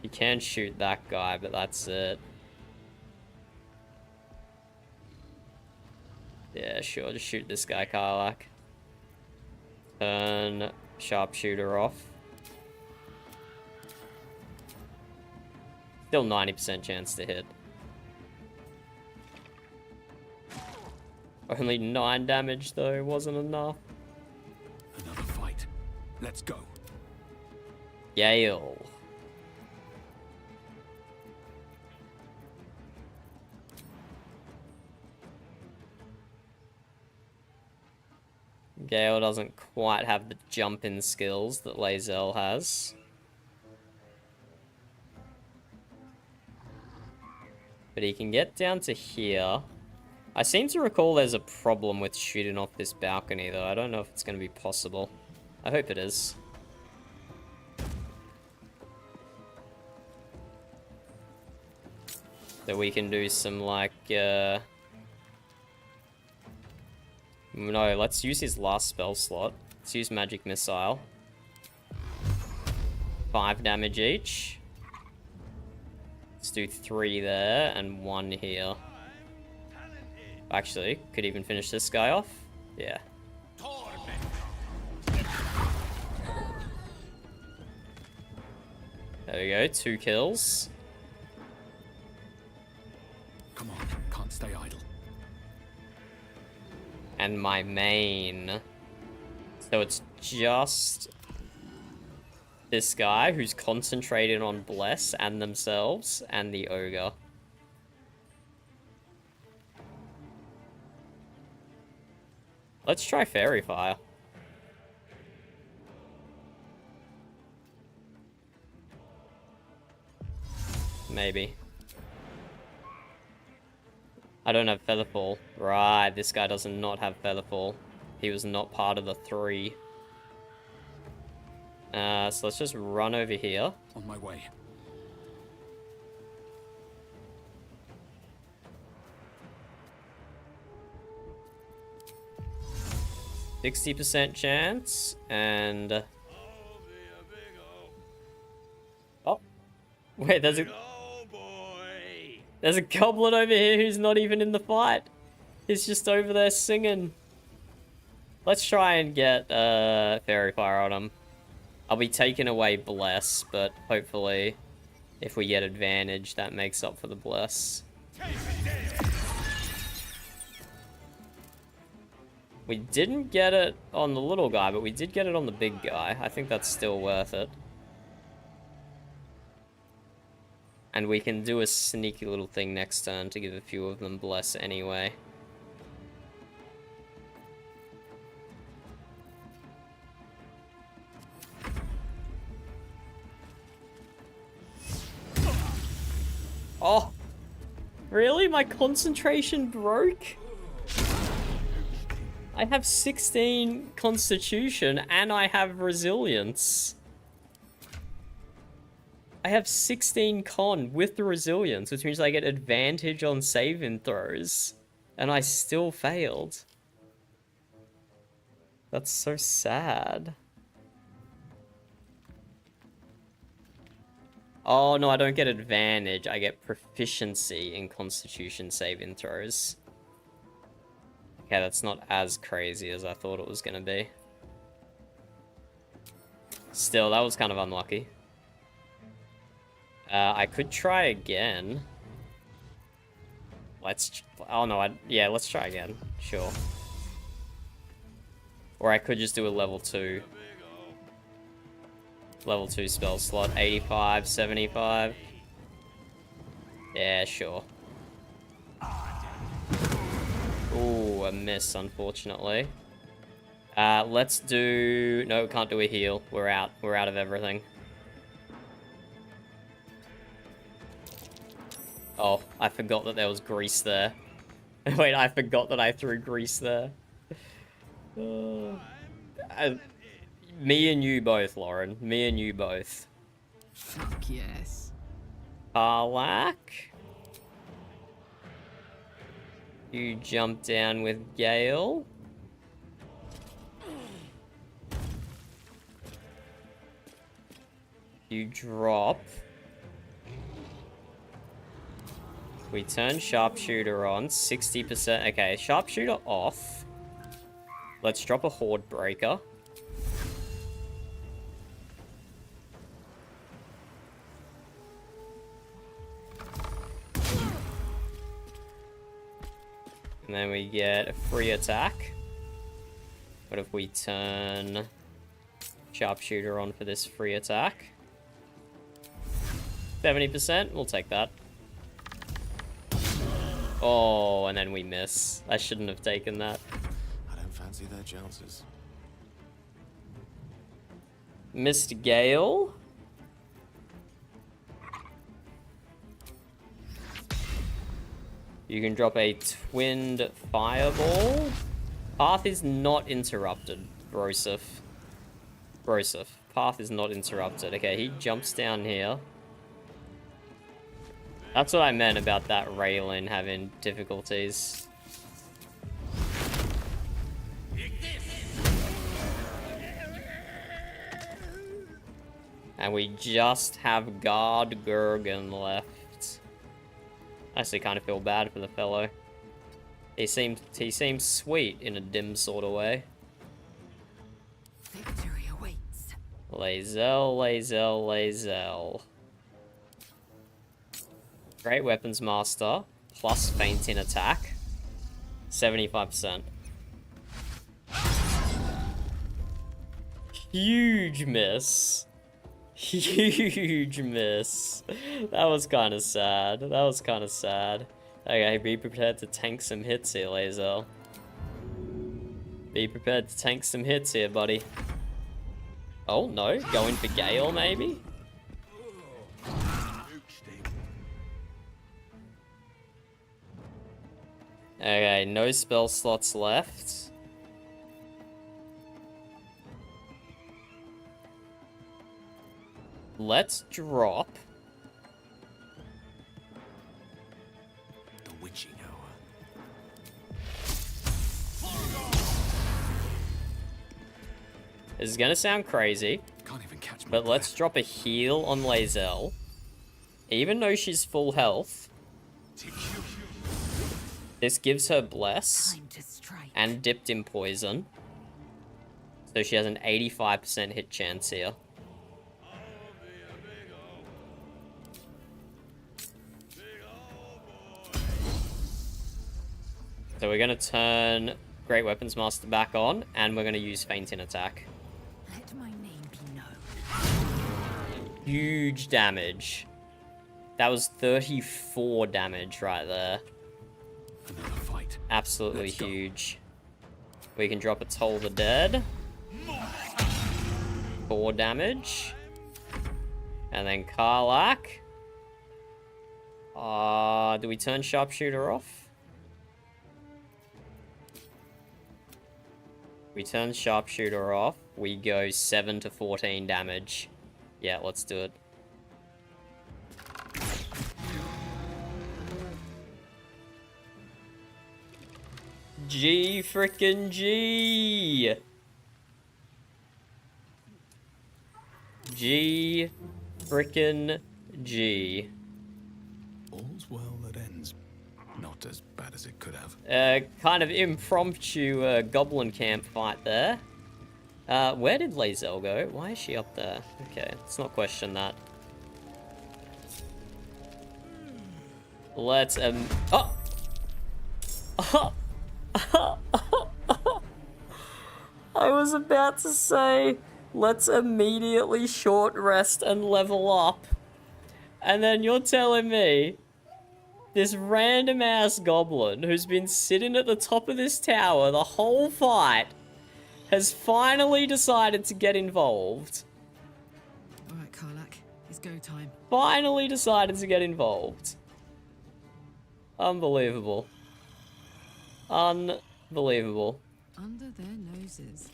S1: You can shoot that guy, but that's it. Yeah, sure, just shoot this guy, Karlach. Turn sharpshooter off. Still 90% chance to hit. Only 9 damage though, wasn't enough.
S9: Another fight. Let's go.
S1: Gale. Gale doesn't quite have the jump-in skills that Lae'zel has. But he can get down to here. I seem to recall there's a problem with shooting off this balcony, though. I don't know if it's going to be possible. I hope it is. So we can do some, like, No, let's use his last spell slot. Let's use Magic Missile. 5 damage each. Let's do 3 there and 1 here. Actually, could even finish this guy off. Yeah. There we go, 2 kills.
S9: Come on, can't stay idle.
S1: And my main. So it's just this guy who's concentrated on Bless and themselves and the Ogre. Let's try Fairy Fire. Maybe. I don't have Featherfall. Right, this guy does not have Featherfall. He was not part of the 3. So let's just run over here.
S9: On my way.
S1: %60 chance, and... Oh! Wait, there's a goblin over here who's not even in the fight. He's just over there singing. Let's try and get Fairy Fire on him. I'll be taking away Bless, but hopefully if we get advantage, that makes up for the Bless. We didn't get it on the little guy, but we did get it on the big guy. I think that's still worth it. And we can do a sneaky little thing next turn to give a few of them Bless anyway. Oh! Really? My concentration broke? I have 16 constitution and I have resilience. I have 16 con with the resilience, which means I get advantage on saving throws. And I still failed. That's so sad. Oh no, I don't get advantage. I get proficiency in constitution saving throws. Okay, that's not as crazy as I thought it was going to be. Still, that was kind of unlucky. I could try again. Oh no, yeah, let's try again. Sure. Or I could just do a level 2. Level 2 spell slot. 85, 75. Yeah, sure. Ooh, a miss, unfortunately. Let's do... No, we can't do a heal. We're out. We're out of everything. Oh, I forgot that there was grease there. Wait, I forgot that I threw grease there. Me and you both, Lauren. Me and you both.
S6: Fuck yes.
S1: Karlak. You jump down with Gale. You drop. We turn Sharpshooter on, 60%. Okay, Sharpshooter off. Let's drop a Horde Breaker. And then we get a free attack. What if we turn Sharpshooter on for this free attack? 70%, we'll take that. Oh, and then we miss. I shouldn't have taken that.
S8: I don't fancy their chances.
S1: Missed Gale. You can drop a twinned fireball. Path is not interrupted, Broseph. Broseph. Path is not interrupted. Okay, he jumps down here. That's what I meant about that Raylin having difficulties. And we just have Guard Gurgan left. I actually kind of feel bad for the fellow. He seems sweet in a dim sort of way.
S3: Victory awaits.
S1: Lae'zel, Lae'zel, Lae'zel. Great Weapons Master, plus Feint in attack. 75%. Huge miss. Huge miss. That was kind of sad. That was kind of sad. Okay, be prepared to tank some hits here, Lae'zel. Be prepared to tank some hits here, buddy. Oh, no. Going for Gale, maybe? Okay, no spell slots left. Let's drop.
S8: The witching hour.
S1: This is gonna sound crazy,
S8: Can't even catch me.
S1: but let's drop a heal on Lae'zel. Even though she's full health, this gives her Bless
S3: Time to strike.
S1: and dipped in poison. So she has an 85% hit chance here. So we're going to turn Great Weapons Master back on, and we're going to use Feint in attack.
S3: Let my name be known.
S1: Huge damage. That was 34 damage right there.
S8: Another fight.
S1: Absolutely
S8: Let's go.
S1: huge. We can drop a Toll the Dead. 4 damage. And then Karlak. Do we turn Sharpshooter off? We turn Sharpshooter off. We go 7 to 14 damage. Yeah, let's do it. G frickin' G! G frickin' G.
S8: All's well that ends. Not as bad as it could have.
S1: Kind of impromptu Goblin camp fight there. Where did Lae'zel go? Why is she up there? Okay, let's not question that. Let's oh! I was about to say, let's immediately short rest and level up. And then you're telling me this random ass goblin who's been sitting at the top of this tower the whole fight has finally decided to get involved.
S6: Alright, Karlak, it's go time.
S1: Finally decided to get involved. Unbelievable. Unbelievable.
S6: Under their noses.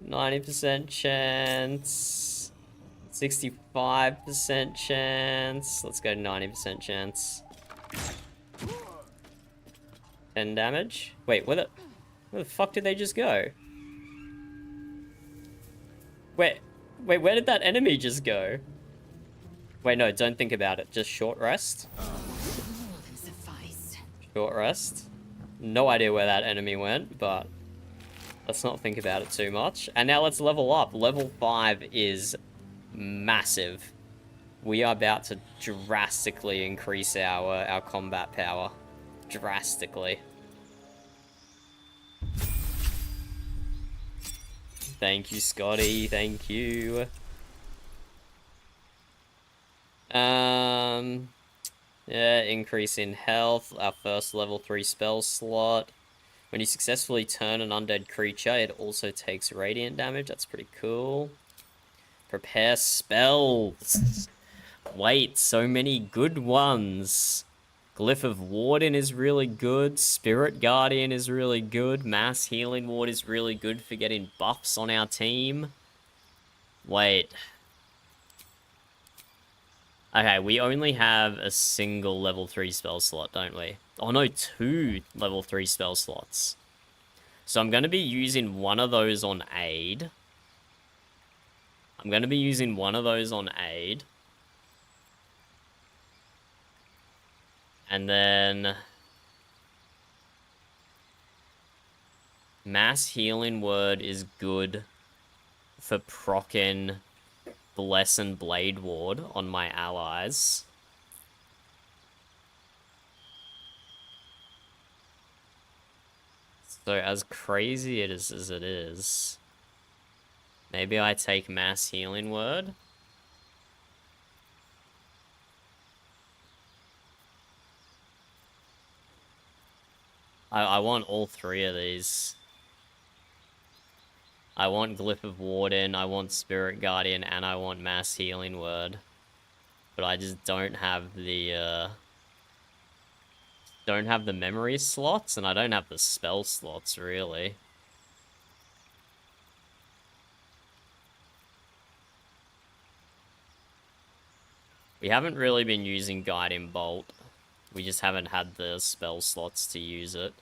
S1: 90% chance. 65% chance. Let's go 90% chance. 10 damage. Wait, where the fuck did they just go? Wait, where did that enemy just go? Wait, no, don't think about it. Just short rest.
S3: More than suffice.
S1: Short rest. No idea where that enemy went, but let's not think about it too much. And now let's level up. Level 5 is massive. We are about to drastically increase our combat power. drastically. Thank you, Scotty. Thank you. Yeah, increase in health. Our first level 3 spell slot. When you successfully turn an undead creature, it also takes radiant damage. That's pretty cool. Prepare spells. Wait, so many good ones. Glyph of Warden is really good. Spirit Guardian is really good. Mass Healing Ward is really good for getting buffs on our team. Wait. Okay, we only have a single level 3 spell slot, don't we? Oh no, 2 level 3 spell slots. So I'm going to be using one of those on Aid. And then Mass Healing Word is good for proccing Bless and Blade Ward on my allies. So as crazy as it is, maybe I take Mass Healing Word. I want all 3 of these. I want Glyph of Warden, I want Spirit Guardian, and I want Mass Healing Word. But I just don't have the memory slots, and I don't have the spell slots, really. We haven't really been using Guiding Bolt. We just haven't had the spell slots to use it.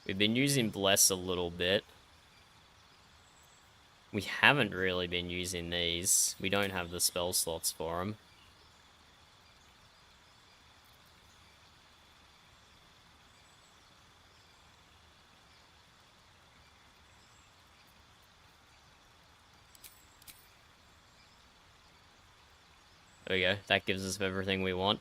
S1: We've been using Bless a little bit. We haven't really been using these. We don't have the spell slots for them. There we go. That gives us everything we want.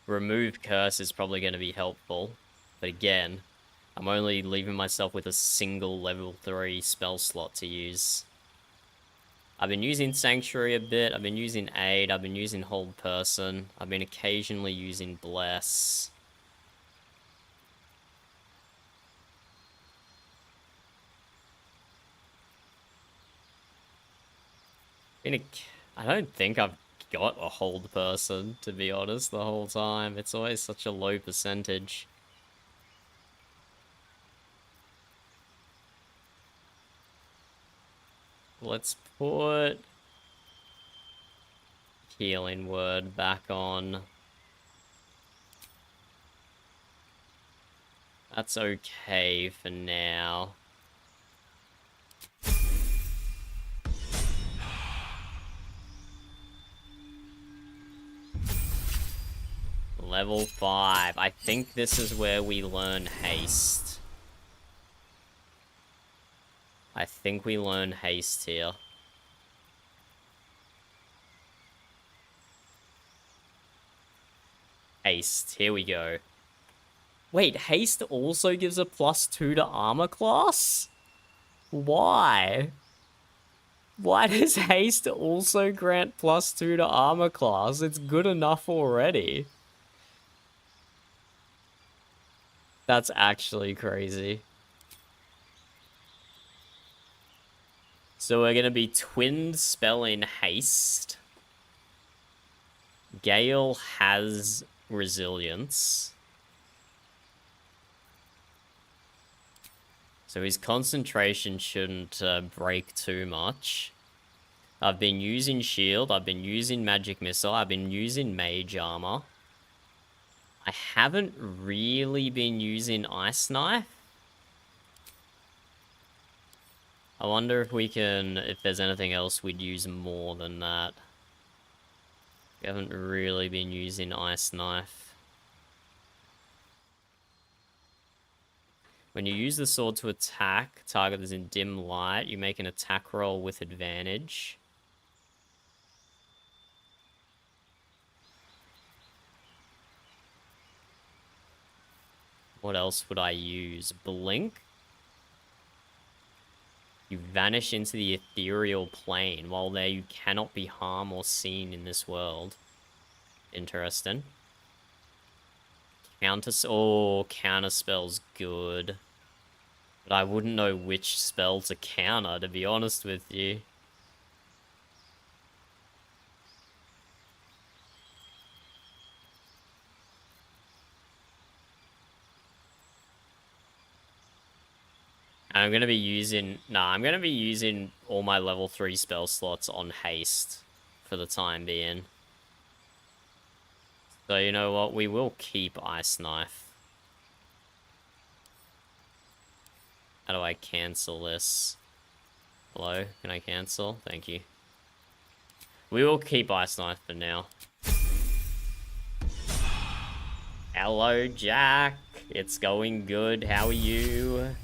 S1: Remove Curse is probably going to be helpful. But again, I'm only leaving myself with a single level 3 spell slot to use. I've been using Sanctuary a bit. I've been using Aid. I've been using Hold Person. I've been occasionally using Bless. I don't think I've got a Hold Person, to be honest, the whole time. It's always such a low percentage. Let's put Healing Word back on. That's okay for now. Level 5. I think this is where we learn Haste. I think we learn Haste here. Haste. Here we go. Wait, Haste also gives a +2 to armor class? Why? Why does Haste also grant +2 to armor class? It's good enough already. That's actually crazy. So we're gonna be twin spelling Haste. Gale has resilience. So his concentration shouldn't break too much. I've been using shield, I've been using magic missile, I've been using mage armor. I haven't really been using ice knife. I wonder if there's anything else we'd use more than that. We haven't really been using ice knife. When you use the sword to attack, target is in dim light, you make an attack roll with advantage. What else would I use? Blink? You vanish into the ethereal plane. While there, you cannot be harmed or seen in this world. Interesting. Counter spell's good. But I wouldn't know which spell to counter, to be honest with you. I'm gonna be using all my level 3 spell slots on haste for the time being. So you know what, we will keep Ice Knife. How do I cancel this? Hello, can I cancel? Thank you. We will keep Ice Knife for now. Hello, Jack. It's going good. How are you?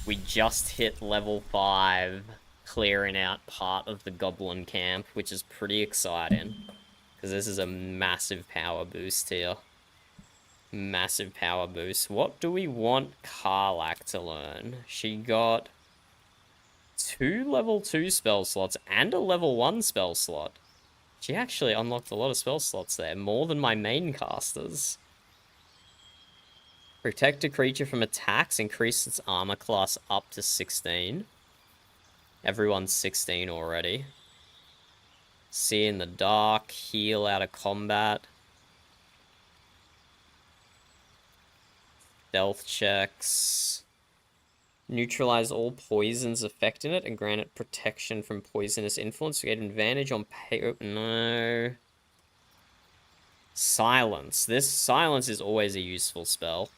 S1: We just hit level 5, clearing out part of the Goblin camp, which is pretty exciting. Because this is a massive power boost here. Massive power boost. What do we want Karlach to learn? She got 2 level 2 spell slots and a level 1 spell slot. She actually unlocked a lot of spell slots there, more than my main casters. Protect a creature from attacks, increase its armor class up to 16. Everyone's 16 already. See in the dark, heal out of combat. Stealth checks. Neutralize all poisons affecting it and grant it protection from poisonous influence. We get advantage on pay. No. Silence. This silence is always a useful spell.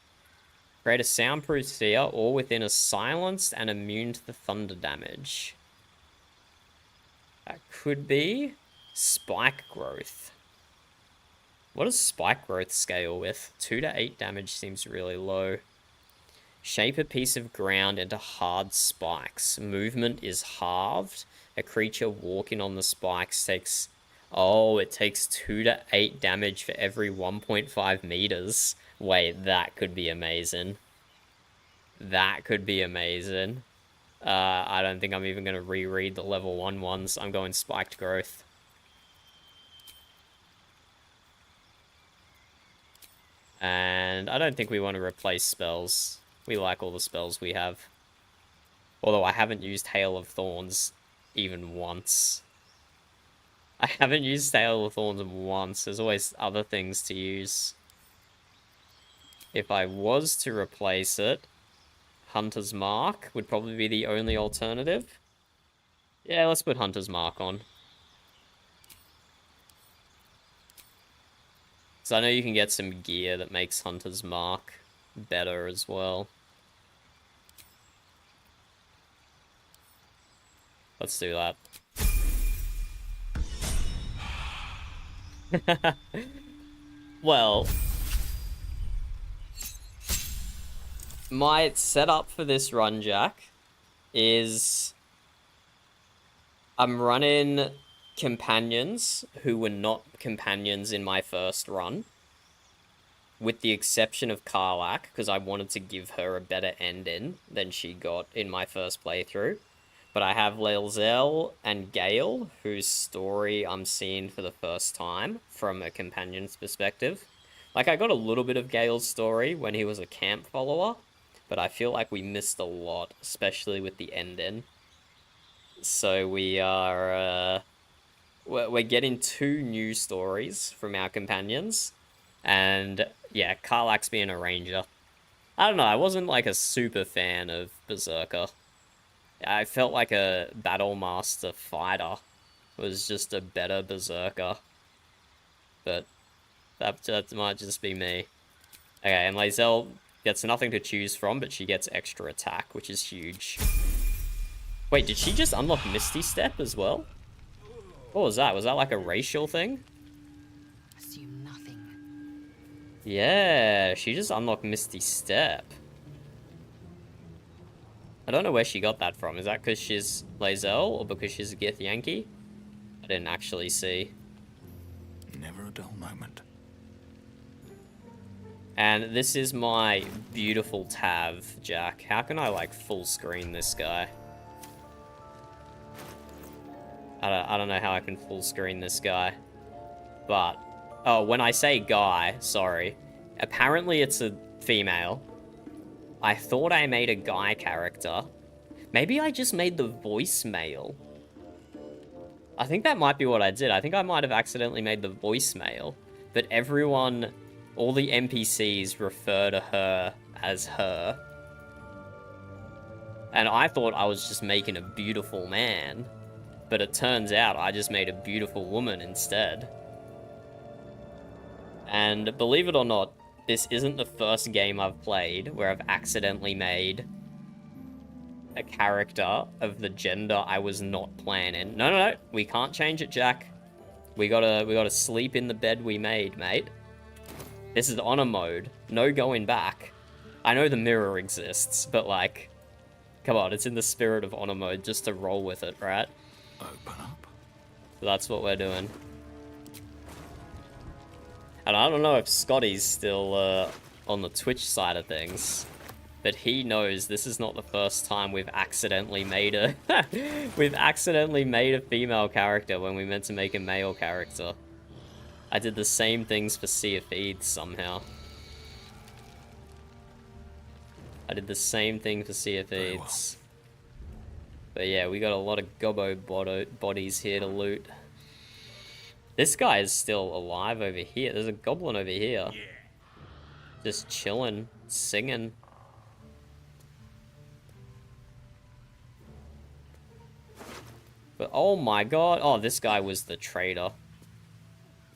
S1: Create a soundproof sphere or within a silenced and immune to the thunder damage. That could be spike growth. What does spike growth scale with? 2 to 8 damage seems really low. Shape a piece of ground into hard spikes. Movement is halved. A creature walking on the spikes takes... Oh, it takes 2 to 8 damage for every 1.5 meters. Wait, that could be amazing. That could be amazing. I don't think I'm even going to reread the level 1 ones. I'm going spiked growth. And I don't think we want to replace spells. We like all the spells we have. Although I haven't used Hail of Thorns even once. I haven't used Hail of Thorns once. There's always other things to use. If I was to replace it, Hunter's Mark would probably be the only alternative. Yeah, let's put Hunter's Mark on. So I know you can get some gear that makes Hunter's Mark better as well. Let's do that. Well, my setup for this run, Jack, is I'm running companions who were not companions in my first run, with the exception of Karlach, because I wanted to give her a better ending than she got in my first playthrough. But I have Lae'zel and Gale, whose story I'm seeing for the first time from a companion's perspective. Like, I got a little bit of Gale's story when he was a camp follower, but I feel like we missed a lot, especially with the ending. So we are, we're getting 2 new stories from our companions. And, yeah, Karlach's being a ranger. I don't know, I wasn't, like, a super fan of Berserker. I felt like a Battlemaster fighter was just a better Berserker. But that might just be me. Okay, and Lae'zel gets nothing to choose from, but she gets extra attack, which is huge. Wait, did she just unlock Misty Step as well? What was that? Was that like a racial thing?
S2: Assume nothing.
S1: Yeah, she just unlocked Misty Step. I don't know where she got that from. Is that because she's Lae'zel or because she's a Githyanki? I didn't actually see.
S8: Never a dull moment.
S1: And this is my beautiful Tav, Jack. How can I, like, full screen this guy? I don't know how I can full screen this guy. But, oh, when I say guy, sorry. Apparently it's a female. I thought I made a guy character. Maybe I just made the voice male. I think that might be what I did. I think I might have accidentally made the voice male. But everyone, all the NPCs refer to her as her. And I thought I was just making a beautiful man. But it turns out I just made a beautiful woman instead. And believe it or not, this isn't the first game I've played where I've accidentally made a character of the gender I was not planning. No, we can't change it, Jack. We gotta sleep in the bed we made, mate. This is honor mode. No going back. I know the mirror exists, but like, come on, it's in the spirit of honor mode just to roll with it, right?
S8: Open up.
S1: So that's what we're doing. And I don't know if Scotty's still on the Twitch side of things, but he knows this is not the first time we've accidentally made a we've accidentally made a female character when we meant to make a male character. I did the same things for Sea of Thieves somehow. I did the same thing for Sea of Thieves. But yeah, we got a lot of gobbo bodies here to loot. This guy is still alive over here. There's a goblin over here. Just chilling, singing. But oh my god. Oh, this guy was the traitor.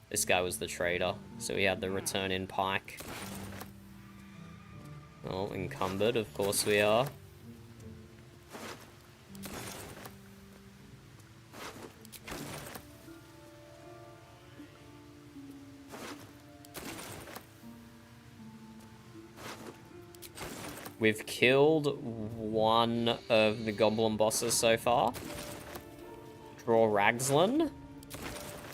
S1: This guy was the traitor. So we had the return in pike. Oh, encumbered, of course we are. We've killed one of the goblin bosses so far. Draw Ragslin.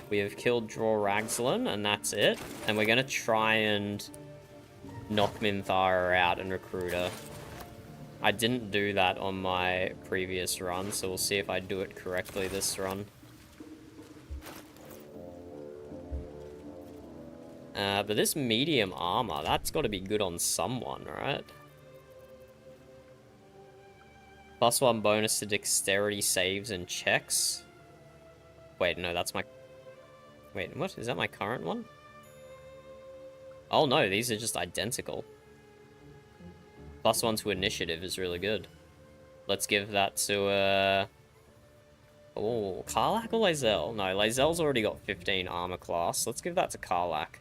S1: We have killed Draw Ragslin, and that's it. And we're gonna try and knock Minthara out and recruit her. I didn't do that on my previous run, so we'll see if I do it correctly this run. But this medium armor, that's got to be good on someone, right? +1 bonus to dexterity saves and checks. Wait, no, that's my... Wait, what? Is that my current one? Oh no, these are just identical. +1 to initiative is really good. Let's give that to, oh, Karlach or Lae'zel? No, Lae'zel's already got 15 armor class. Let's give that to Karlach.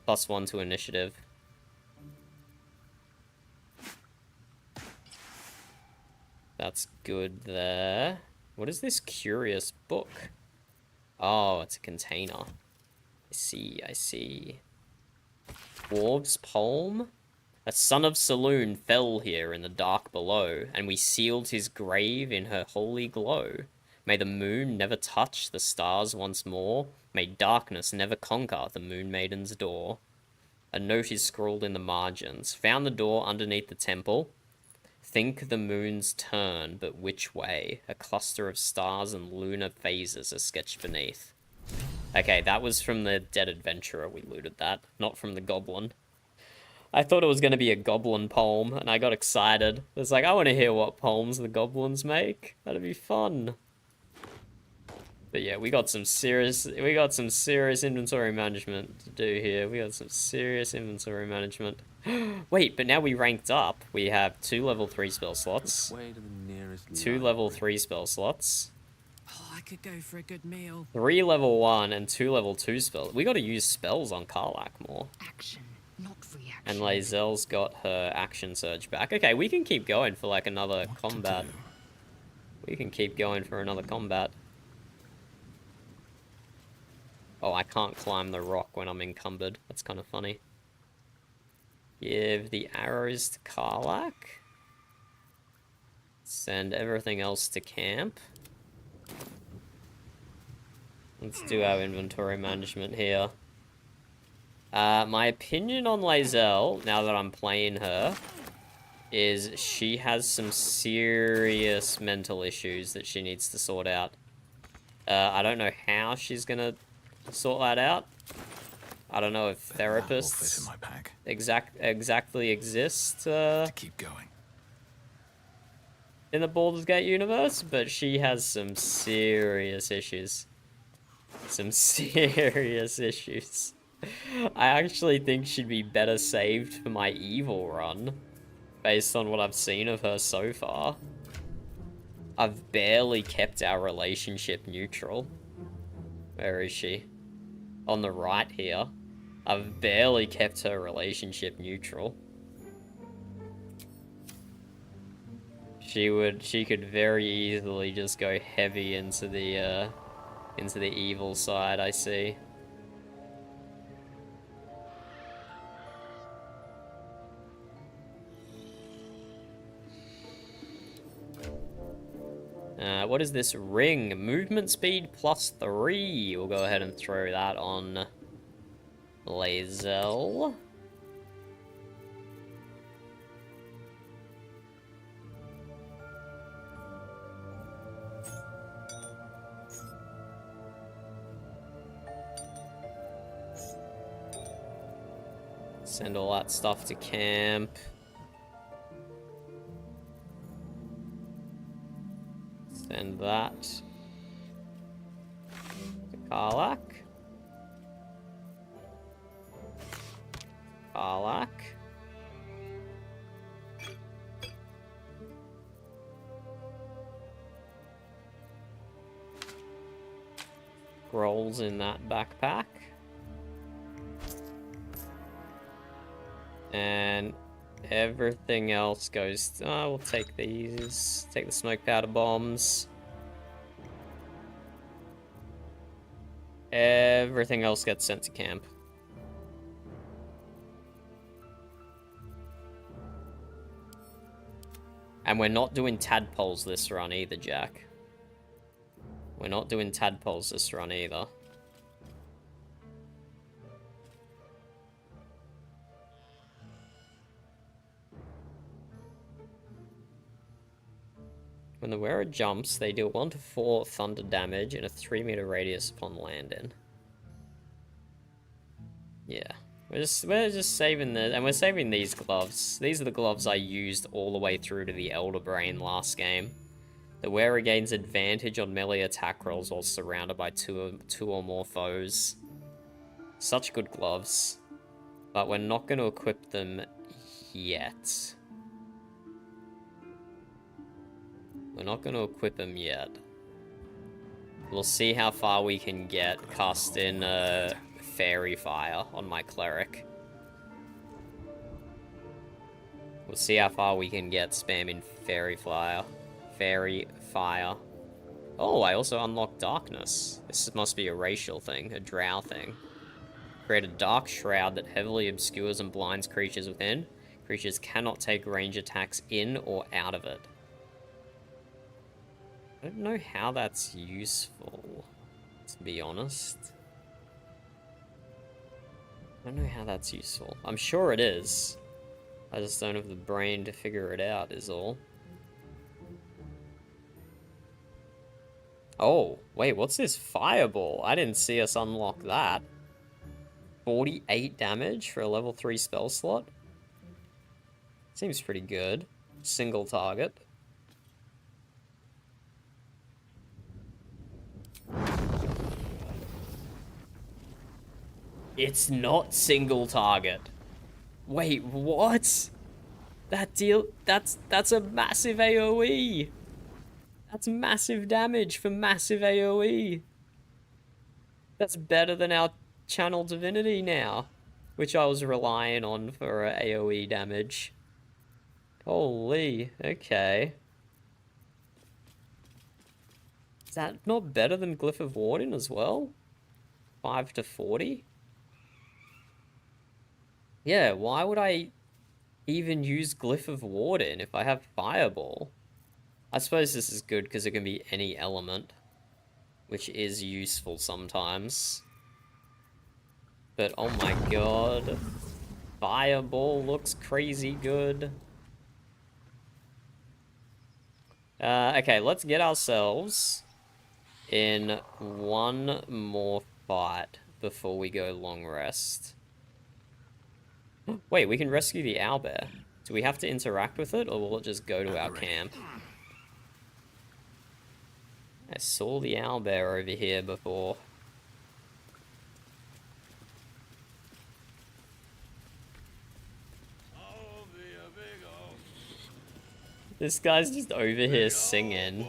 S1: +1 to initiative. That's good there. What is this curious book? Oh, it's a container. I see, I see. Dwarves' poem? A son of Saloon fell here in the dark below, and we sealed his grave in her holy glow. May the moon never touch the stars once more. May darkness never conquer the Moon Maiden's door. A note is scrawled in the margins. Found the door underneath the temple. Think the moon's turn, but which way? A cluster of stars and lunar phases are sketched beneath. Okay, that was from the Dead Adventurer we looted that, not from the Goblin. I thought it was going to be a Goblin poem, and I got excited. It's like, I want to hear what poems the Goblins make. That'd be fun. But yeah, we got some serious inventory management to do here. We got some serious inventory management. Wait, but now we ranked up. We have 2 level 3 spell slots. 2 level 3 spell slots.
S6: Oh, I could go for a good meal.
S1: 3 level 1 and 2 level 2 spells. We gotta use spells on Karlach more.
S3: Action, not reaction.
S1: And Lae'zel's got her action surge back. Okay, we can keep going for like another combat. We can keep going for another combat. Oh, I can't climb the rock when I'm encumbered. That's kind of funny. Give the arrows to Karlach. Send everything else to camp. Let's do our inventory management here. My opinion on Lae'zel, now that I'm playing her, is she has some serious mental issues that she needs to sort out. I don't know how she's gonna sort that out. I don't know if
S8: That will fit in
S1: therapists
S8: my pack.
S1: exactly exist
S8: To keep going.
S1: in the Baldur's Gate universe, but she has some serious issues. Some serious issues. I actually think she'd be better saved for my evil run, based on what I've seen of her so far. I've barely kept our relationship neutral. Where is she? On the right here. I've barely kept her relationship neutral. She could very easily just go heavy into the evil side, I see. What is this ring? Movement speed +3. We'll go ahead and throw that on Lae'zel. Send all that stuff to camp. Send that to Karlach. Karlach. Scrolls in that backpack. And everything else goes... Oh, we'll take these. Take the smoke powder bombs. Everything else gets sent to camp. And we're not doing tadpoles this run either, Jack. We're not doing tadpoles this run either. When the wearer jumps, they deal 1 to 4 thunder damage in a 3-meter radius upon landing. Yeah. We're just saving the... And we're saving these gloves. These are the gloves I used all the way through to the Elder Brain last game. The wearer gains advantage on melee attack rolls while surrounded by two or more foes. Such good gloves. But we're not going to equip them yet. We're not going to equip them yet. We'll see how far we can get casting Fairy Fire on my Cleric. We'll see how far we can get spamming Fairy Fire. Fairy Fire. Oh, I also unlocked Darkness. This must be a racial thing, a drow thing. Create a dark shroud that heavily obscures and blinds creatures within. Creatures cannot take range attacks in or out of it. I don't know how that's useful, to be honest. I don't know how that's useful. I'm sure it is. I just don't have the brain to figure it out, is all. Oh, wait, what's this fireball? I didn't see us unlock that. 48 damage for a level 3 spell slot? Seems pretty good. Single target. It's not single target. Wait, what? That's a massive AoE. That's massive damage for massive AoE. That's better than our Channel Divinity now, which I was relying on for AoE damage. Holy, okay. Is that not better than Glyph of Warden as well? 5 to 40? Yeah, why would I even use Glyph of Warden if I have Fireball? I suppose this is good because it can be any element, which is useful sometimes. But oh my god. Fireball looks crazy good. Okay, let's get ourselves in one more fight before we go long rest. Wait, we can rescue the owlbear. Do we have to interact with it, or will it just go to our camp? I saw the owlbear over here before. This guy's just over here singing.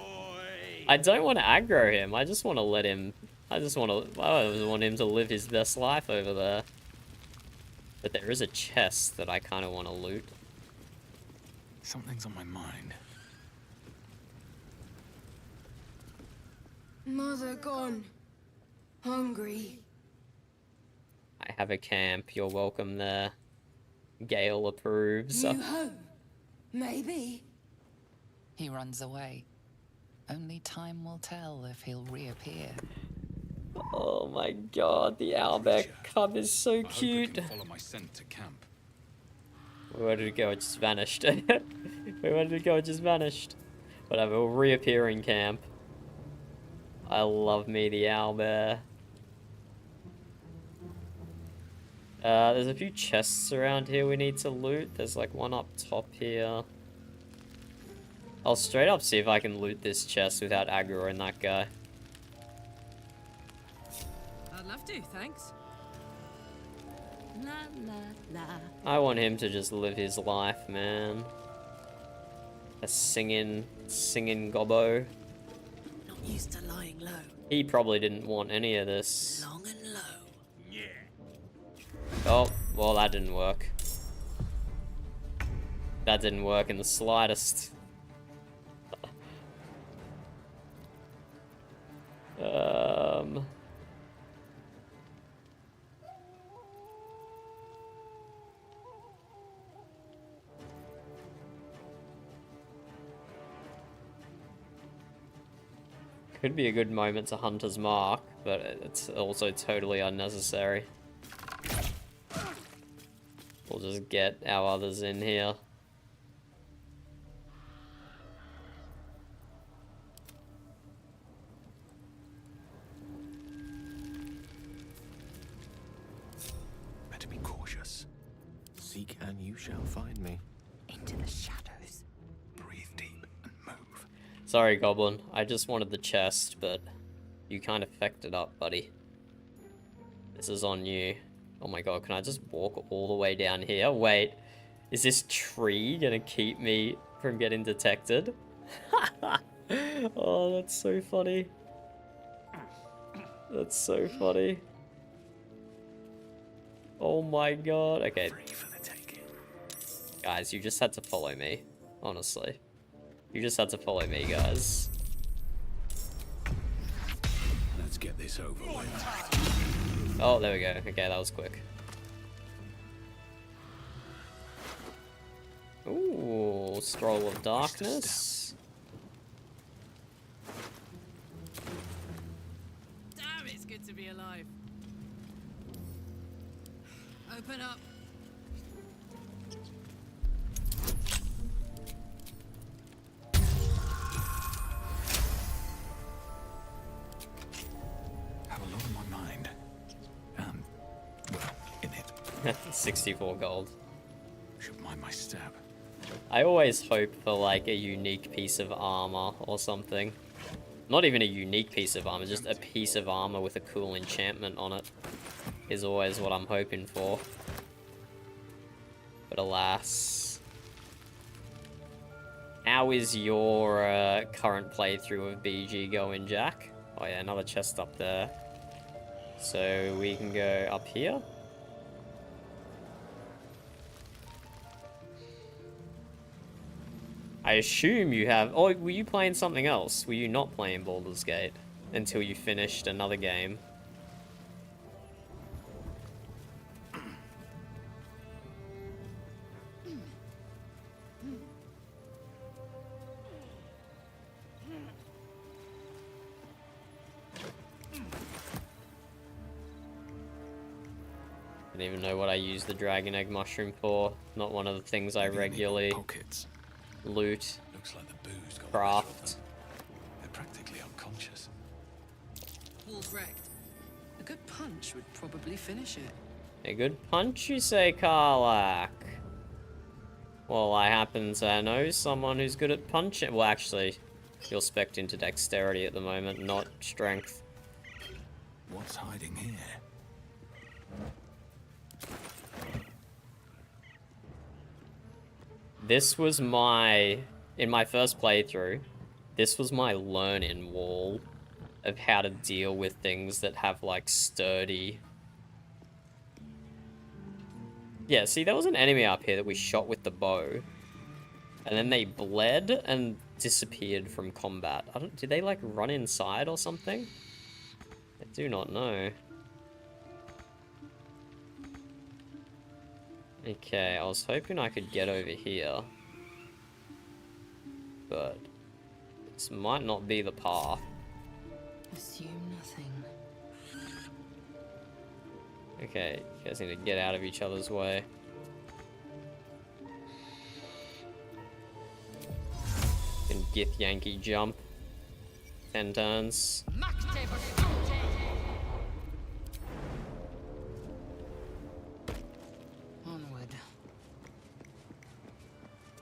S1: I don't want to aggro him. I just want to let him... I just want him to live his best life over there. But there is a chest that I kind of want to loot.
S8: Something's on my mind.
S11: Mother gone. Hungry.
S1: I have a camp. You're welcome there. Gale approves.
S11: New home. Maybe.
S2: He runs away. Only time will tell if he'll reappear.
S1: Oh my god, the owlbear cub is so cute.
S8: Follow my scent to camp.
S1: Where did it go? It just vanished. Wait, where did it go? It just vanished. Whatever, we'll reappear in camp. I love me the owlbear. There's a few chests around here we need to loot. There's like one up top here. I'll straight up see if I can loot this chest without aggroing that guy.
S6: I'd love to, thanks. La la la.
S1: I want him to just live his life, man. A singing gobbo.
S10: Not used to lying low.
S1: He probably didn't want any of this.
S10: Long and low.
S1: Oh, well that didn't work. That didn't work in the slightest. Could be a good moment to Hunter's Mark, but it's also totally unnecessary. We'll just get our others in here.
S8: Better be cautious.
S5: Seek and you shall find me.
S10: Into the shadows.
S8: Breathe deep and move.
S1: Sorry, Goblin. I just wanted the chest, but you kind of fecked it up, buddy. This is on you. Oh my god, can I just walk all the way down here? Wait, is this tree gonna keep me from getting detected? Oh, that's so funny. That's so funny. Oh my god. Okay. Guys, you just had to follow me. Honestly. You just had to follow me, guys.
S9: Let's get this over with.
S1: Oh, there we go. Okay, that was quick. Ooh, Scroll of Darkness.
S6: Damn, it's good to be alive. Open up.
S8: Have a lot on my mind. And, well, in it.
S1: 64 gold.
S8: Should mind my step.
S1: I always hope for like a unique piece of armor or something. Not even a unique piece of armor, just a piece of armor with a cool enchantment on it is always what I'm hoping for. But alas. How is your current playthrough of BG going, Jack? Oh yeah, another chest up there. So we can go up here. I assume you have... Oh, were you playing something else? Were you not playing Baldur's Gate until you finished another game? Didn't even know what I used the dragon egg mushroom for. Not one of the things I regularly loot,
S8: Looks like the booze got
S1: craft.
S8: They're practically unconscious.
S6: All's wrecked. A good punch would probably finish it.
S1: A good punch, you say, Karlak? Well, I happen to know someone who's good at punching. Well, actually, you're spec'd into dexterity at the moment, not strength.
S8: What's hiding here?
S1: This was in my first playthrough, this was my learn-in wall of how to deal with things that have, like, sturdy... Yeah, see, there was an enemy up here that we shot with the bow. And then they bled and disappeared from combat. Did they, like, run inside or something? I do not know. Okay, I was hoping I could get over here. But this might not be the path.
S2: Assume nothing.
S1: Okay, you guys need to get out of each other's way. Can Gith Yankee jump. 10 turns.
S2: Onward.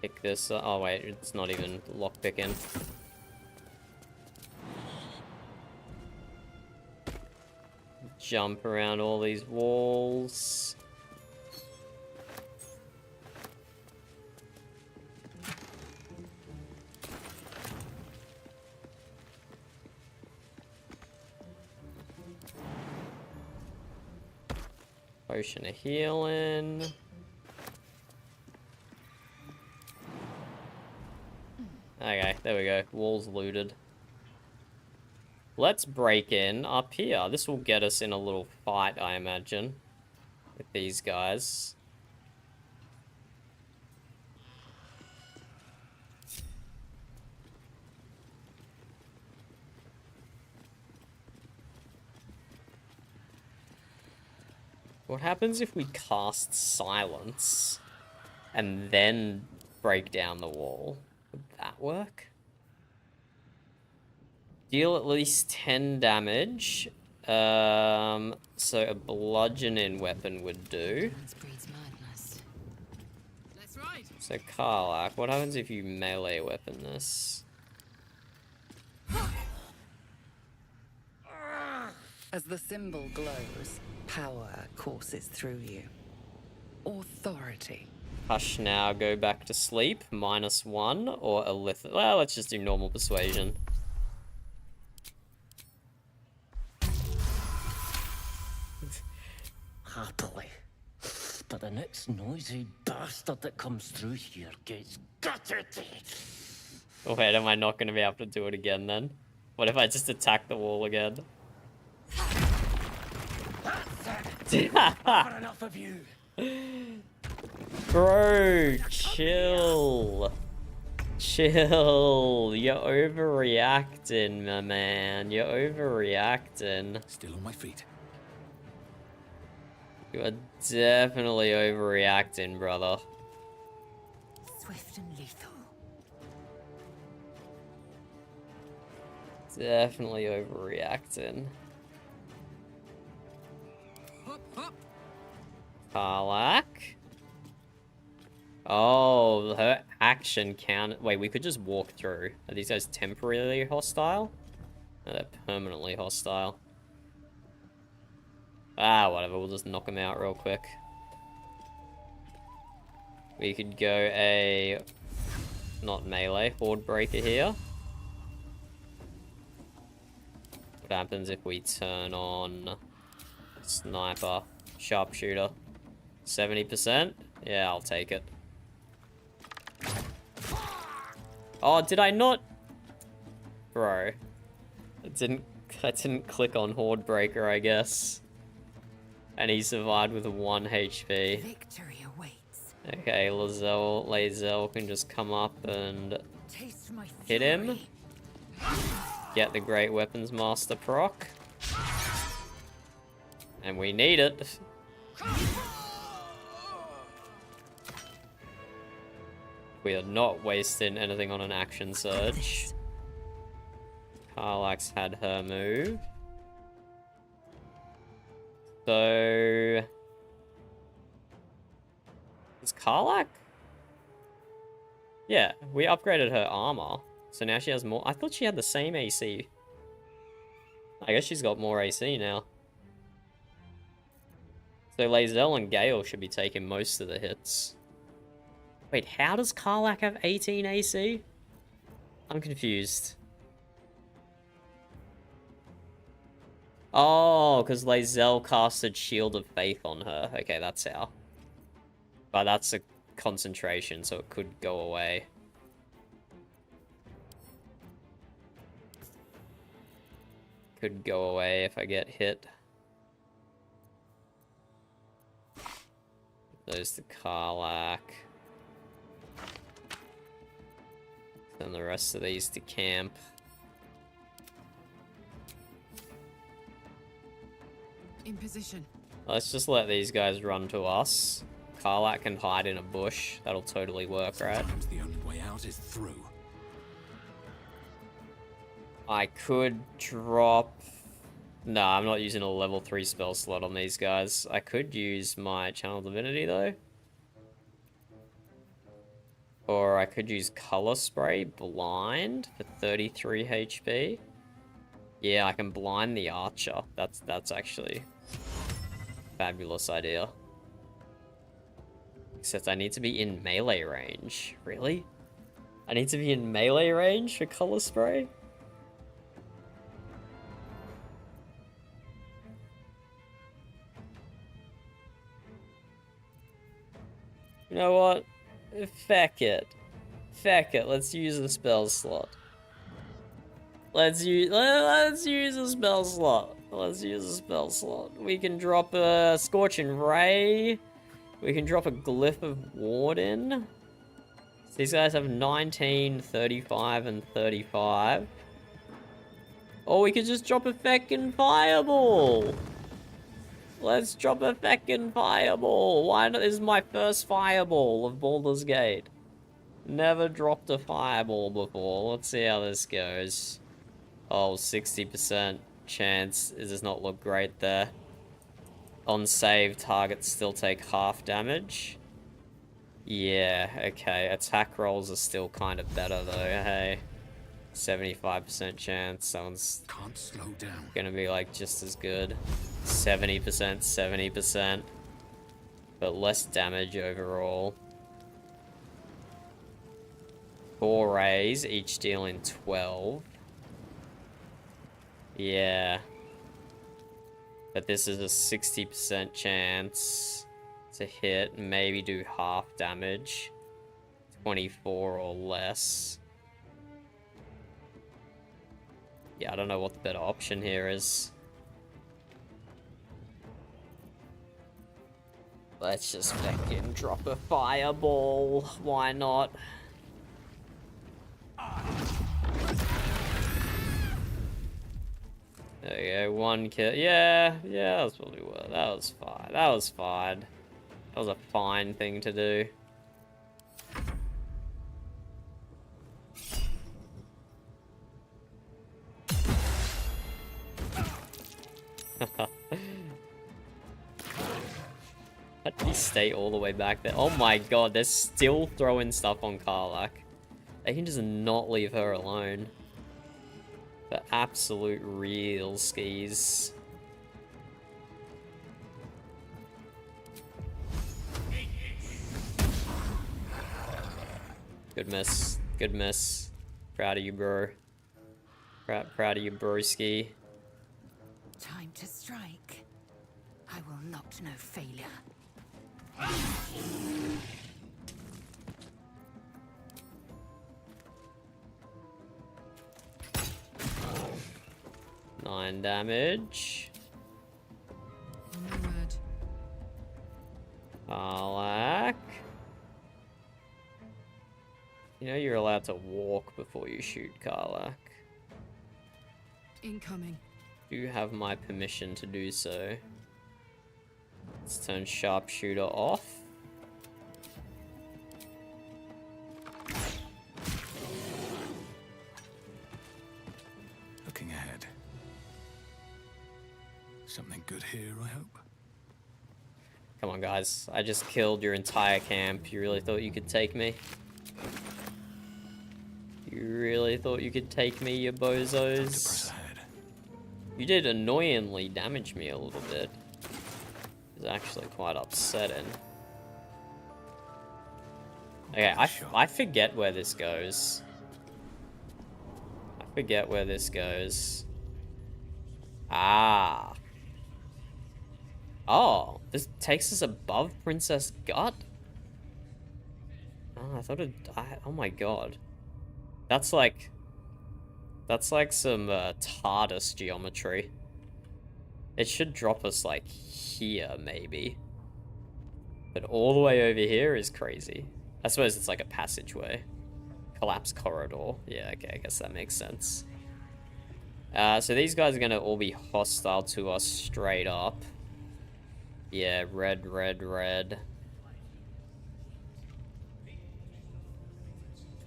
S1: Pick this up. Oh wait, it's not even lock picking. Jump around all these walls. Potion of healing. Okay, there we go. Walls looted. Let's break in up here. This will get us in a little fight, I imagine, with these guys. What happens if we cast silence and then break down the wall? Would that work? Deal at least 10 damage. So a bludgeoning weapon would do.
S6: That's right.
S1: So Karlak, what happens if you melee weapon this?
S2: As the symbol glows, power courses through you. Authority.
S1: Hush now, go back to sleep. -1 or a lethal. Well, let's just do normal persuasion.
S12: Happily. But the next noisy bastard that comes through here gets gutted.
S1: Oh wait, am I not going to be able to do it again then? What if I just attack the wall again?
S12: Had enough of you.
S1: Bro, chill. Chill. You're overreacting, my man. You're overreacting.
S8: Still on my feet.
S1: You are definitely overreacting, brother.
S3: Swift and lethal.
S1: Definitely overreacting. Karlak? Oh, her action count. Wait, we could just walk through. Are these guys temporarily hostile? No, they're permanently hostile. Ah, whatever. We'll just knock them out real quick. We could go a... not melee, horde breaker here. What happens if we turn on sniper, sharpshooter? 70%? Yeah, I'll take it. Oh, did I not? Bro. I didn't click on horde breaker, I guess. And he survived with 1 HP.
S3: Victory awaits.
S1: Okay, Lae'zel can just come up and hit him. Get the Great Weapons Master proc. And we need it. We are not wasting anything on an action surge. Karlak's had her move. So... Is Karlak? Yeah, we upgraded her armor. So now she has more. I thought she had the same AC. I guess she's got more AC now. So Lae'zel and Gale should be taking most of the hits. Wait, how does Karlak have 18 AC? I'm confused. Oh, because Lae'zel casted Shield of Faith on her. Okay, that's how. But that's a concentration, so it could go away. Could go away if I get hit. Those to Karlak. Then the rest of these to camp.
S6: In position.
S1: Let's just let these guys run to us. Karlak can hide in a bush. That'll totally work, right?
S8: Sometimes the only way out is through.
S1: I could drop... No, I'm not using a level 3 spell slot on these guys. I could use my Channel Divinity, though. Or I could use Color Spray Blind for 33 HP. Yeah, I can blind the archer. That's actually a fabulous idea. Except I need to be in melee range. Really? I need to be in melee range for Color Spray? You know what? Feck it. Feck it. Let's use a spell slot. Let's use a spell slot. Let's use a spell slot. We can drop a Scorching Ray. We can drop a Glyph of Warden. So these guys have 19, 35, and 35. Or we could just drop a feckin' Fireball. Let's drop a feckin' Fireball. Why not? This is my first Fireball of Baldur's Gate. Never dropped a Fireball before. Let's see how this goes. Oh, 60% chance. It does not look great there. On save, targets still take half damage. Yeah, okay. Attack rolls are still kind of better though, hey. 75% chance. Someone's
S8: Can't slow down.
S1: gonna be like just as good. 70%, 70%. But less damage overall. 4 rays, each dealing 12. Yeah. But this is a 60% chance to hit, maybe do half damage. 24 or less. Yeah, I don't know what the better option here is. Let's just fucking drop a Fireball. Why not? There you go, 1 kill. Yeah, that was probably worth. That was fine. That was fine. That was a fine thing to do. How did he stay all the way back there? Oh my god, they're still throwing stuff on Karlak. They can just not leave her alone. The absolute real skis. Good miss. Good miss. Proud of you, bro. Proud of you, broski.
S3: Time to strike. I will not know failure.
S1: Nine damage.
S6: On my word.
S1: Karlak. You know you're allowed to walk before you shoot Karlak.
S6: Incoming.
S1: You have my permission to do so. Let's turn Sharpshooter off.
S8: Something good here, I hope.
S1: Come on, guys. I just killed your entire camp. You really thought you could take me? You really thought you could take me, you bozos? You did annoyingly damage me a little bit. It's actually quite upsetting. Okay, I forget where this goes. I forget where this goes. Ah. Oh, this takes us above Princess Gut? Oh, I thought it... oh my god. That's like some TARDIS geometry. It should drop us like here, maybe. But all the way over here is crazy. I suppose it's like a passageway. Collapsed corridor. Yeah, okay, I guess that makes sense. So these guys are gonna all be hostile to us straight up. Yeah, red, red, red.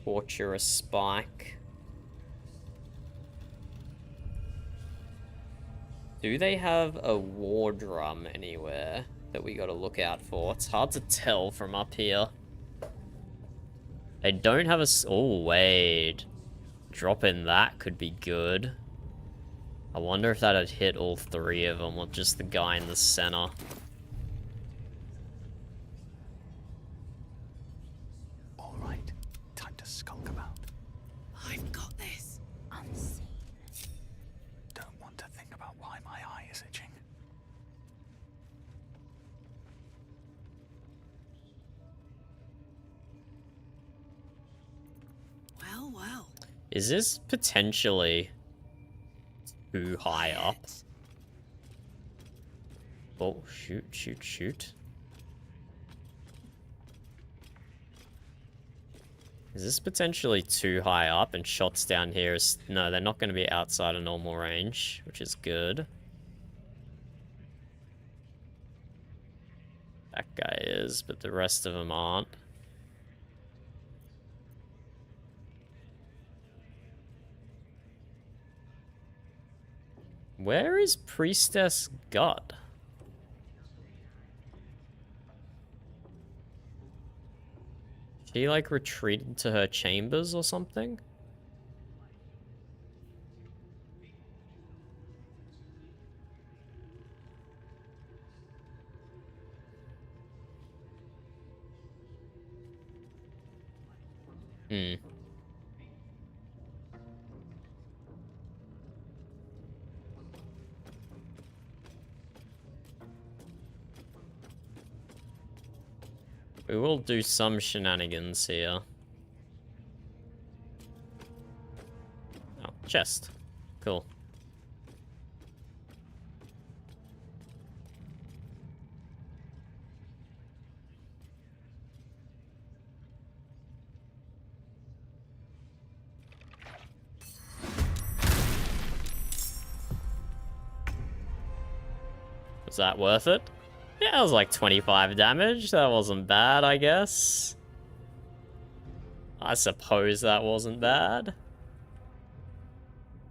S1: Torturous spike. Do they have a war drum anywhere that we gotta look out for? It's hard to tell from up here. They don't have a... oh, wait. Dropping that could be good. I wonder if that'd hit all three of them or just the guy in the center.
S8: All right, time to skulk about.
S6: I've got this.
S11: Unseen.
S8: Don't want to think about why my eye is itching.
S6: Well, well.
S1: Is this potentially too high up? Oh, shoot, shoot, shoot. Is this potentially too high up and shots down here is... no, they're not going to be outside of normal range, which is good. That guy is, but the rest of them aren't. Where is Priestess Gut? She like retreated to her chambers or something? Hmm. We will do some shenanigans here. Oh, chest. Cool. Was that worth it? Yeah, it was like 25 damage. That wasn't bad, I guess. I suppose that wasn't bad.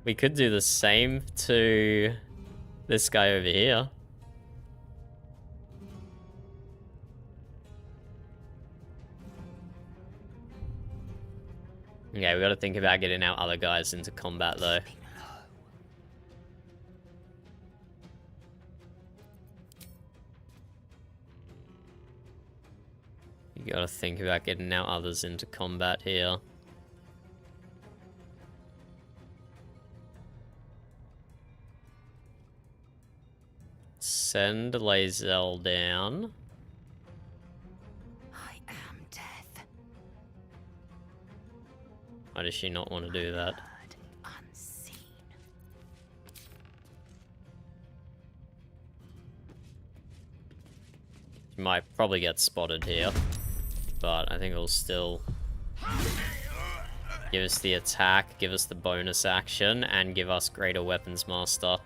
S1: We could do the same to this guy over here. Okay, we gotta think about getting our other guys into combat though. You gotta think about getting our others into combat here. Send Lae'zel down.
S11: I am death.
S1: Why does she not want to do that?
S11: Unseen.
S1: She might probably get spotted here, but I think it'll still give us the attack, give us the bonus action, and give us greater weapons master.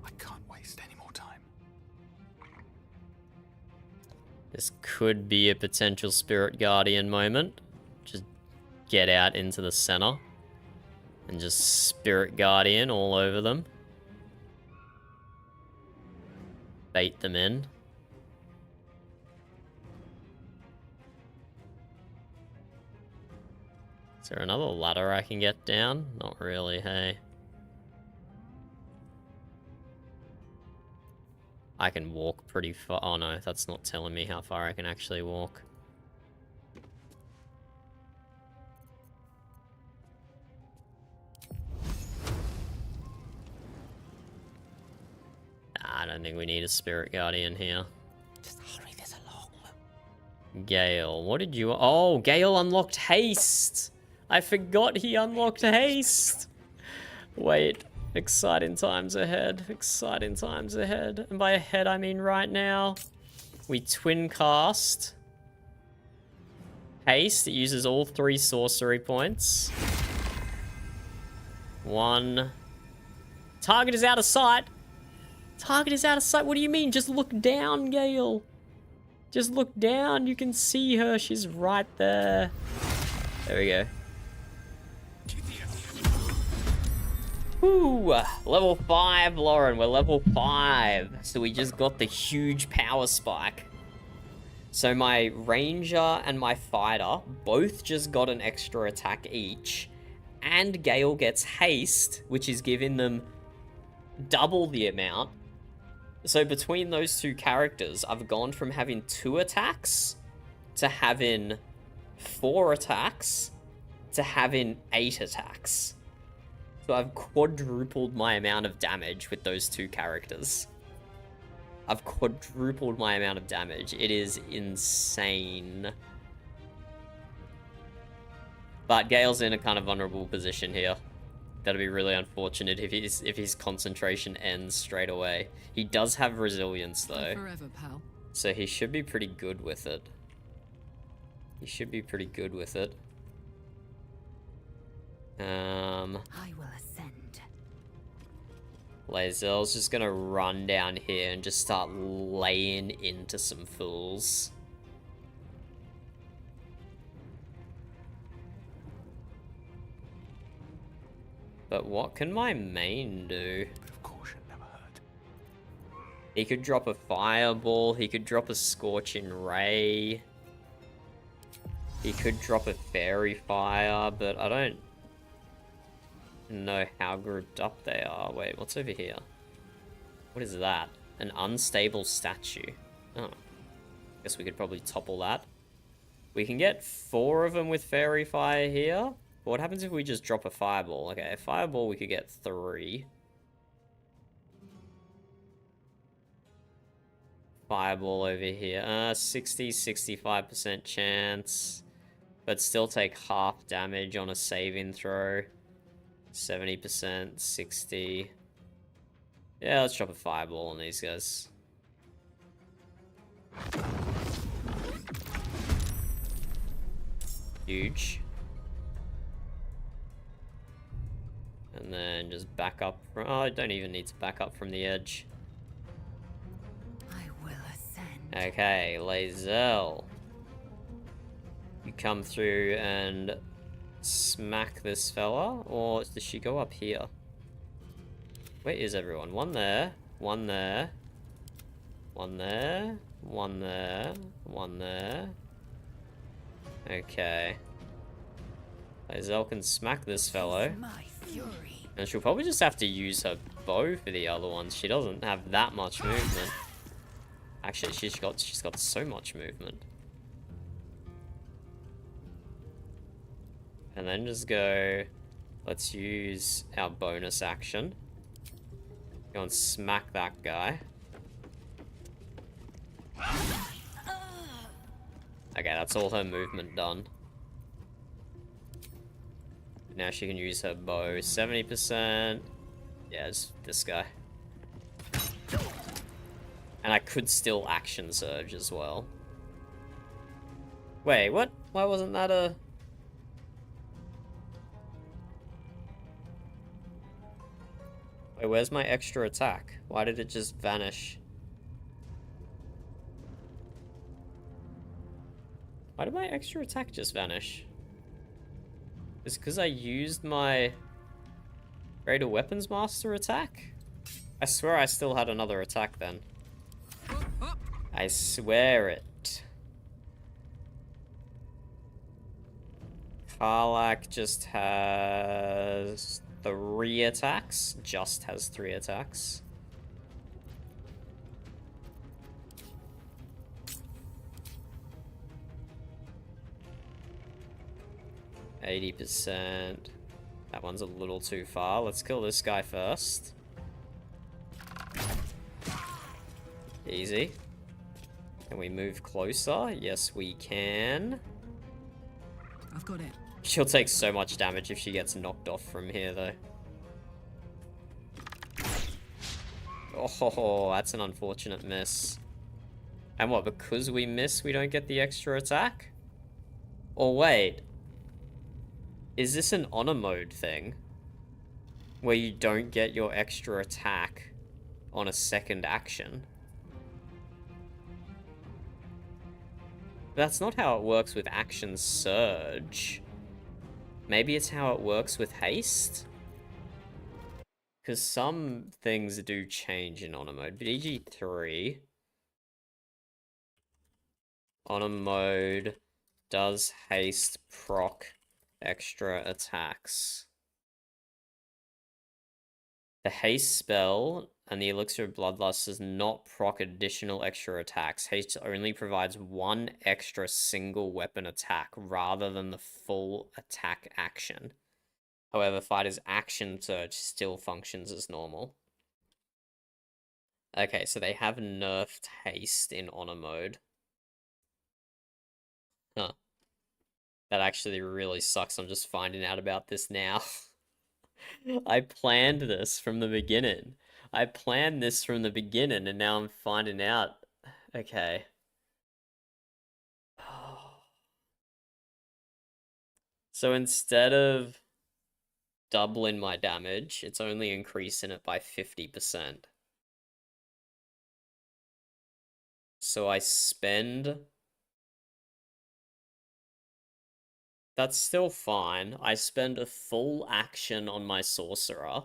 S8: I can't waste any more time.
S1: This could be a potential Spirit Guardian moment. Just get out into the center. And just Spirit Guardian all over them. Bait them in. Is there another ladder I can get down? Not really, hey. I can walk pretty far. Oh no, that's not telling me how far I can actually walk. I don't think we need a Spirit Guardian here.
S12: Just hurry this along.
S1: Gale, what did you... Oh, Gale unlocked haste! I forgot he unlocked haste! Wait, exciting times ahead. Exciting times ahead. And by ahead, I mean right now. We twin cast haste. It uses all 3 sorcery points. 1. Target is out of sight. Target is out of sight. What do you mean? Just look down, Gale. Just look down. You can see her. She's right there. There we go. Woo! Level 5, Lauren. We're level 5. So we just got the huge power spike. So my ranger and my fighter both just got an extra attack each. And Gale gets haste, which is giving them double the amount. So between those 2 characters, I've gone from having 2 attacks to having 4 attacks to having 8 attacks. So I've quadrupled my amount of damage with those 2 characters. I've quadrupled my amount of damage. It is insane. But Gale's in a kind of vulnerable position here. That'll be really unfortunate if his concentration ends straight away. He does have resilience though.
S6: Forever, pal.
S1: So he should be pretty good with it. He should be pretty good with it.
S11: I will ascend.
S1: Lae'zel's just gonna run down here and just start laying into some fools. But what can my main do?
S8: Of caution never hurt.
S1: He could drop a fireball, he could drop a scorching ray. He could drop a fairy fire, but I don't know how grouped up they are. Wait, what's over here? What is that? An unstable statue. Oh. Guess we could probably topple that. We can get 4 of them with fairy fire here. What happens if we just drop a fireball? Okay, a fireball we could get 3. Fireball over here. 65% chance. But still take half damage on a saving throw. 70%, 60. Yeah, let's drop a fireball on these guys. Huge. And then just back up from... Oh, I don't even need to back up from the edge.
S11: I will ascend.
S1: Okay, Lae'zel. You come through and smack this fella, or does she go up here? Where is everyone? One there, one there, one there, one there, one there. Okay. Lae'zel can smack this fellow.
S11: My fury.
S1: And she'll probably just have to use her bow for the other ones. She doesn't have that much movement. Actually, she's got so much movement. And then just go, let's use our bonus action. Go and smack that guy. Okay, that's all her movement done. Now she can use her bow. 70%. Yeah, it's this guy. And I could still action surge as well. Wait, what? Why wasn't that a... Wait, where's my extra attack? Why did it just vanish? Why did my extra attack just vanish? Is it because I used my Greater Weapons Master attack? I swear I still had another attack then. I swear it. Karlach just has 3 attacks. Just has 3 attacks. %. That one's a little too far. Let's kill this guy first. Easy. Can we move closer? Yes, we can.
S6: I've got it.
S1: She'll take so much damage if she gets knocked off from here, though. Oh, that's an unfortunate miss. And what, because we miss, we don't get the extra attack? Or wait. Is this an honor mode thing? Where you don't get your extra attack on a second action? That's not how it works with Action Surge. Maybe it's how it works with Haste? Because some things do change in honor mode. BG3. Honor mode does haste proc extra attacks. The haste spell and the Elixir of Bloodlust does not proc additional extra attacks. Haste only provides 1 extra single weapon attack rather than the full attack action. However, Fighter's Action Surge still functions as normal. Okay, so they have nerfed haste in honor mode. Huh. That actually really sucks. I'm just finding out about this now. I planned this from the beginning. I planned this from the beginning, and now I'm finding out. Okay. So instead of doubling my damage, it's only increasing it by 50%. So I spend... That's still fine. I spend a full action on my sorcerer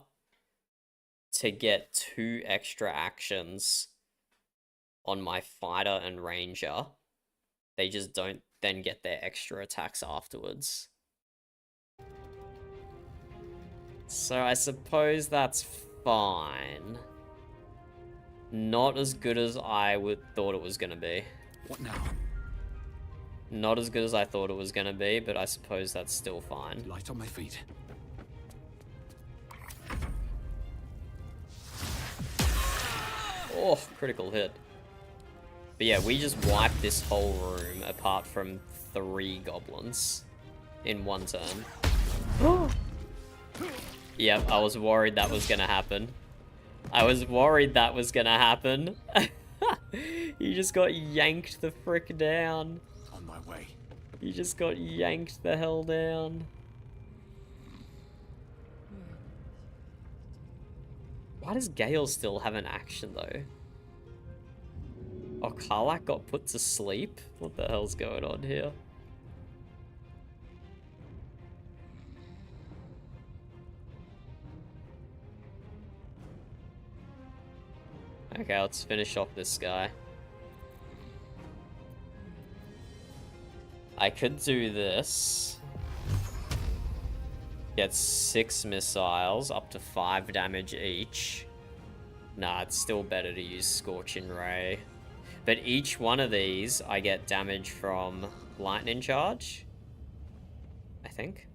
S1: to get 2 extra actions on my fighter and ranger. They just don't then get their extra attacks afterwards. So I suppose that's fine. Not as good as I thought it was gonna be.
S9: What now?
S1: Not as good as I thought it was gonna be, but I suppose that's still fine.
S9: Light on my feet.
S1: Oh, critical hit. But yeah, we just wiped this whole room apart from 3 goblins in 1 turn. Yep, I was worried that was gonna happen. I was worried that was gonna happen. You just got yanked the frick down.
S9: On my way.
S1: You just got yanked the hell down. Why does Gale still have an action though? Oh, Karlach got put to sleep? What the hell's going on here? Okay, let's finish off this guy. I could do this. Get 6 missiles, up to 5 damage each. Nah, it's still better to use Scorching Ray. But each one of these, I get damage from Lightning Charge. I think.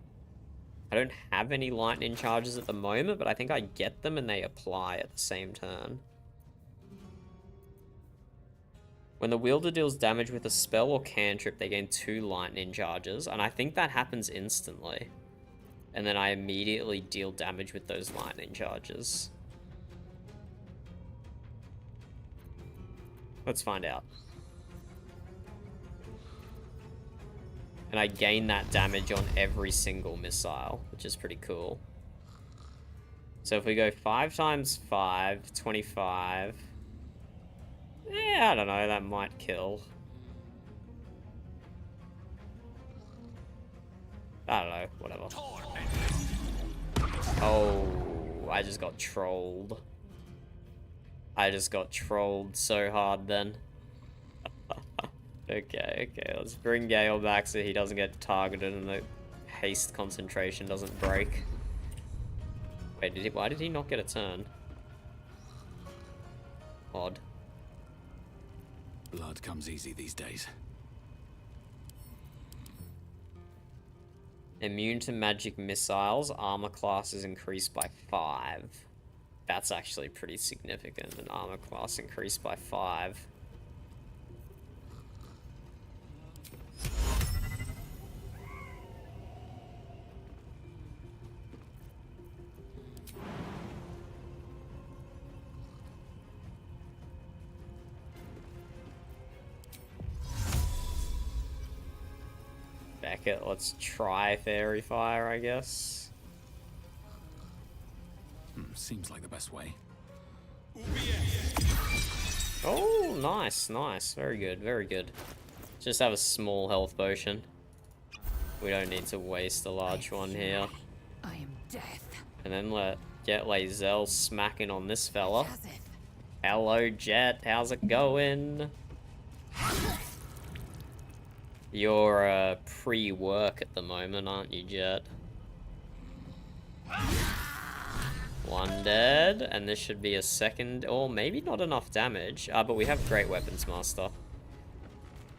S1: I don't have any Lightning Charges at the moment, but I think I get them and they apply at the same turn. When the wielder deals damage with a spell or cantrip, they gain 2 lightning charges, and I think that happens instantly. And then I immediately deal damage with those lightning charges. Let's find out. And I gain that damage on every single missile, which is pretty cool. So if we go 5 times 5, 25... Yeah, I don't know, that might kill. I don't know, whatever. Oh, I just got trolled. I just got trolled so hard then. Okay, let's bring Gale back so he doesn't get targeted and the haste concentration doesn't break. Wait, why did he not get a turn? Odd.
S8: Blood comes easy these days.
S1: Immune to magic missiles, armor class is increased by 5. That's actually pretty significant, an armor class increased by 5. Beckett, let's try Fairy Fire, I guess.
S8: Seems like the best way.
S1: Oh, nice. Very good. Just have a small health potion. We don't need to waste a large one here.
S11: I am death.
S1: And then get Lae'zel smacking on this fella. Hello, Jet. How's it going? You're pre-work at the moment, aren't you, Jet? One dead, and this should be a second, or maybe not enough damage. But we have Great Weapons Master.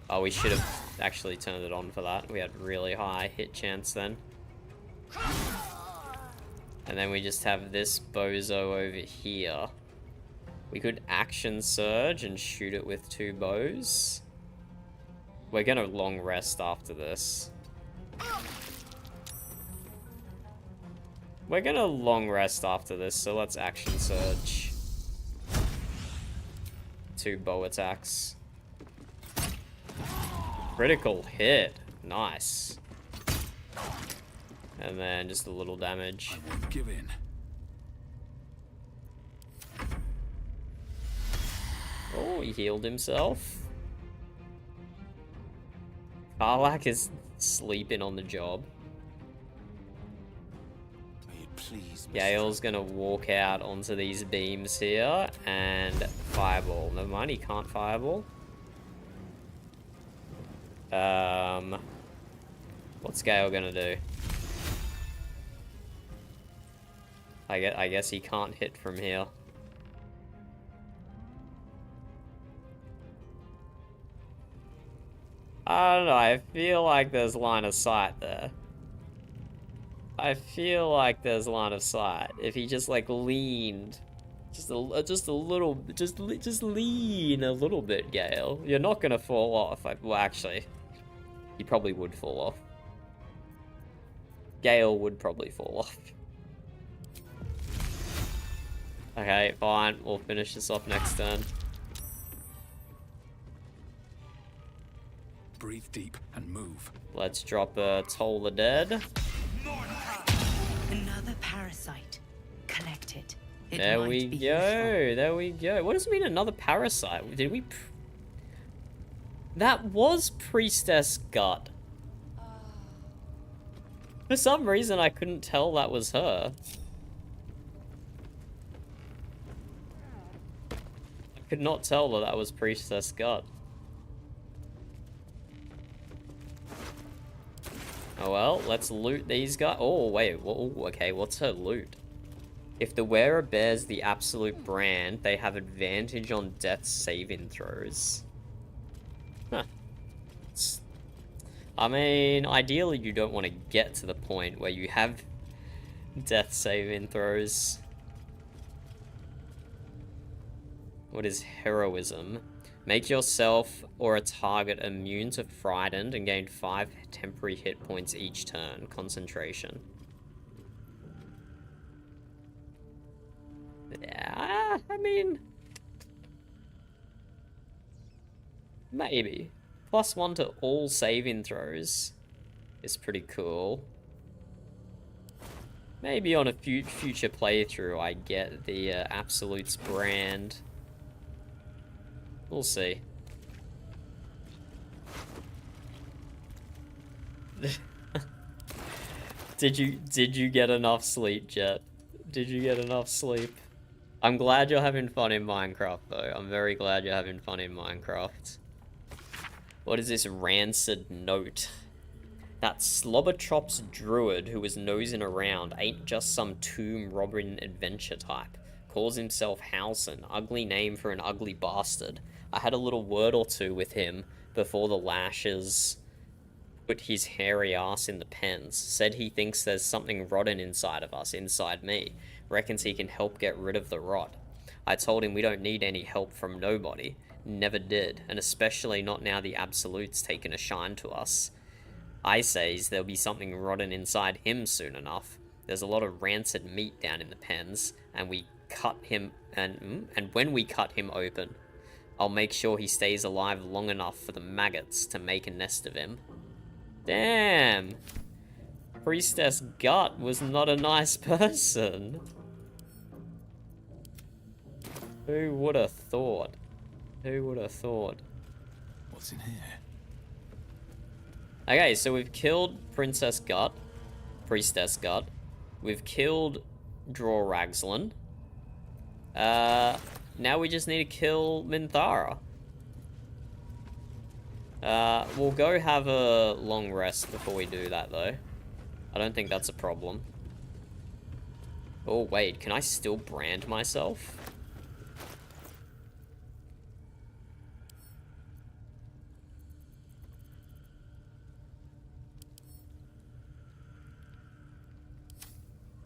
S1: Oh, we should have actually turned it on for that. We had really high hit chance then. And then we just have this bozo over here. We could action surge and shoot it with 2 bows. We're gonna long rest after this. We're gonna long rest after this, so let's action surge. 2 bow attacks. Critical hit. Nice. And then just a little damage.
S8: I won't give in.
S1: Oh, he healed himself. Karlak is sleeping on the job. Gale's gonna walk out onto these beams here and fireball. Never mind, he can't fireball. What's Gale gonna do? I guess he can't hit from here. I don't know, I feel like there's line of sight there. I feel like there's line of sight. If he just like leaned, just lean a little bit, Gale. You're not gonna fall off. Well, actually, you probably would fall off. Gale would probably fall off. Okay, fine. We'll finish this off next turn.
S8: Breathe deep and move.
S1: Let's drop Toll the Dead.
S10: Another parasite. Collect it.
S1: There we go. There we go. What does it mean, another parasite? Did we... That was Priestess Gut. For some reason, I couldn't tell that was her. I could not tell that was Priestess Gut. Oh well, let's loot these guys. Oh, wait. Whoa, okay, what's her loot? If the wearer bears the absolute brand, they have advantage on death saving throws. Huh. I mean, ideally you don't want to get to the point where you have death saving throws. What is heroism? Make yourself or a target immune to frightened and gain 5 temporary hit points each turn. Concentration. Yeah, I mean... Maybe. +1 to all saving throws is pretty cool. Maybe on a future playthrough I get the Absolute's brand. We'll see. Did you get enough sleep, Jet? Did you get enough sleep? I'm glad you're having fun in Minecraft, though. I'm very glad you're having fun in Minecraft. What is this rancid note? That Slobberchops druid who was nosing around ain't just some tomb robbing adventure type. Calls himself Howson. Ugly name for an ugly bastard. I had a little word or two with him before the lashes put his hairy ass in the pens. Said he thinks there's something rotten inside of us, inside me. Reckons he can help get rid of the rot. I told him we don't need any help from nobody. Never did, and especially not now the Absolute's taken a shine to us. I says there'll be something rotten inside him soon enough. There's a lot of rancid meat down in the pens, and we cut him, and when we cut him open, I'll make sure he stays alive long enough for the maggots to make a nest of him. Damn! Priestess Gut was not a nice person. Who would have thought? Who would have thought?
S8: What's in here?
S1: Okay, so we've killed Priestess Gut. We've killed Draw Ragslin. Now we just need to kill Minthara. We'll go have a long rest before we do that, though. I don't think that's a problem. Oh, wait, can I still brand myself?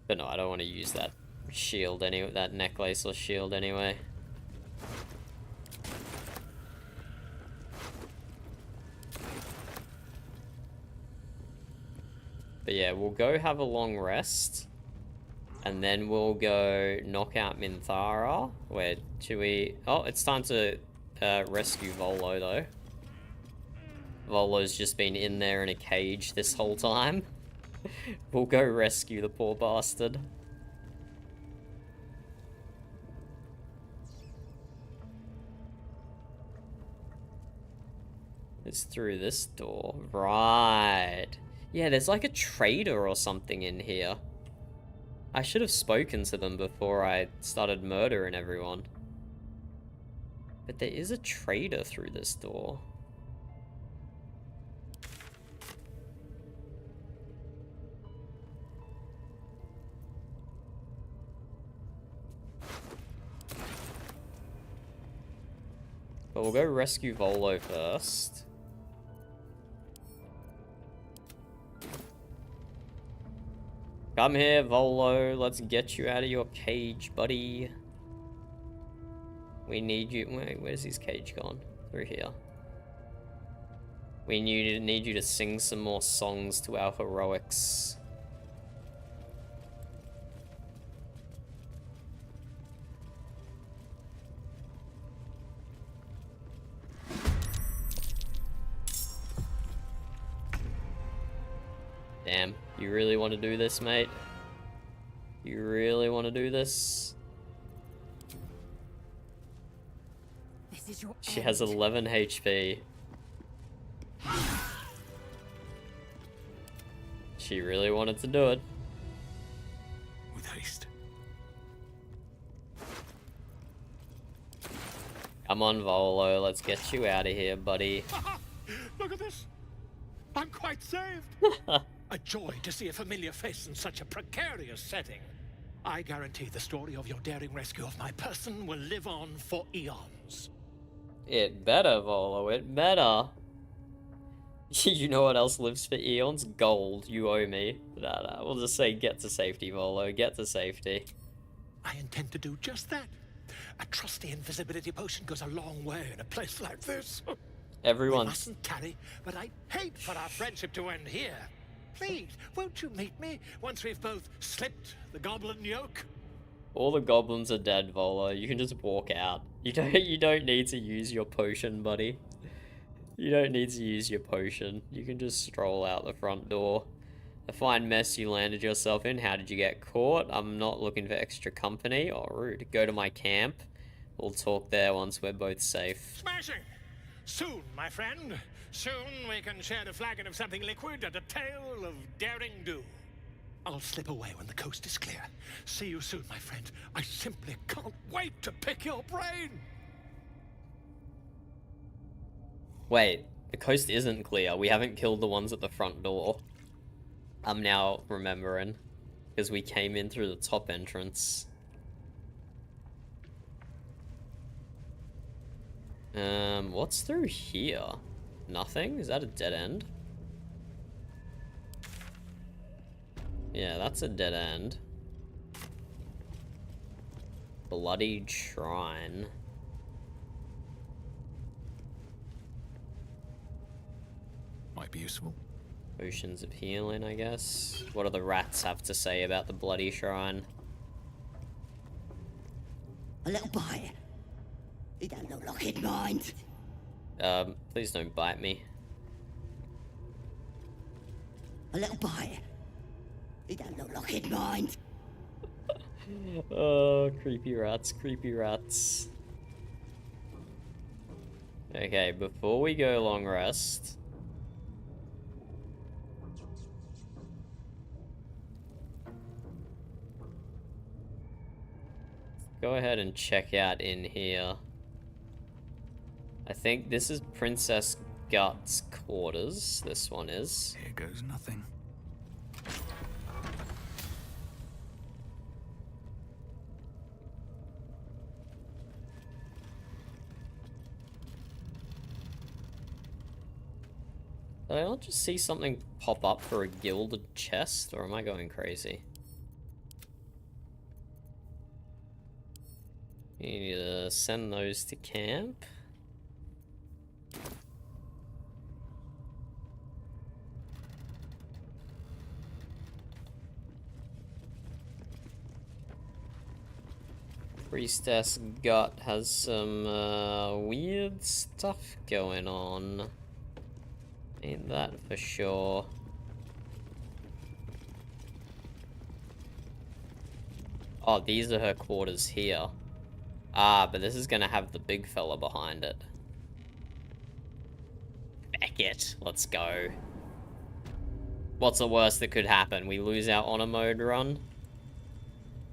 S1: But no, I don't want to use that shield anyway, that necklace or shield anyway. But yeah, we'll go have a long rest. And then we'll go knock out Minthara. Where should we... Oh, it's time to rescue Volo, though. Volo's just been in there in a cage this whole time. We'll go rescue the poor bastard. It's through this door. Right. Yeah, there's like a trader or something in here. I should have spoken to them before I started murdering everyone. But there is a trader through this door. But we'll go rescue Volo first. Come here, Volo. Let's get you out of your cage, buddy. We need you. Wait, where's his cage gone? Through here. We need you to sing some more songs to our heroics. Damn, you really want to do this, mate? You really want to do this?
S3: This is your
S1: She has 11 HP. She really wanted to do it.
S8: With haste.
S1: Come on, Volo, let's get you out of here, buddy.
S9: Look at this! I'm quite saved! A joy to see a familiar face in such a precarious setting. I guarantee the story of your daring rescue of my person will live on for eons.
S1: It better, Volo, it better. You know what else lives for eons? Gold, you owe me. Nah, we'll just say get to safety, Volo, get to safety.
S9: I intend to do just that. A trusty invisibility potion goes a long way in a place like this.
S1: Everyone.
S9: We mustn't tarry, but I'd hate for our friendship to end here. Please, won't you meet me once we've both slipped the goblin yoke?
S1: All the goblins are dead, Volo. You can just walk out. You don't need to use your potion, buddy. You don't need to use your potion. You can just stroll out the front door. A fine mess you landed yourself in. How did you get caught? I'm not looking for extra company. Oh, rude. Go to my camp. We'll talk there once we're both safe.
S9: Smashing! Soon, my friend. Soon we can share a flagon of something liquid and a tale of daring do. I'll slip away when the coast is clear. See you soon, my friend. I simply can't wait to pick your brain!
S1: Wait, the coast isn't clear. We haven't killed the ones at the front door. I'm now remembering. Because we came in through the top entrance. What's through here? Nothing? Is that a dead end? Yeah, that's a dead end. Bloodied shrine.
S8: Might be useful.
S1: Potions of healing, I guess. What do the rats have to say about the bloody shrine?
S3: A little bite. You don't look like he'd mind.
S1: Please don't bite me.
S3: A little bite. You don't look like he'd mind.
S1: Oh, creepy rats, creepy rats. Okay, before we go long rest... go ahead and check out in here. I think this is Princess Gut's quarters. This one is.
S8: Here goes nothing.
S1: Did I not just see something pop up for a gilded chest, or am I going crazy? You need to send those to camp. Priestess Gut has some weird stuff going on. Ain't that for sure. Oh, these are her quarters here. Ah, but this is gonna have the big fella behind it. Heck it, let's go. What's the worst that could happen? We lose our honor mode run?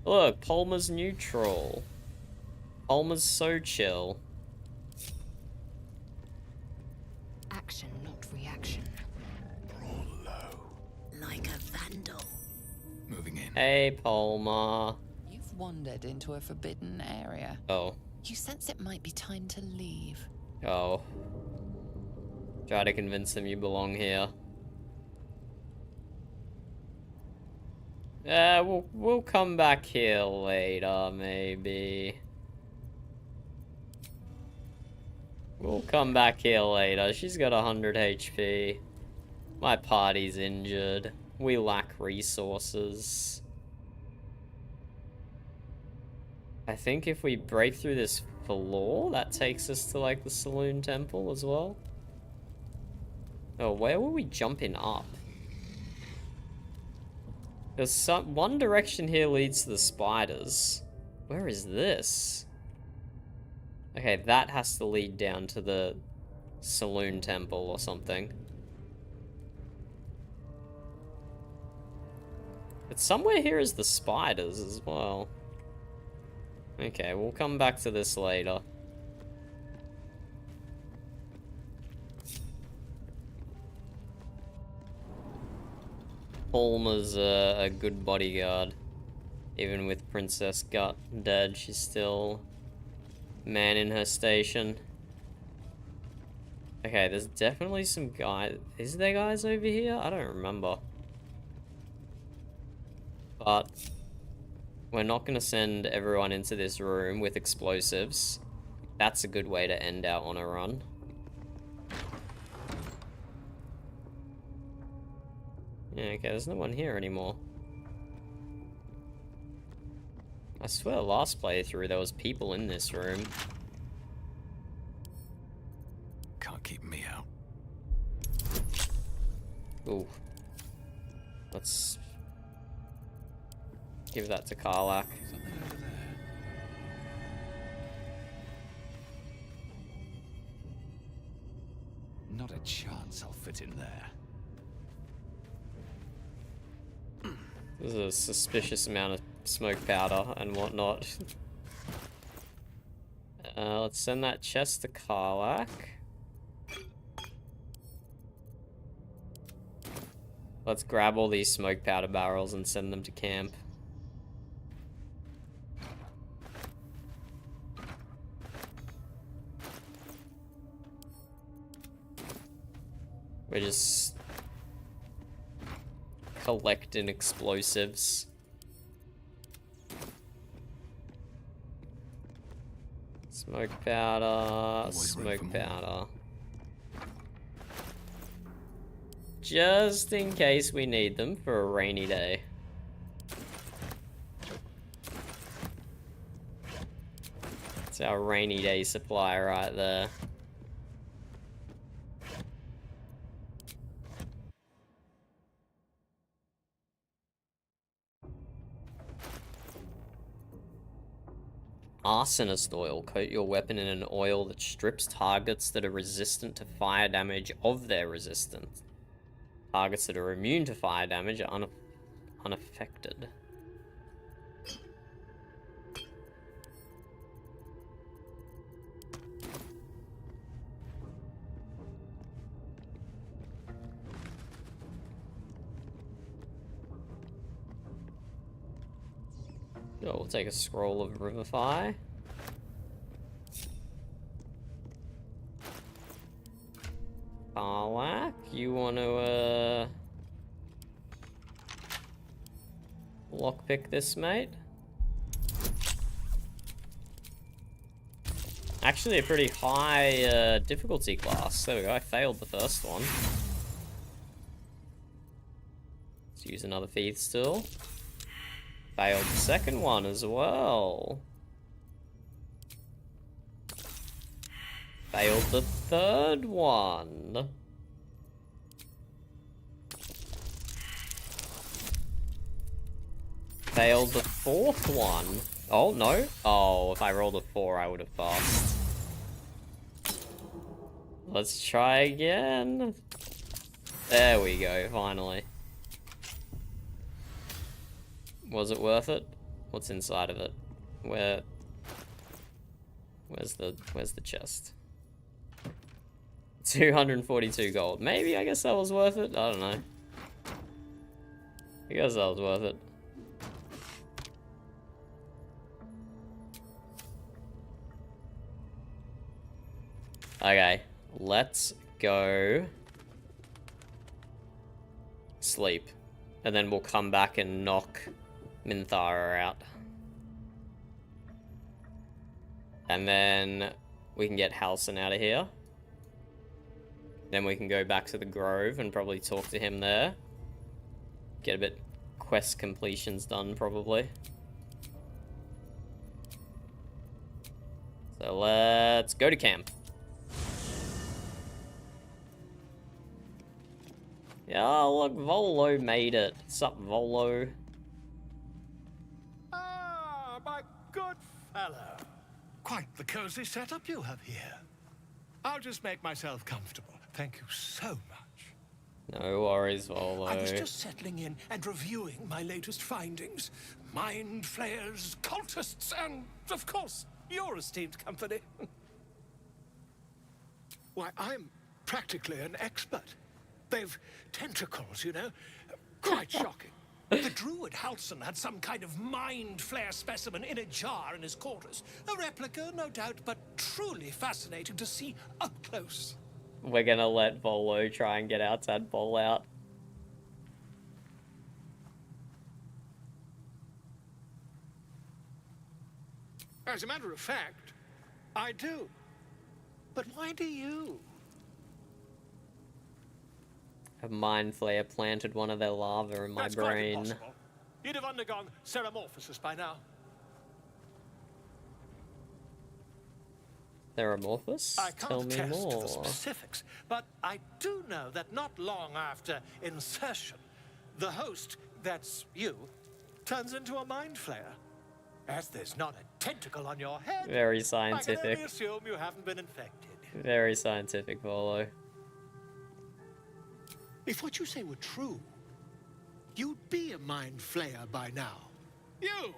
S1: Look, Palmer's neutral. Palmer's so chill.
S11: Action, not reaction.
S9: Roll low.
S3: Like a vandal.
S8: Moving in.
S1: Hey, Palmer.
S2: You've wandered into a forbidden area.
S1: Oh.
S2: You sense it might be time to leave.
S1: Oh. Try to convince them you belong here. We'll come back here later, maybe. We'll come back here later. She's got 100 HP. My party's injured. We lack resources. I think if we break through this floor, that takes us to, like, the Saloon Temple as well. Oh, where were we jumping up? There's one direction here leads to the spiders. Where is this? Okay, that has to lead down to the Saloon Temple or something. But somewhere here is the spiders as well. Okay, we'll come back to this later. Palmer's a good bodyguard. Even with Princess Gut dead, she's still man in her station. Okay, there's definitely some guys. Is there guys over here? I don't remember. But we're not going to send everyone into this room with explosives. That's a good way to end out on a run. Yeah, okay, there's no one here anymore. I swear last playthrough there was people in this room.
S8: Can't keep me out.
S1: Ooh. Let's give that to Karlach.
S8: Something over there. Not a chance I'll fit in there.
S1: There's a suspicious amount of smoke powder and whatnot. Let's send that chest to Karlak. Let's grab all these smoke powder barrels and send them to camp. We're just collecting explosives. Smoke powder, smoke powder. Just in case we need them for a rainy day. It's our rainy day supply right there. Arsonist oil. Coat your weapon in an oil that strips targets that are resistant to fire damage of their resistance. Targets that are immune to fire damage are unaffected. Oh, we'll take a scroll of Revivify. Karlak, you want to, lockpick this, mate? Actually, a pretty high, difficulty class. There we go, I failed the first one. Let's use another Thief still. Failed the second one as well. Failed the third one. Failed the fourth one. Oh, no. Oh, if I rolled a 4, I would have passed. Let's try again. There we go, finally. Was it worth it? What's inside of it? Where's the chest? 242 gold. Maybe, I guess that was worth it. I don't know. I guess that was worth it. Okay, let's go sleep. And then we'll come back and knock Minthara out. And then we can get Halsin out of here. Then we can go back to the Grove and probably talk to him there. Get a bit quest completions done, probably. So let's go to camp. Yeah, look, Volo made it. What's up, Volo?
S13: Ah, my good fellow. Quite the cozy setup you have here. I'll just make myself comfortable. Thank you so much.
S1: No worries, Volo.
S13: I was just settling in and reviewing my latest findings. Mind flayers, cultists, and, of course, your esteemed company. Why, I'm practically an expert. They've tentacles, you know? Quite shocking. The druid Halsin had some kind of mind flare specimen in a jar in his quarters. A replica, no doubt, but truly fascinating to see up close.
S1: We're gonna let Volo try and get our tadpole out.
S13: As a matter of fact, I do. But why do you?
S1: A mind flayer planted one of their lava in my
S13: That's
S1: brain.
S13: quite impossible. You'd have undergone ceramorphosis by now.
S1: Theramorphous?
S13: I can't
S1: Tell me
S13: attest to
S1: more.
S13: the specifics, but I do know that not long after insertion, the host, that's you, turns into a mind flayer. As there's not a tentacle on your head,
S1: Very
S13: I can
S1: scientific.
S13: only assume you haven't been infected.
S1: Very scientific, Volo.
S13: If what you say were true, You'd be a mind flayer by now. You?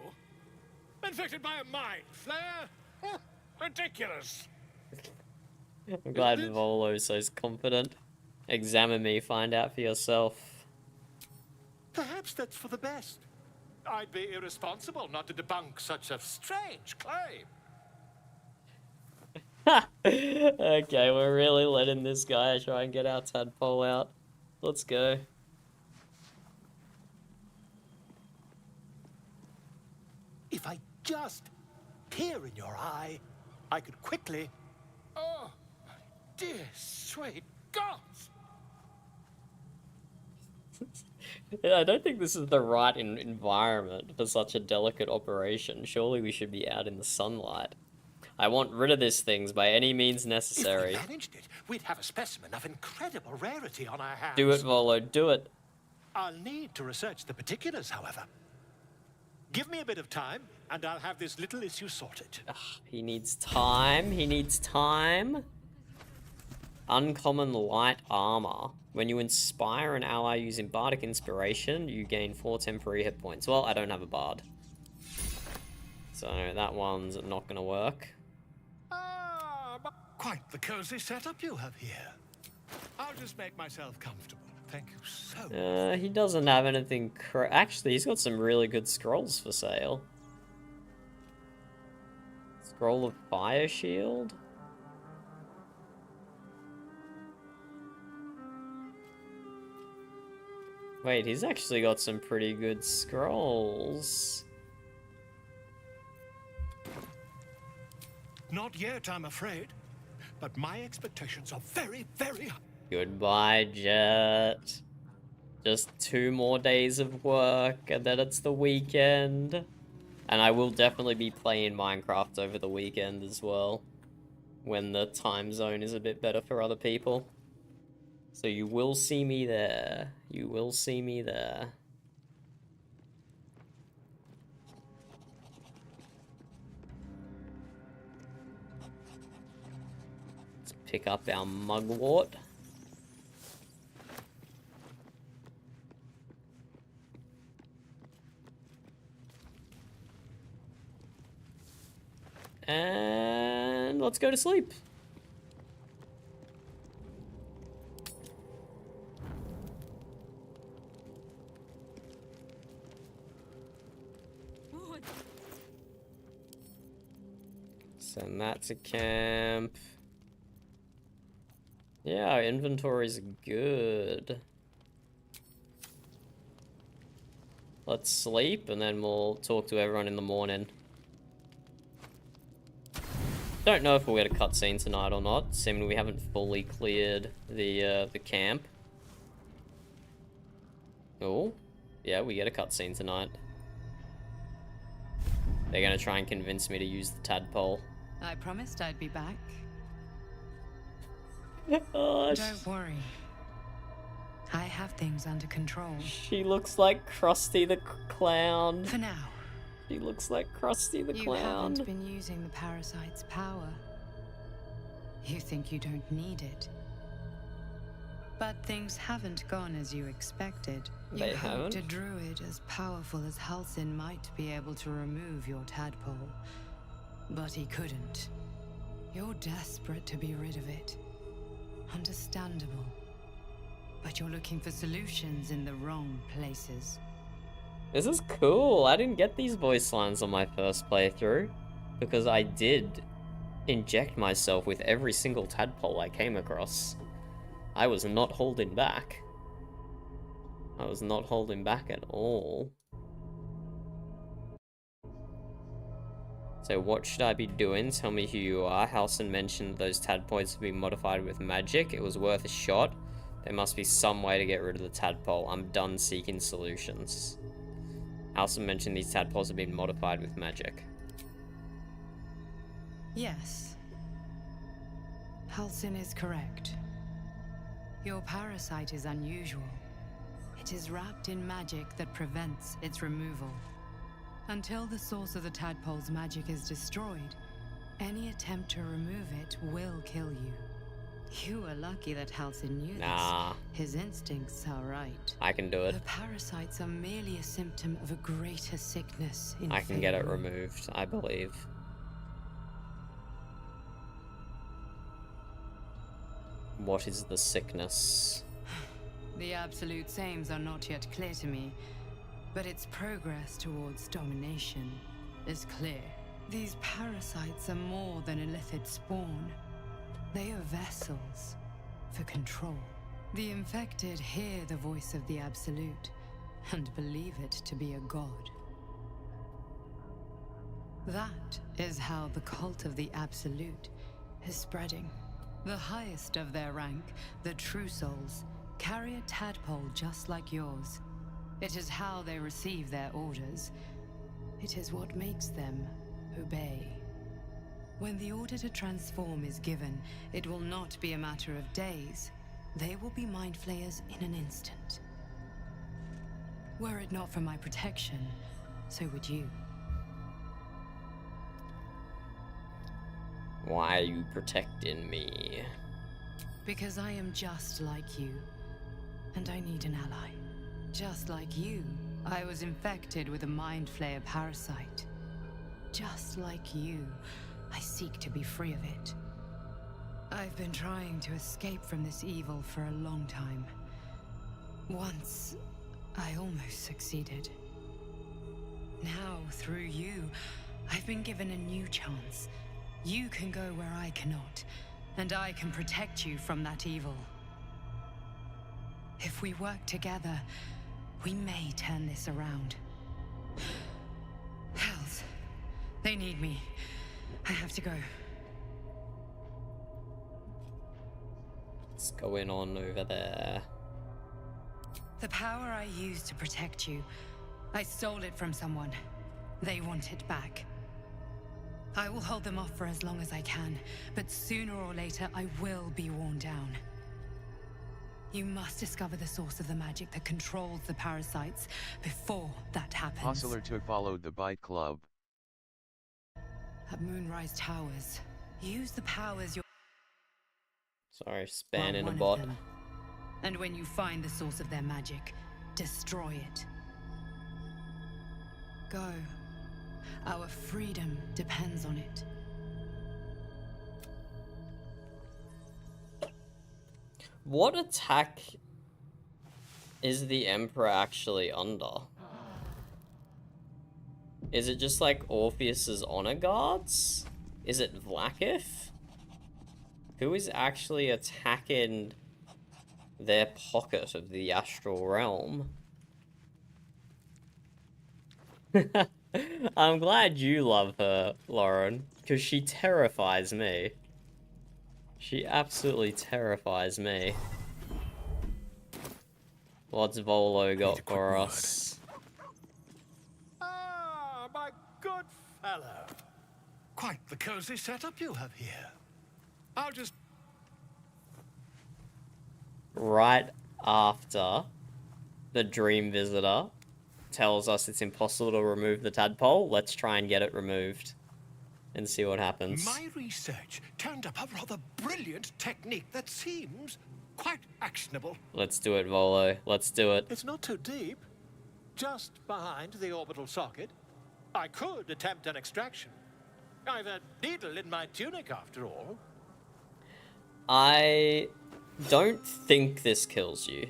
S13: Infected by a mind flare? Huh, ridiculous.
S1: I'm glad Volo's so confident. Examine me, find out for yourself.
S13: Perhaps that's for the best. I'd be irresponsible not to debunk such a strange claim.
S1: Okay, we're really letting this guy try and get our tadpole out. Let's go.
S13: If I just peer in your eye, I could quickly... Oh, my dear sweet gods!
S1: Yeah, I don't think this is the right environment for such a delicate operation. Surely we should be out in the sunlight. I want rid of these things by any means necessary.
S13: If we managed it, we'd have a specimen of incredible rarity on our hands.
S1: Do it, Volo, do it.
S13: I'll need to research the particulars, however. Give me a bit of time, and I'll have this little issue sorted.
S1: Ugh, he needs time. He needs time. Uncommon light armor. When you inspire an ally using bardic inspiration, you gain 4 temporary hit points. Well, I don't have a bard, so that one's not gonna work.
S13: Quite the cozy setup you have here. I'll just make myself comfortable. Thank you so much.
S1: He doesn't have anything. Actually, he's got some really good scrolls for sale. Scroll of Fire Shield. Wait, he's actually got some pretty good scrolls.
S13: Not yet, I'm afraid. But my expectations are very, very high.
S1: Goodbye, Jet. Just 2 more days of work, and then it's the weekend. And I will definitely be playing Minecraft over the weekend as well, when the time zone is a bit better for other people. So you will see me there. You will see me there. Let's pick up our mugwort. And let's go to sleep. Send that to camp. Yeah, our inventory's good. Let's sleep and then we'll talk to everyone in the morning. Don't know if we'll get a cutscene tonight or not, seeming we haven't fully cleared the camp. Oh, yeah, we get a cutscene tonight. They're gonna try and convince me to use the tadpole.
S10: I promised I'd be back.
S1: Oh,
S10: don't worry. I have things under control.
S1: She looks like Krusty the Clown.
S10: For now.
S1: She looks like Krusty the Clown.
S10: You haven't been using the parasite's power. You think you don't need it. But things haven't gone as you expected.
S1: They
S10: you
S1: haven't?
S10: hoped a druid as powerful as Halsin might be able to remove your tadpole. But he couldn't. You're desperate to be rid of it. Understandable. But you're looking for solutions in the wrong places.
S1: This is cool. I didn't get these voice lines on my first playthrough because I did inject myself with every single tadpole I came across. I was not holding back. I was not holding back at all. So what should I be doing? Tell me who you are. Halsin mentioned those tadpoles have been modified with magic. It was worth a shot. There must be some way to get rid of the tadpole. I'm done seeking solutions. Halsin mentioned these tadpoles have been modified with magic.
S10: Yes. Halsin is correct. Your parasite is unusual. It is wrapped in magic that prevents its removal. Until the source of the tadpole's magic is destroyed, any attempt to remove it will kill you. You are lucky that Halcyon knew
S1: Nah.
S10: this. His instincts are right.
S1: I can do it.
S10: The parasites are merely a symptom of a greater sickness in
S1: I can get it
S10: Faerun.
S1: removed, I believe. What is the sickness?
S10: The absolute aims are not yet clear to me, but its progress towards domination is clear. These parasites are more than a lithid spawn. They are vessels for control. The infected hear the voice of the Absolute and believe it to be a god. That is how the cult of the Absolute is spreading. The highest of their rank, the True Souls, carry a tadpole just like yours. It is how they receive their orders. It is what makes them obey. When the order to transform is given, it will not be a matter of days. They will be mind flayers in an instant. Were it not for my protection, so would you.
S1: Why are you protecting me?
S10: Because I am just like you, and I need an ally. Just like you, I was infected with a mind flayer parasite. Just like you, I seek to be free of it. I've been trying to escape from this evil for a long time. Once, I almost succeeded. Now, through you, I've been given a new chance. You can go where I cannot, and I can protect you from that evil. If we work together, we may turn this around. Hells, they need me. I have to go.
S1: What's going on over there?
S10: The power I used to protect you, I stole it from someone. They want it back. I will hold them off for as long as I can, but sooner or later I will be worn down. You must discover the source of the magic that controls the parasites before that happens.
S14: Hostler to follow the Bite Club.
S10: At Moonrise Towers, use the powers your...
S1: Sorry, span in a
S10: one of
S1: bot.
S10: them. And when you find the source of their magic, destroy it. Go. Our freedom depends on it.
S1: What attack is the Emperor actually under? Is it just like Orpheus's honor guards? Is it Vlaakith? Who is actually attacking their pocket of the astral realm? I'm glad you love her, Lauren, because she terrifies me. She absolutely terrifies me. What's Volo got for us?
S13: Ah, my good fellow. Quite the cozy setup you have here. I'll just...
S1: Right after the Dream Visitor tells us it's impossible to remove the tadpole, let's try and get it removed and see what happens.
S13: My research turned up a rather brilliant technique that seems quite actionable.
S1: Let's do it, Volo. Let's do it.
S13: It's not too deep. Just behind the orbital socket. I could attempt an extraction. I've a needle in my tunic, after all.
S1: I don't think this kills you.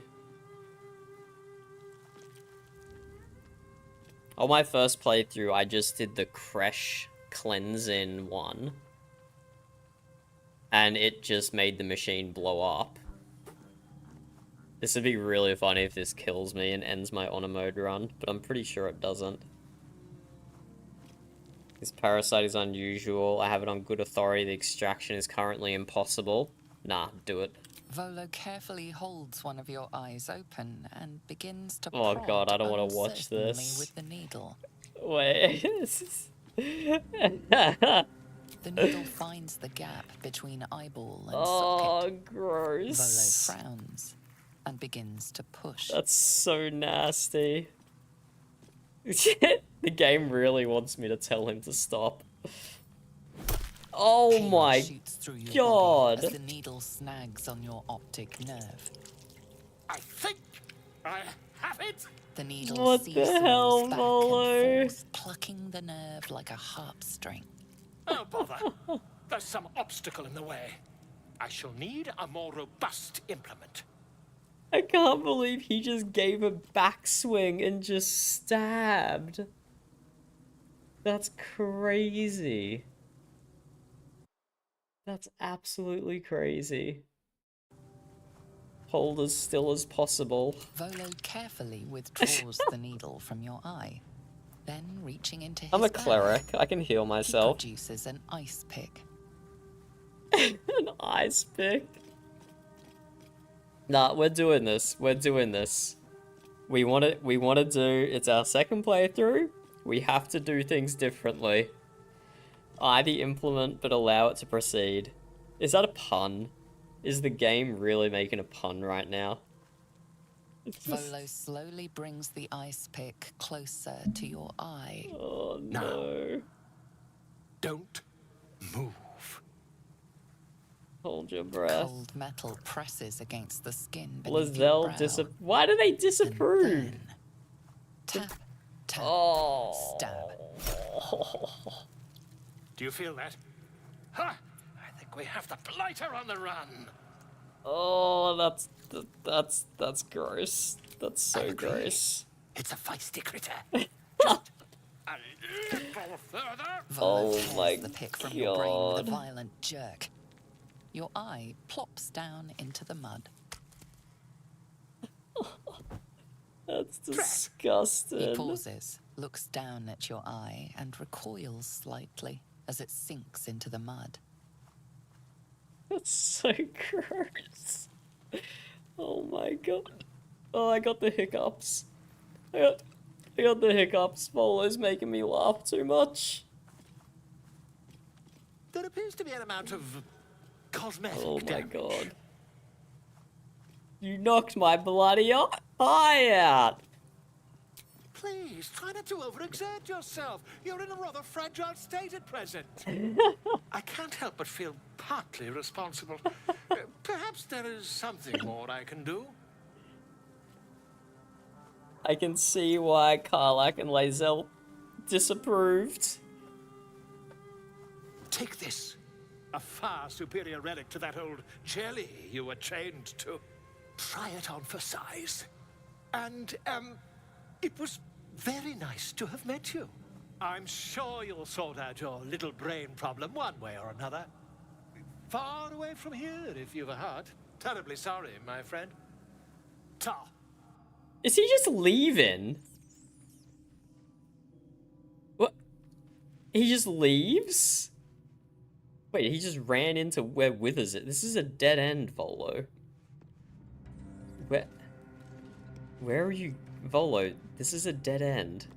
S1: On my first playthrough, I just did the Kresh cleansing one. And it just made the machine blow up. This would be really funny if this kills me and ends my honor mode run, but I'm pretty sure it doesn't. This parasite is unusual. I have it on good authority. The extraction is currently impossible. Nah, do it.
S2: Volo carefully holds one of your eyes open and begins to
S1: Oh
S2: prod
S1: god, I don't want to watch
S2: uncertainly
S1: this.
S2: with the needle.
S1: Wait.
S2: The needle finds the gap between eyeball and
S1: Oh,
S2: socket.
S1: gross.
S2: Volo frowns and begins to push.
S1: That's so nasty. The game really wants me to tell him to stop. Oh
S2: Pain
S1: my
S2: shoots through your
S1: god.
S2: body as the needle snags on your optic nerve.
S13: I think I have it.
S2: The needle
S1: What the
S2: seesaws
S1: hell,
S2: back
S1: Volo?
S2: and forth, plucking the nerve like a harp string.
S13: Oh, bother. There's some obstacle in the way. I shall need a more robust implement.
S1: I can't believe he just gave a backswing and just stabbed. That's crazy. That's absolutely crazy. Hold as still as possible.
S2: Volo carefully withdraws the needle from your eye. Then, reaching into his
S1: I'm a
S2: bag,
S1: cleric. I can heal myself.
S2: he produces an ice pick.
S1: An ice pick? Nah, we're doing this. We're doing this. We want to do... It's our second playthrough. We have to do things differently. Eye the implement, but allow it to proceed. Is that a pun? Is the game really making a pun right now?
S2: Volo slowly brings the ice pick closer to your eye.
S1: Oh no.
S13: Don't move.
S1: Hold your breath.
S2: Cold metal presses against the skin beneath your
S1: Lizelle
S2: brow.
S1: Why do they disapprove?
S2: Tap, tap,
S1: Oh.
S2: stab.
S13: Do you feel that? Ha! I think we have the blighter on the run.
S1: Oh, that's gross. That's so gross.
S13: It's a feisty critter. Just a little further.
S2: Volo
S1: Oh
S2: tears
S1: my
S2: the pick from your brain with a
S1: god.
S2: violent jerk. Your eye plops down into the mud.
S1: That's
S2: He
S1: disgusting.
S2: pauses, looks down at your eye, and recoils slightly as it sinks into the mud.
S1: That's so gross. Oh my god. Oh, I got the hiccups. I got the hiccups. Volo's making me laugh too much.
S13: There appears to be an amount of cosmetic
S1: Oh my
S13: damage.
S1: god. You knocked my bloody eye out.
S13: Please, try not to overexert yourself. You're in a rather fragile state at present. I can't help but feel partly responsible. Perhaps there is something more I can do.
S1: I can see why Karlak and Lizelle disapproved.
S13: Take this. A far superior relic to that old jelly you were chained to. Try it on for size. And, it was very nice to have met you. I'm sure you'll sort out your little brain problem one way or another. Far away from here, if you've a heart. Terribly sorry, my friend. Ta.
S1: Is he just leaving? What? He just leaves? Wait, he just ran into where Withers is. This is a dead end, Volo. Where are you, Volo? This is a dead end.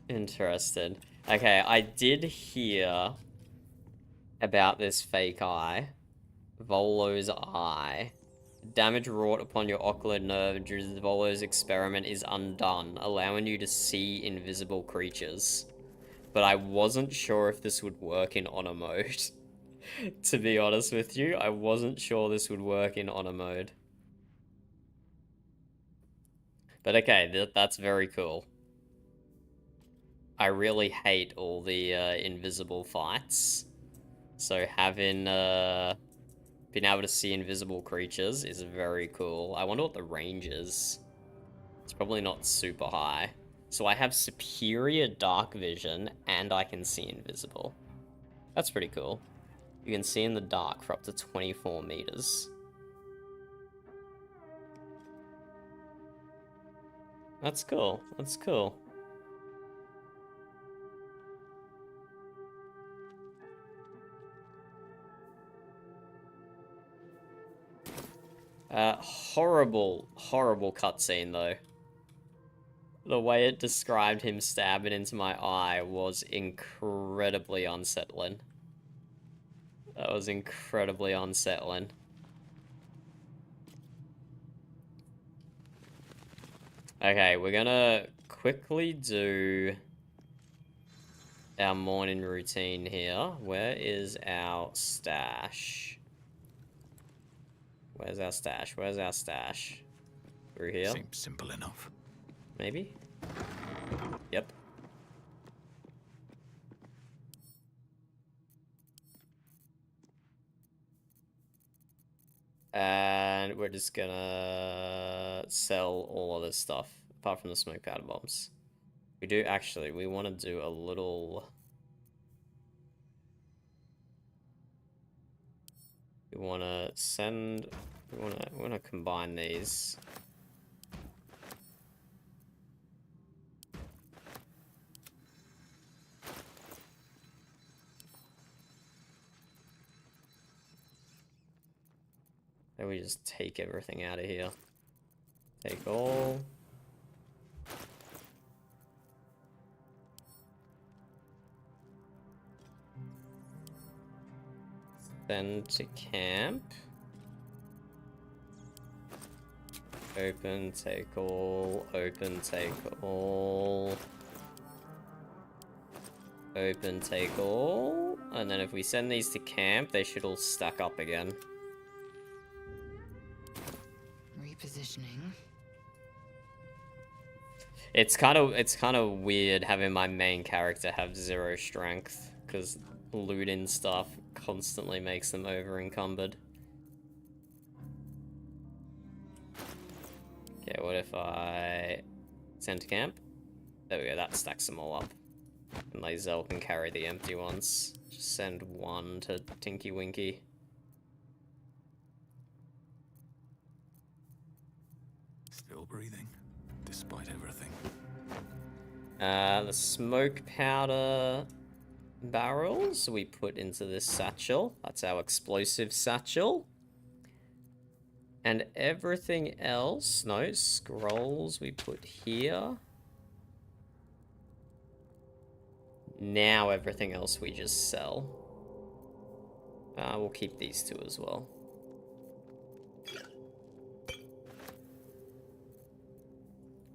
S1: Interesting. Okay, I did hear about this fake eye. Volo's eye. Damage wrought upon your ocular nerve due to Volo's experiment is undone, allowing you to see invisible creatures. But I wasn't sure if this would work in honor mode. To be honest with you, I wasn't sure this would work in honor mode. But okay, that's very cool. I really hate all the invisible fights. So having been able to see invisible creatures is very cool. I wonder what the range is. It's probably not super high. So I have superior dark vision and I can see invisible. That's pretty cool. You can see in the dark for up to 24 meters. That's cool. That's cool. Horrible, horrible cutscene though. The way it described him stabbing into my eye was incredibly unsettling. That was incredibly unsettling. Okay, we're gonna quickly do our morning routine here. Where is our stash? Where's our stash? Where's our stash? Through here?
S8: Seems simple enough.
S1: Maybe? Yep. And we're just gonna sell all of this stuff, apart from the smoke powder bombs. We do actually, we want to do a little... We want to send... We want to combine these. Then we just take everything out of here. Take all. Send to camp. Open, take all. Open, take all. Open, take all. And then if we send these to camp, they should all stack up again.
S2: Repositioning.
S1: It's kind of weird having my main character have 0 strength, because looting stuff constantly makes them over encumbered. Okay, what if I send to camp? There we go, that stacks them all up. And Lae'zel can carry the empty ones. Just send 1 to Tinky Winky.
S8: Still breathing, despite everything.
S1: The smoke powder barrels we put into this satchel. That's our explosive satchel. And everything else, no, scrolls we put here. Now everything else we just sell. We'll keep these 2 as well.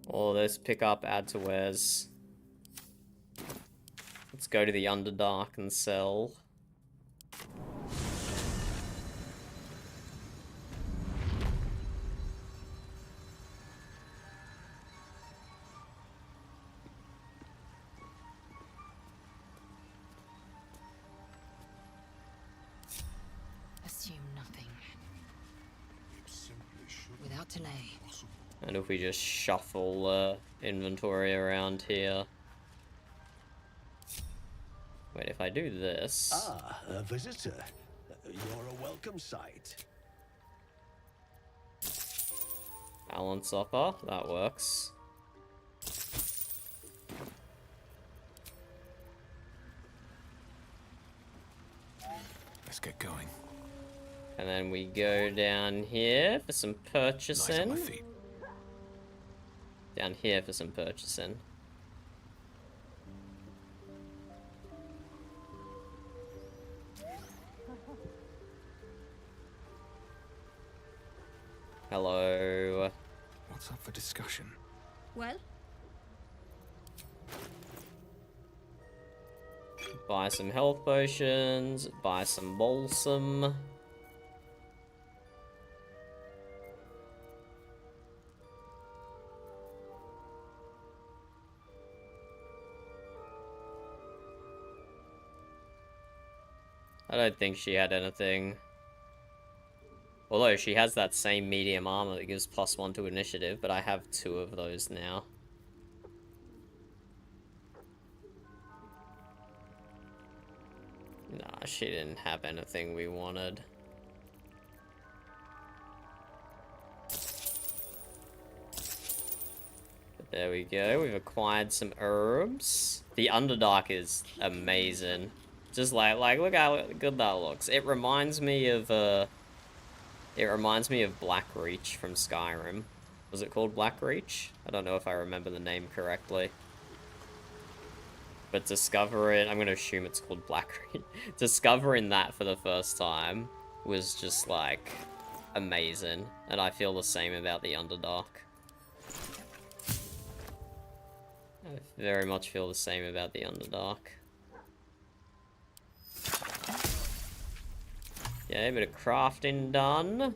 S1: All this, pick up, add to wares. Let's go to the Underdark and sell.
S11: Assume nothing. Without delay.
S1: And if we just shuffle inventory around here. Wait, if I do this...
S15: Ah, a visitor. You're a welcome sight.
S1: Balance upper, that works.
S8: Let's get going.
S1: And then we go down here for some purchasing. Down here for some purchasing. Hello.
S8: What's up for discussion?
S11: Well?
S1: Buy some health potions, buy some balsam. I don't think she had anything. Although she has that same medium armor that gives +1 to initiative, but I have 2 of those now. Nah, she didn't have anything we wanted. But there we go, we've acquired some herbs. The Underdark is amazing. Just like look how good that looks. It reminds me of Blackreach from Skyrim. Was it called Blackreach? I don't know if I remember the name correctly. But discovering, I'm going to assume it's called Blackreach. Discovering that for the first time was just like amazing. And I feel the same about the Underdark. very much feel the same about the Underdark. Yeah, a bit of crafting done.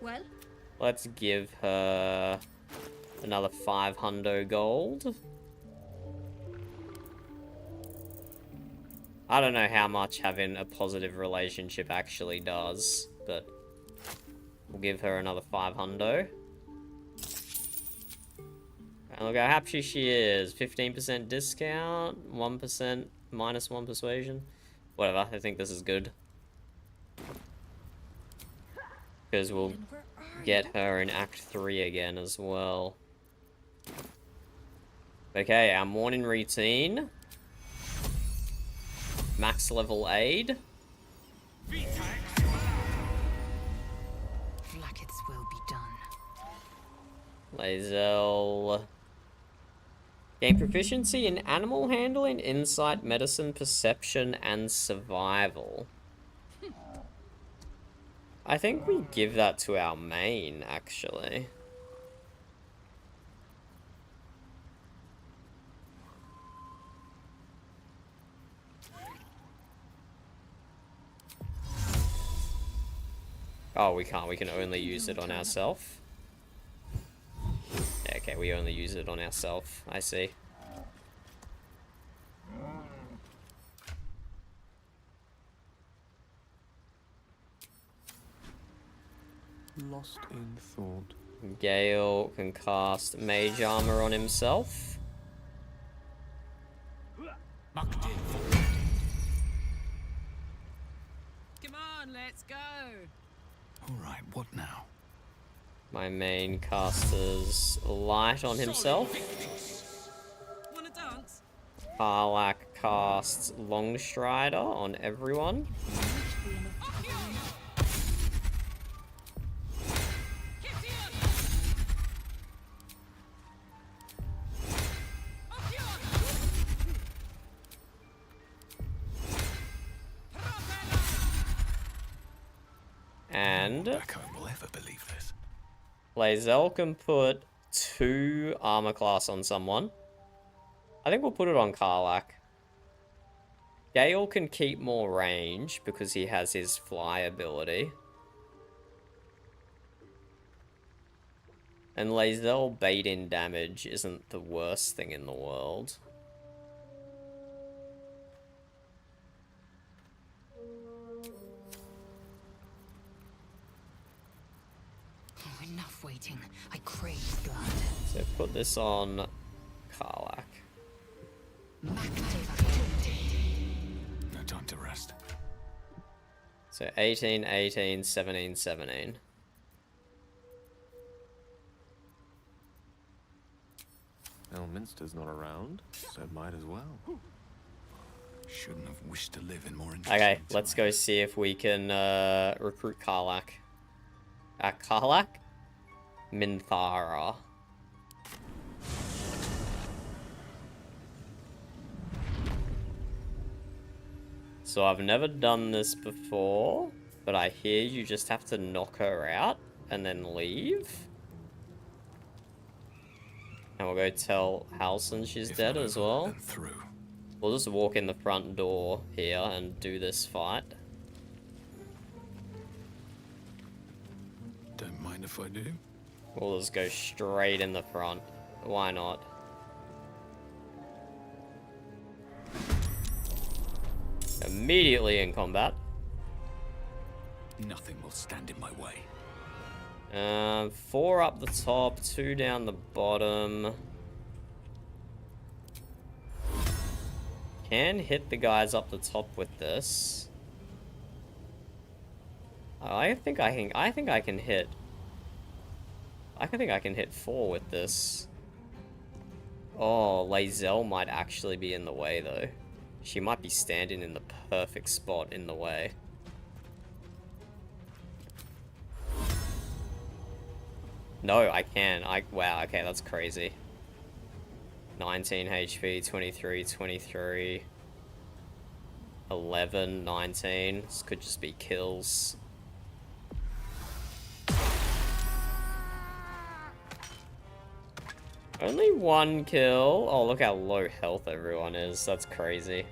S11: Well?
S1: Let's give her another 500 gold. I don't know how much having a positive relationship actually does, but we'll give her another 500. And look how happy she is. 15% discount, 1% -1 persuasion. Whatever, I think this is good. Because we'll get her in Act 3 again as well. Okay, our morning routine. Max level aid.
S11: Flackets will be done.
S1: Lae'zel. Gain proficiency in animal handling, insight, medicine, perception, and survival. I think we give that to our main, actually. Oh, we can't. We can only use it on ourselves. Yeah, okay, we only use it on ourselves. I see.
S5: Lost in thought.
S1: Gale can cast mage armor on himself.
S6: Come on, let's go.
S8: All right, what now?
S1: My main casters light on himself.
S6: Wanna dance?
S1: Karlak casts Longstrider on everyone. And
S8: will ever believe this.
S1: Lae'zel can put 2 armor class on someone. I think we'll put it on Karlak. Gale can keep more range because he has his fly ability. And Lae'zel bait in damage isn't the worst thing in the world.
S11: Oh, enough waiting. I crave blood.
S1: So put this on Karlak.
S8: No time to rest.
S1: So 18, 18, 17, 17.
S5: Elminster's not around, so might as well.
S8: Shouldn't have wished to live in more
S1: Okay, let's go see if we can recruit Karlak. Karlak? Minthara. So I've never done this before, but I hear you just have to knock her out and then leave. And we'll go tell Halson she's dead as well. We'll just walk in the front door here and do this fight.
S8: Don't mind if I do.
S1: We'll just go straight in the front. Why not? Immediately in combat.
S8: Nothing will stand in my way.
S1: 4 up the top, 2 down the bottom. Can hit the guys up the top with this. I think I can hit. I think I can hit 4 with this. Oh, Lae'zel might actually be in the way though. She might be standing in the perfect spot in the way. No, I can. Wow, okay, that's crazy. 19 HP, 23, 23. 11, 19. This could just be kills. Only one kill. Oh, look how low health everyone is. That's crazy.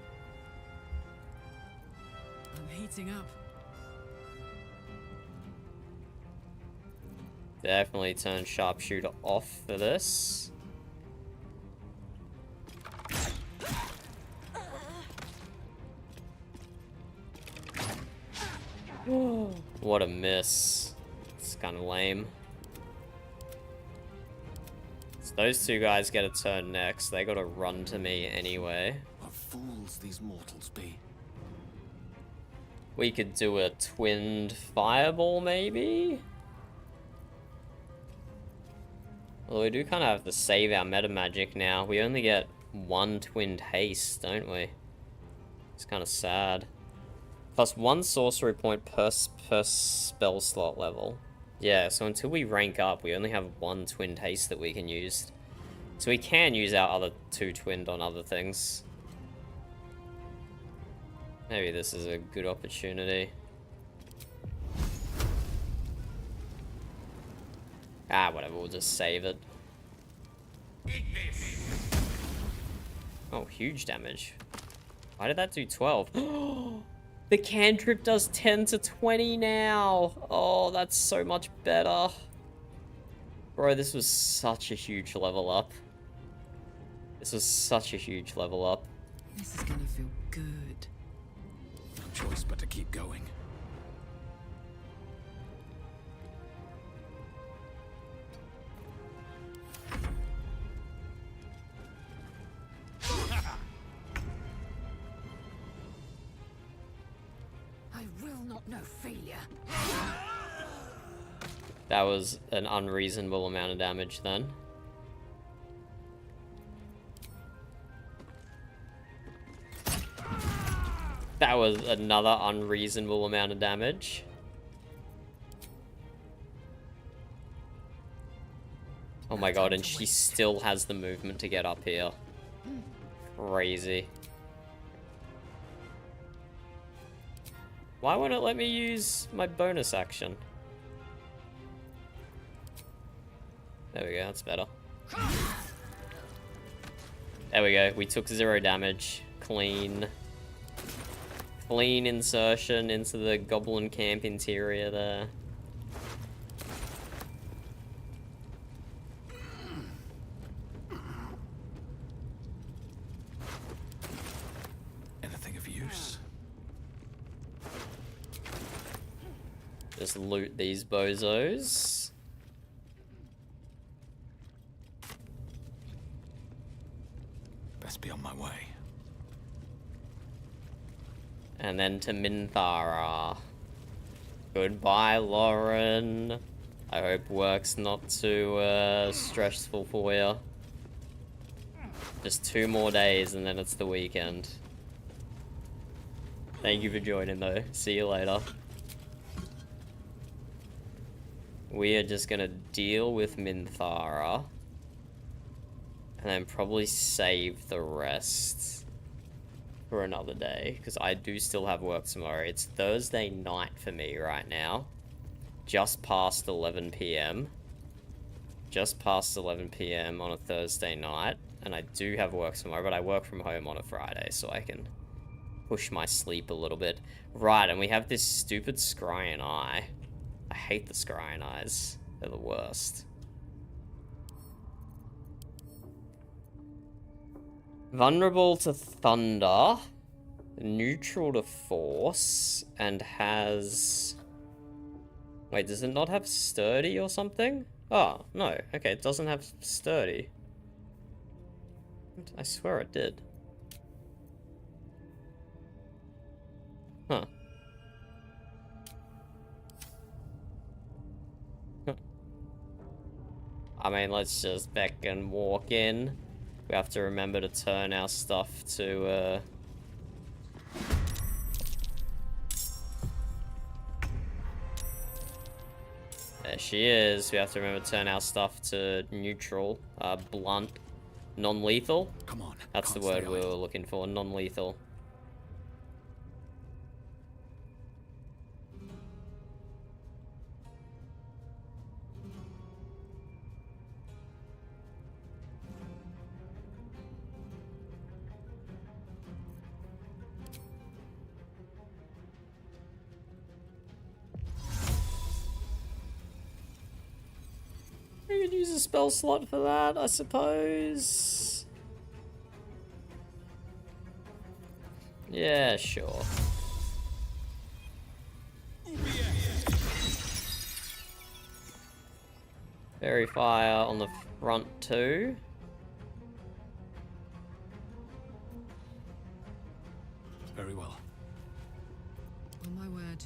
S6: I'm heating up.
S1: Definitely turn sharpshooter off for this. What a miss. It's kind of lame. So those two guys get a turn next. They gotta run to me anyway.
S5: What fools these mortals be.
S1: We could do a twinned fireball, maybe? Well, we do kind of have to save our meta magic now. We only get one twinned haste, don't we? It's kind of sad. Plus one sorcery point per spell slot level. Yeah, so until we rank up, we only have one twinned haste that we can use. So we can use our other two twinned on other things. Maybe this is a good opportunity. Ah, whatever, we'll just save it. Oh, huge damage. Why did that do 12? The cantrip does 10 to 20 now. Oh, that's so much better. Bro, this was such a huge level up. This was such a huge level up.
S6: This is gonna feel good.
S8: No choice but to keep going.
S3: I will not know failure.
S1: That was an unreasonable amount of damage then. That was another unreasonable amount of damage. Oh my god, and she still has the movement to get up here. Crazy. Why won't it let me use my bonus action? There we go, that's better. There we go, we took 0 damage. Clean. Clean insertion into the goblin camp interior there.
S8: Anything of use?
S1: Just loot these bozos.
S8: Best be on my way.
S1: And then to Minthara. Goodbye, Lauren. I hope work's not too stressful for you. Just 2 more days and then it's the weekend. Thank you for joining though. See you later. We are just gonna deal with Minthara. And then probably save the rest for another day, because I do still have work tomorrow. It's Thursday night for me right now. Just past 11 PM. Just past 11 PM on a Thursday night. And I do have work tomorrow, but I work from home on a Friday, so I can push my sleep a little bit. Right, and we have this stupid scrying eye. I hate the scrying eyes. They're the worst. Vulnerable to thunder, neutral to force, and has... Wait, does it not have sturdy or something? Oh, no. Okay, it doesn't have sturdy. I swear it did. Huh. I mean, let's just back and walk in. We have to remember to turn our stuff to, There she is. We have to remember to turn our stuff to neutral, blunt, non-lethal.
S8: Come on.
S1: That's the word we were looking for, non-lethal. I could use a spell slot for that, I suppose. Yeah, sure. Fairy fire on the front too.
S8: Very well.
S6: On my word.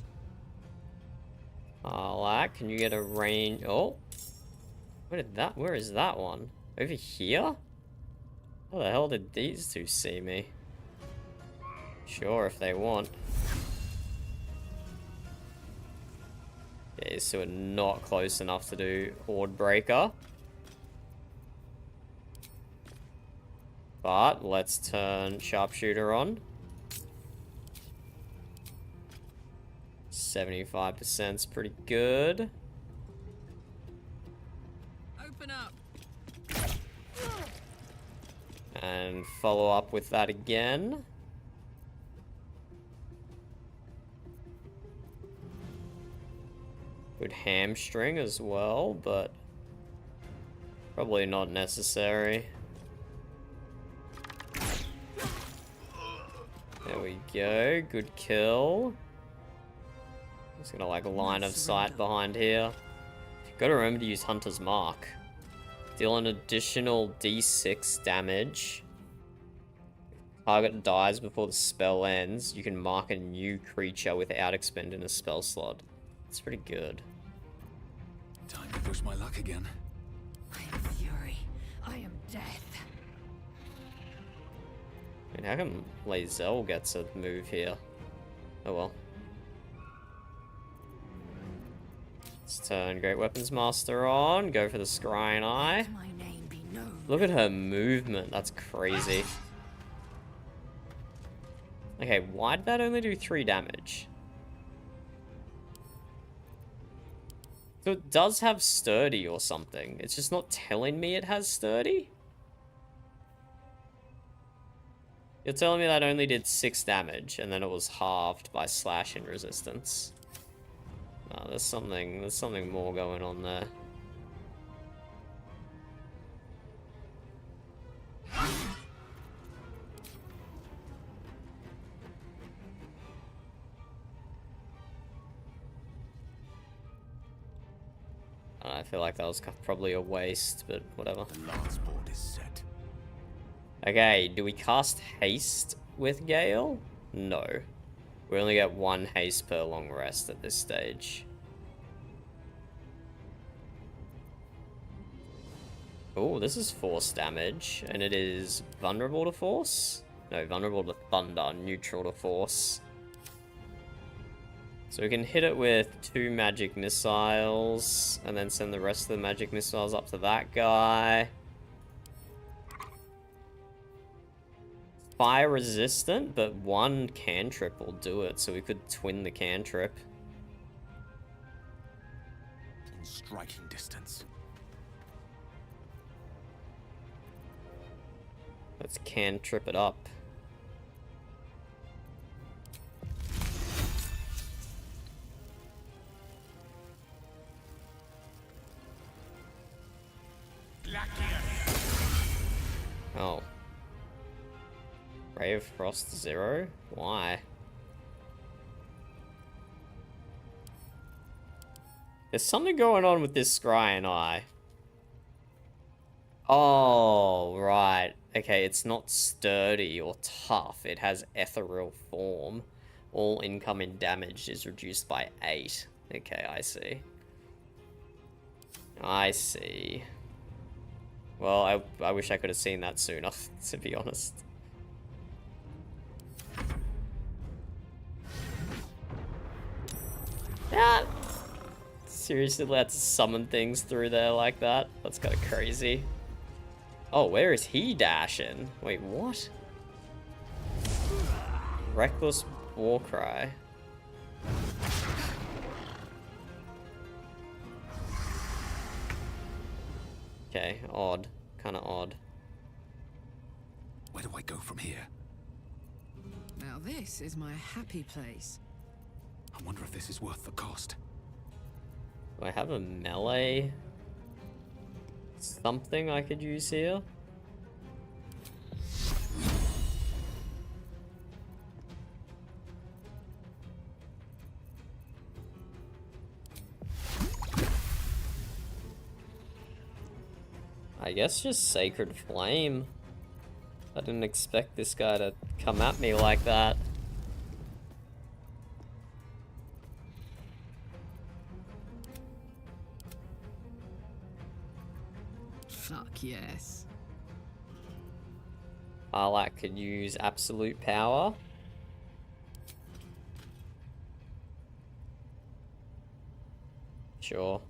S1: Alak, can you get a range? Oh, where is that one? Over here? How the hell did these two see me? Sure, if they want. Okay, so we're not close enough to do Horde Breaker. But let's turn Sharpshooter on. 75% is pretty good.
S6: Open up.
S1: And follow up with that again. Good hamstring as well, but probably not necessary. There we go, good kill. Just gonna like line of sight behind here. Gotta remember to use Hunter's Mark. Deal an additional D6 damage. Target dies before the spell ends. You can mark a new creature without expending a spell slot. It's pretty good.
S8: Time to push my luck again.
S3: I am fury. I am death.
S1: And how come Lae'zel gets a move here? Oh well. Let's turn Great Weapons Master on. Go for the Scrying Eye.
S3: My name be known.
S1: Look at her movement. That's crazy. Okay, why did that only do 3 damage? So it does have Sturdy or something. It's just not telling me it has Sturdy? You're telling me that only did 6 damage, and then it was halved by slash and resistance. Oh, there's something more going on there. I feel like that was probably a waste, but whatever.
S8: The last board is set.
S1: Okay, do we cast Haste with Gale? No. We only get 1 haste per long rest at this stage. Oh, this is force damage, and it is vulnerable to force? No, vulnerable to thunder, neutral to force. So we can hit it with 2 magic missiles, and then send the rest of the magic missiles up to that guy. Fire resistant, but 1 cantrip will do it, so we could twin the cantrip.
S8: In striking distance.
S1: Let's cantrip it up. Oh. Ray of Frost 0? Why? There's something going on with this Scrying Eye. Oh, right. Okay, it's not sturdy or tough. It has ethereal form. All incoming damage is reduced by 8. Okay, I see. I see. Well, I wish I could have seen that sooner, to be honest. Yeah. Seriously, let's summon things through there like that? That's kind of crazy. Oh, where is he dashing? Wait, what? Reckless Warcry. Okay, odd. Kind of odd.
S8: Where do I go from here?
S6: Now this is my happy place.
S8: I wonder if this is worth the cost.
S1: Do I have a melee? something I could use here. I guess just Sacred Flame. I didn't expect this guy to come at me like that.
S6: Fuck yes.
S1: Arlak could use Absolute Power. Sure.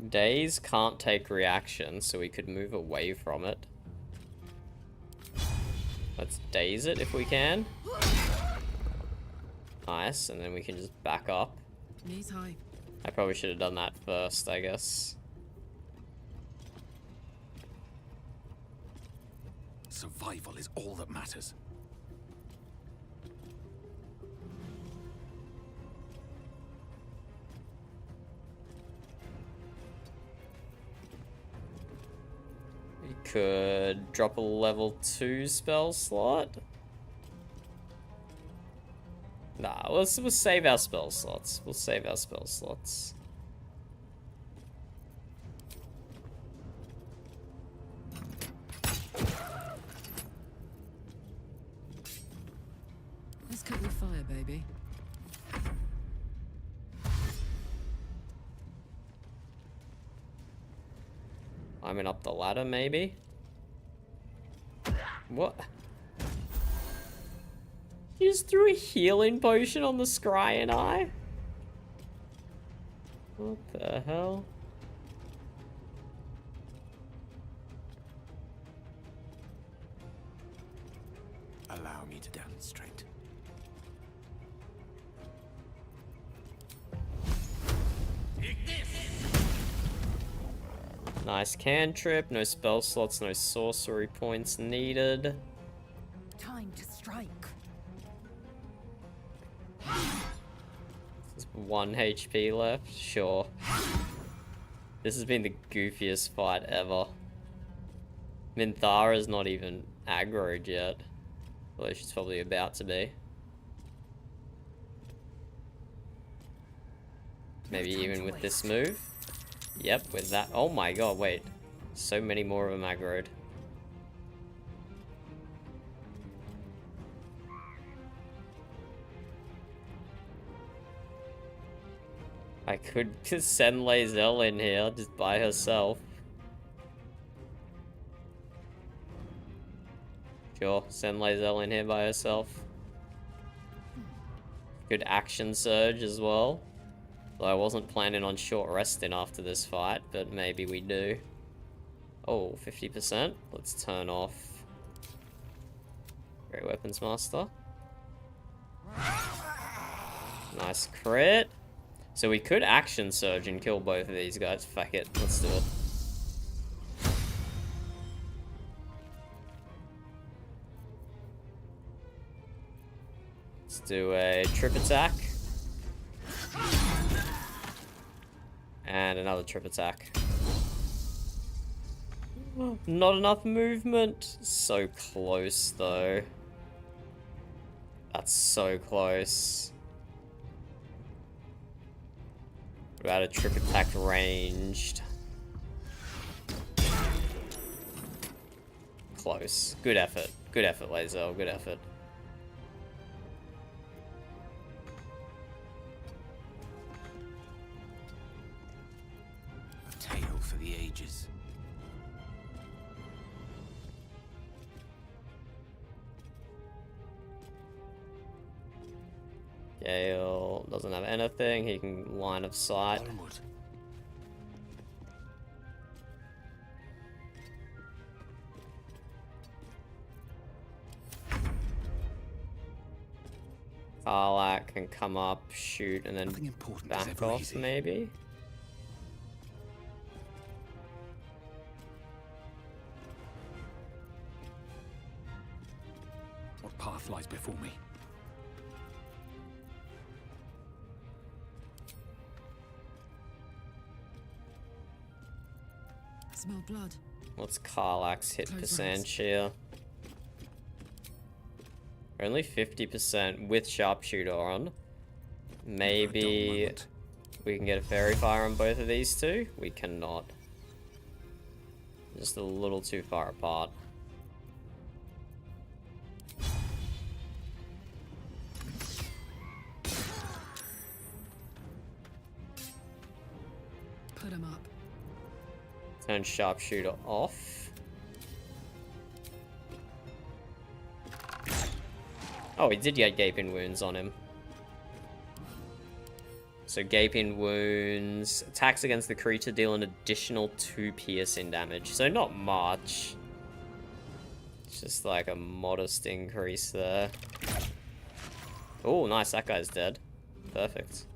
S1: Daze can't take reaction, so we could move away from it. Let's daze it if we can. Nice, and then we can just back up.
S6: Knees high.
S1: I probably should have done that first, I guess.
S15: Survival is all that matters.
S1: We could drop a level 2 spell slot. Nah, we'll save our spell slots. We'll save our spell slots.
S6: Let's cook with fire, baby.
S1: Climbing up the ladder, maybe? What? You just threw a healing potion on the Scry and I? What the hell?
S15: Allow me to demonstrate.
S1: Nice cantrip, no spell slots, no sorcery points needed.
S11: Time to strike.
S1: There's 1 HP left, sure. This has been the goofiest fight ever. Minthara's not even aggroed yet. Although she's probably about to be. Maybe even with this move. Yep, with that. Oh my god, wait. So many more of them aggroed. I could just send Lae'zel in here just by herself. Sure, send Lae'zel in here by herself. Good action surge as well. Though I wasn't planning on short resting after this fight, but maybe we do. Oh, 50%. Let's turn off Great Weapons Master. Nice crit. So we could action surge and kill both of these guys. Fuck it, let's do it. Let's do a trip attack. And another trip attack. Not enough movement. So close though. That's so close. What about a trip attack ranged? Close. Good effort. Good effort, Lae'zel. Good effort.
S15: A tale for the ages.
S1: Gale doesn't have anything. He can line of sight.
S15: Onward.
S1: Arlak can come up, shoot, and then back off,
S15: easy.
S1: maybe?
S8: What path lies before me?
S6: Smell blood.
S1: What's Karlach's hit
S6: Close
S1: percent here? Only 50% with sharpshooter on. Maybe we can get a fairy fire on both of these two? We cannot. Just a little too far apart.
S6: Put him up.
S1: Turn sharpshooter off. Oh, he did get gaping wounds on him. So gaping wounds, attacks against the creature deal an additional 2 piercing damage. So not much. It's just like a modest increase there. Oh, nice, that guy's dead. Perfect.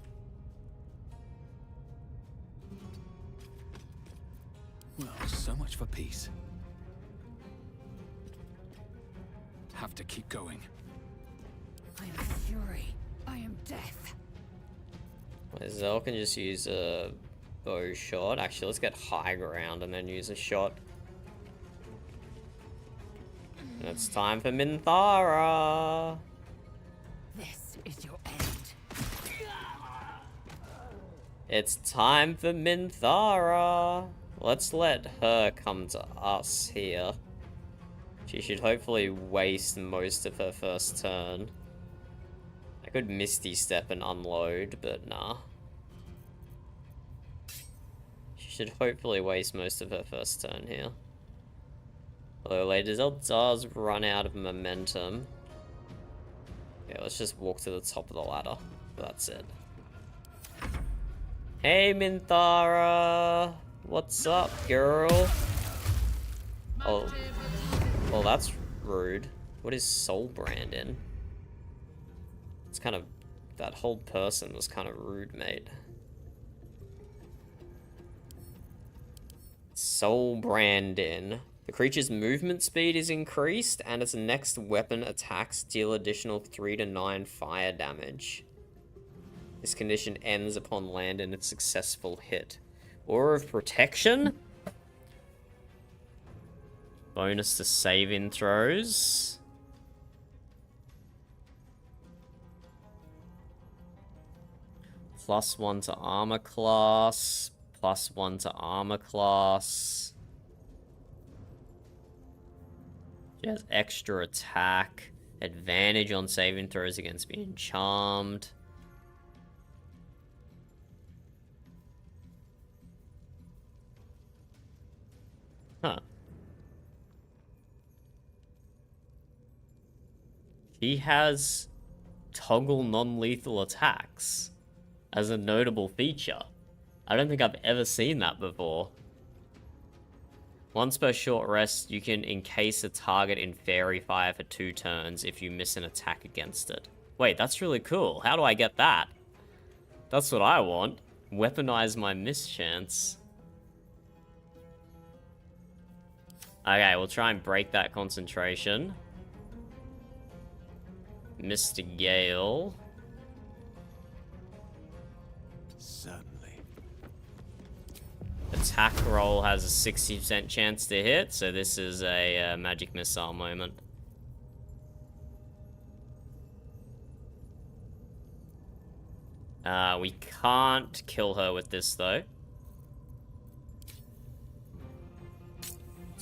S8: Well, so much for peace. Have to keep going.
S3: I am fury. I am death.
S1: Zell can just use a bow shot. Actually, let's get high ground and then use a shot. And it's time for Minthara.
S3: This is your end.
S1: It's time for Minthara. Let's let her come to us here. She should hopefully waste most of her first turn. I could Misty Step and unload, but nah. She should hopefully waste most of her first turn here. Although Lady Zell does run out of momentum. Okay, let's just walk to the top of the ladder. That's it. Hey, Minthara! What's up, girl? Oh. Well, that's rude. What is Soul Branding? It's kind of... That whole person was kind of rude, mate. Soul Branding. The creature's movement speed is increased, and its next weapon attacks deal additional 3 to 9 fire damage. This condition ends upon landing a successful hit. Aura of Protection? Bonus to saving throws. +1 to armor class. +1 to armor class. She has extra attack. Advantage on saving throws against being charmed. Huh. He has toggle non-lethal attacks as a notable feature. I don't think I've ever seen that before. Once per short rest, you can encase a target in fairy fire for 2 turns if you miss an attack against it. Wait, that's really cool. How do I get that? That's what I want. Weaponize my mischance. Okay, we'll try and break that concentration. Mr. Gale.
S8: Certainly.
S1: Attack roll has a 60% chance to hit, so this is a magic missile moment. We can't kill her with this, though.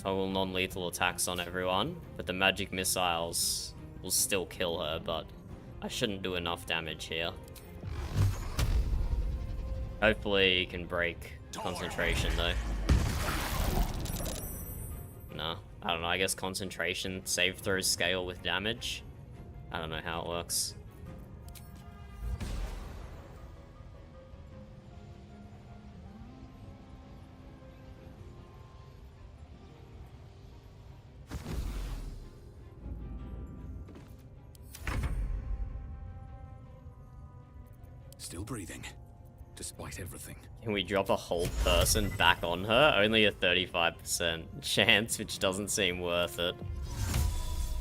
S1: Toggle non-lethal attacks on everyone, but the magic missiles will still kill her, but I shouldn't do enough damage here. Hopefully you can break concentration, though. No, I don't know, I guess concentration save throws scale with damage. I don't know how it works.
S8: Still breathing, despite everything.
S1: Can we drop a whole person back on her? Only a 35% chance, which doesn't seem worth it.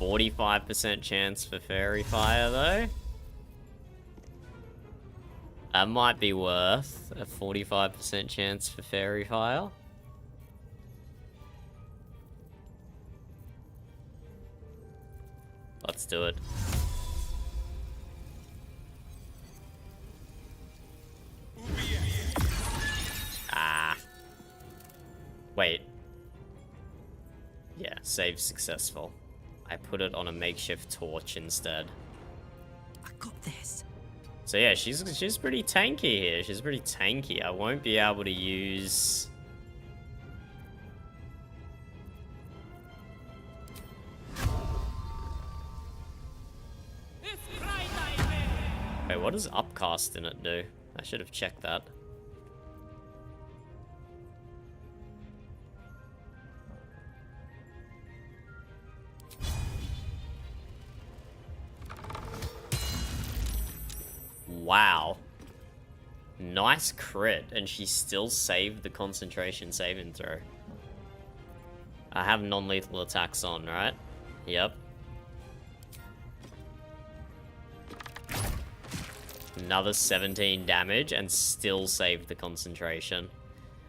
S1: 45% chance for Fairy Fire, though. That might be worth a 45% chance for Fairy Fire. Let's do it. Ah. Wait. Yeah, save successful. I put it on a makeshift torch instead.
S11: I got this.
S1: So yeah, she's pretty tanky here. She's pretty tanky. I won't be able to use... Wait, what does upcast in it do? I should have checked that. Wow. Nice crit, and she still saved the concentration saving throw. I have non-lethal attacks on, right? Yep. Another 17 damage, and still saved the concentration.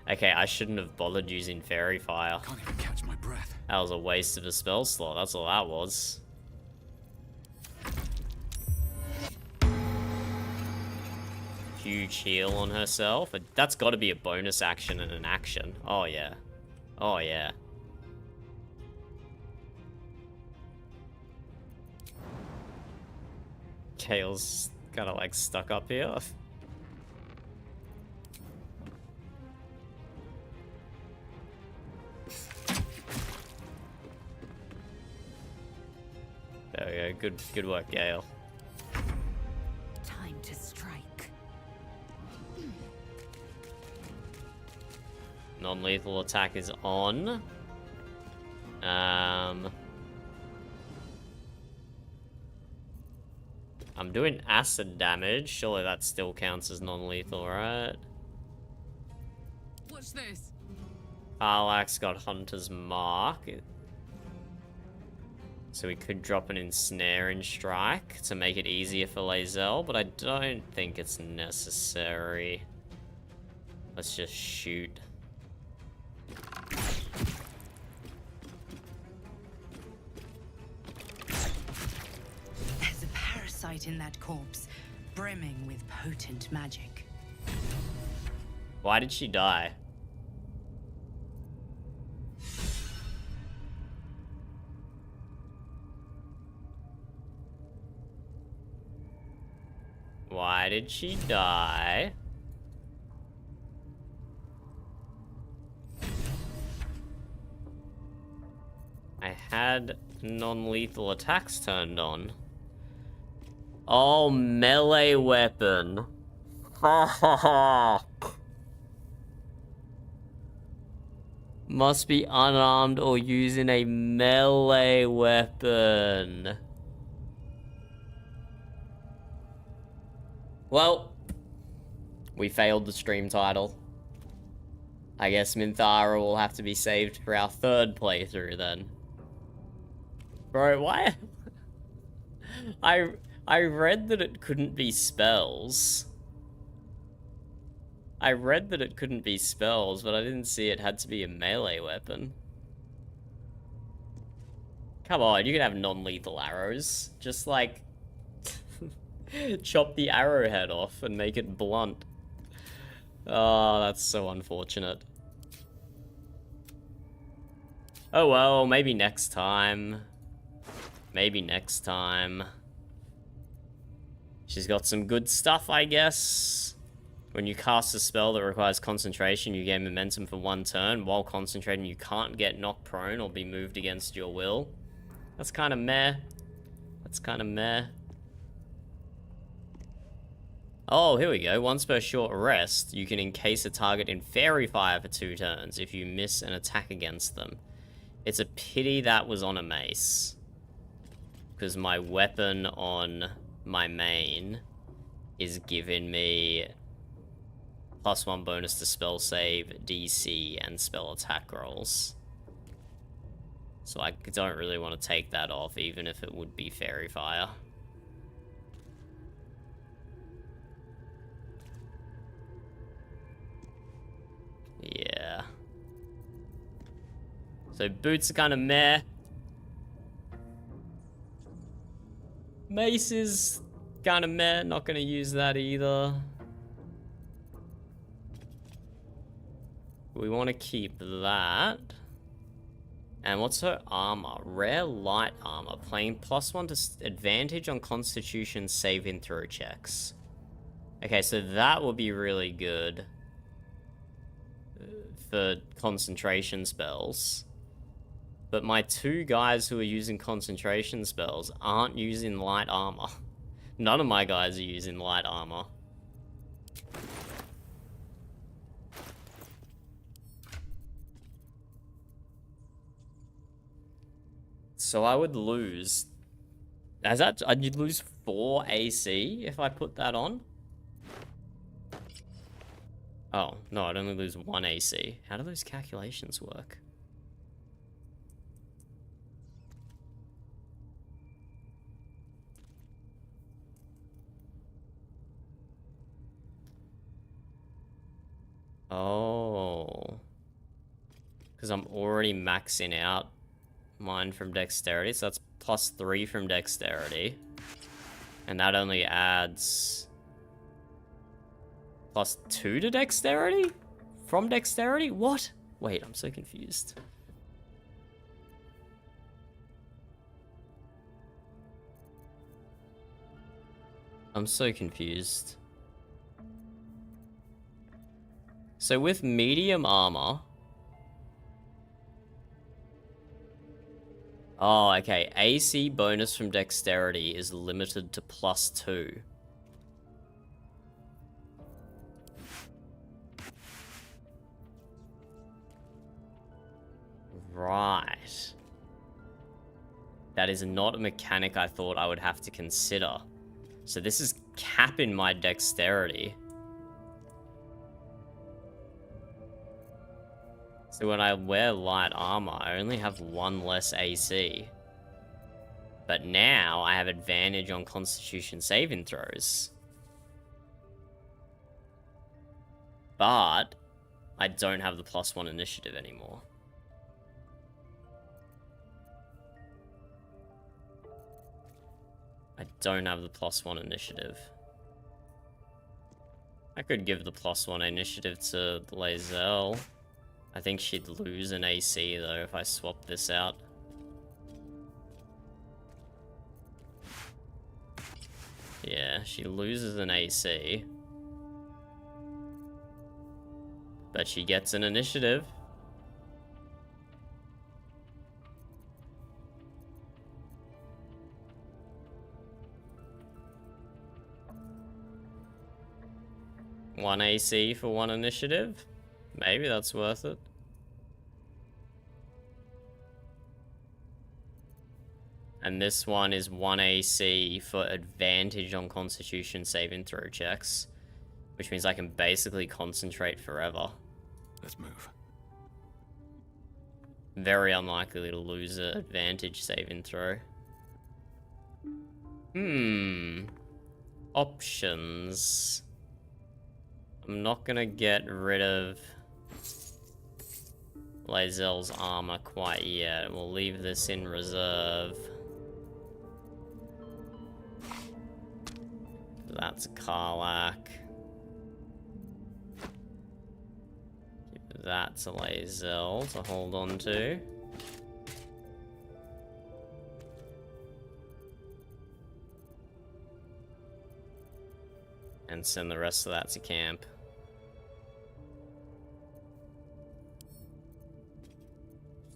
S1: Okay, I shouldn't have bothered using Fairy Fire.
S9: Can't even catch my breath.
S1: That was a waste of a spell slot, that's all that was. Huge heal on herself. That's got to be a bonus action and an action. Oh, yeah. Oh, yeah. Kale's kind of like stuck up here. There we go. Good work, Gale.
S11: Time to strike.
S1: Non-lethal attack is on. I'm doing acid damage. Surely that still counts as non-lethal, right?
S6: What's this?
S1: Arlax got Hunter's Mark. So we could drop an Ensnare and Strike to make it easier for Lae'zel, but I don't think it's necessary. Let's just shoot.
S10: There's a parasite in that corpse, brimming with potent magic.
S1: Why did she die? Why did she die? I had non-lethal attacks turned on. Oh, melee weapon. Must be unarmed or using a melee weapon. Well, we failed the stream title. I guess Minthara will have to be saved for our third playthrough then. Bro, why? I read that it couldn't be spells. I read that it couldn't be spells, but I didn't see it had to be a melee weapon. Come on, you can have non-lethal arrows. Just like... chop the arrowhead off and make it blunt. Oh, that's so unfortunate. Oh well, maybe next time. Maybe next time. She's got some good stuff, I guess. When you cast a spell that requires concentration, you gain momentum for 1 turn. While concentrating, you can't get knocked prone or be moved against your will. That's kind of meh. That's kind of meh. Oh, here we go. Once per short rest, you can encase a target in Fairy Fire for 2 turns if you miss an attack against them. It's a pity that was on a mace. Because my weapon on my main is giving me +1 bonus to spell save, DC, and spell attack rolls. So I don't really want to take that off, even if it would be Fairy Fire. Yeah. So boots are kind of meh. Mace is kind of meh. Not going to use that either. We want to keep that. And what's her armor? Rare light armor. Playing +1 to advantage on Constitution saving throw checks. Okay, so that will be really good for concentration spells. But my two guys who are using concentration spells aren't using light armor. None of my guys are using light armor. So I would lose... I'd lose 4 AC if I put that on? Oh, no, I'd only lose 1 AC. How do those calculations work? Oh. Because I'm already maxing out mine from dexterity, so that's +3 from dexterity. And that only adds +2 to dexterity? From dexterity? What? Wait, I'm so confused. I'm so confused. So with medium armor... Oh, okay. AC bonus from dexterity is limited to +2. Right. That is not a mechanic I thought I would have to consider. So this is capping my dexterity. So when I wear light armor, I only have 1 less AC. But now I have advantage on Constitution saving throws. But I don't have the +1 initiative anymore. I don't have the +1 initiative. I could give the +1 initiative to Lae'zel. I think she'd lose an AC though if I swap this out. Yeah, she loses an AC. But she gets an initiative. One AC for 1 initiative? Maybe that's worth it. And this one is 1 AC for advantage on Constitution saving throw checks. Which means I can basically concentrate forever.
S8: Let's move.
S1: Very unlikely to lose an advantage saving throw. Options. I'm not gonna get rid of Lae'zel's armor quite yet. We'll leave this in reserve. That's a Karlach. Give that to Lae'zel to hold on to. And send the rest of that to camp.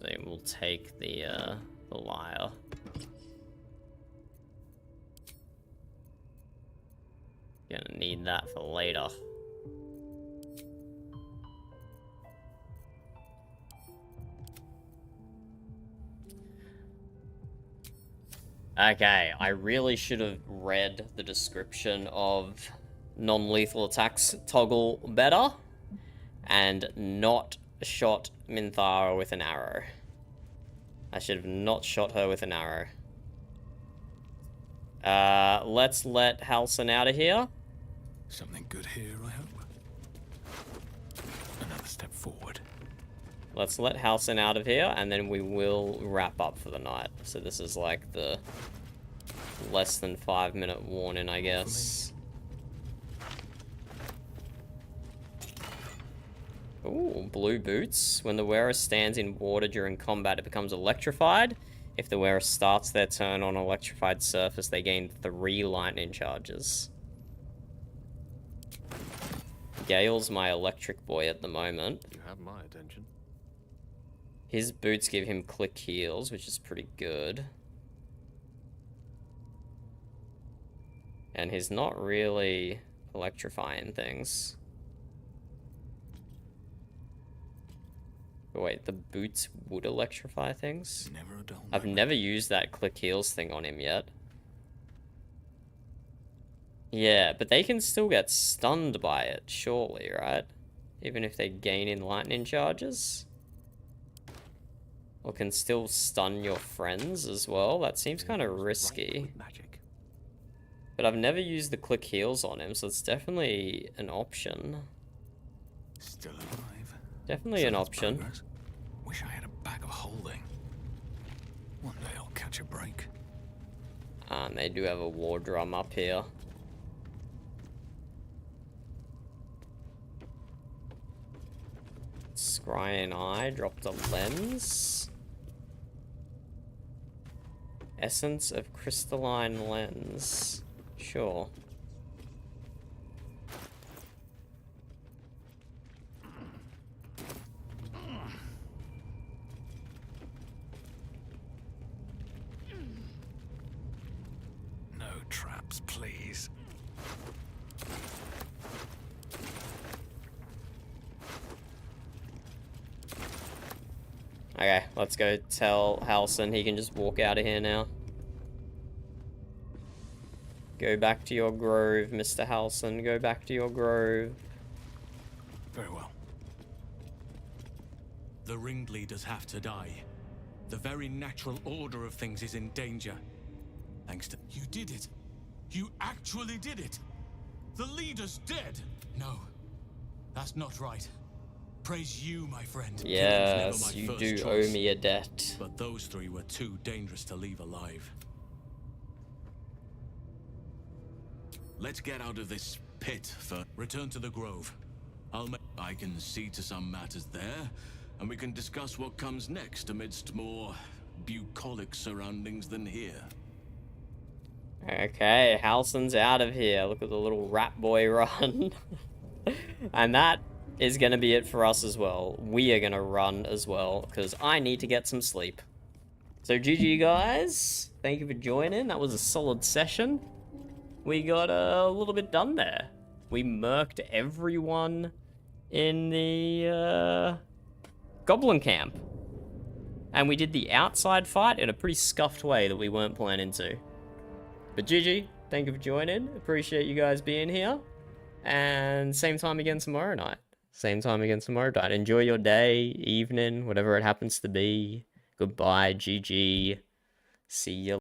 S1: So we'll take the lyre. Gonna need that for later. Okay, I really should have read the description of non-lethal attacks toggle better and not shot Minthara with an arrow. I should have not shot her with an arrow. Let's let Halson out of here.
S8: Something good here, I hope. Another step forward.
S1: Let's let Halson out of here, and then we will wrap up for the night. So this is like the less than 5-minute warning, I guess. Ooh, blue boots. When the wearer stands in water during combat, it becomes electrified. If the wearer starts their turn on an electrified surface, they gain 3 lightning charges. Gale's my electric boy at the moment.
S5: You have my attention.
S1: His boots give him click heals, which is pretty good. And he's not really electrifying things. But wait, the boots would electrify things?
S8: Never a dull
S1: I've never used that click heals thing on him yet. Yeah, but they can still get stunned by it, surely, right? Even if they gain in lightning charges? Or can still stun your friends as well? That seems kind of risky. But I've never used the click heals on him, so it's definitely an option.
S8: Still alive.
S1: Definitely an option.
S8: Progress. Wish I had a bag of holding. One day I'll catch a break.
S1: And they do have a war drum up here. Scrying Eye dropped a lens. Essence of crystalline lens. Sure.
S8: No traps, please.
S1: Okay, let's go tell Halson he can just walk out of here now. Go back to your grove, Mr. Halson. Go back to your grove.
S8: Very well.
S16: The ringleaders have to die. The very natural order of things is in danger. Thanks to... You did it. You actually did it. The leader's dead. No, that's not right. Praise you, my friend.
S1: Yes, you do owe me a debt.
S16: But those 3 were too dangerous to leave alive. Let's get out of this pit for... Return to the grove. I can see to some matters there, and we can discuss what comes next amidst more bucolic surroundings than here.
S1: Okay, Halson's out of here. Look at the little rat boy run. And that is going to be it for us as well. We are going to run as well, because I need to get some sleep. So GG guys, thank you for joining. That was a solid session. We got a little bit done there. We murked everyone in the Goblin camp. And we did the outside fight in a pretty scuffed way that we weren't planning to. But GG, thank you for joining. Appreciate you guys being here. And same time again tomorrow night. Same time again tomorrow night. Enjoy your day, evening, whatever it happens to be. Goodbye, GG. See you.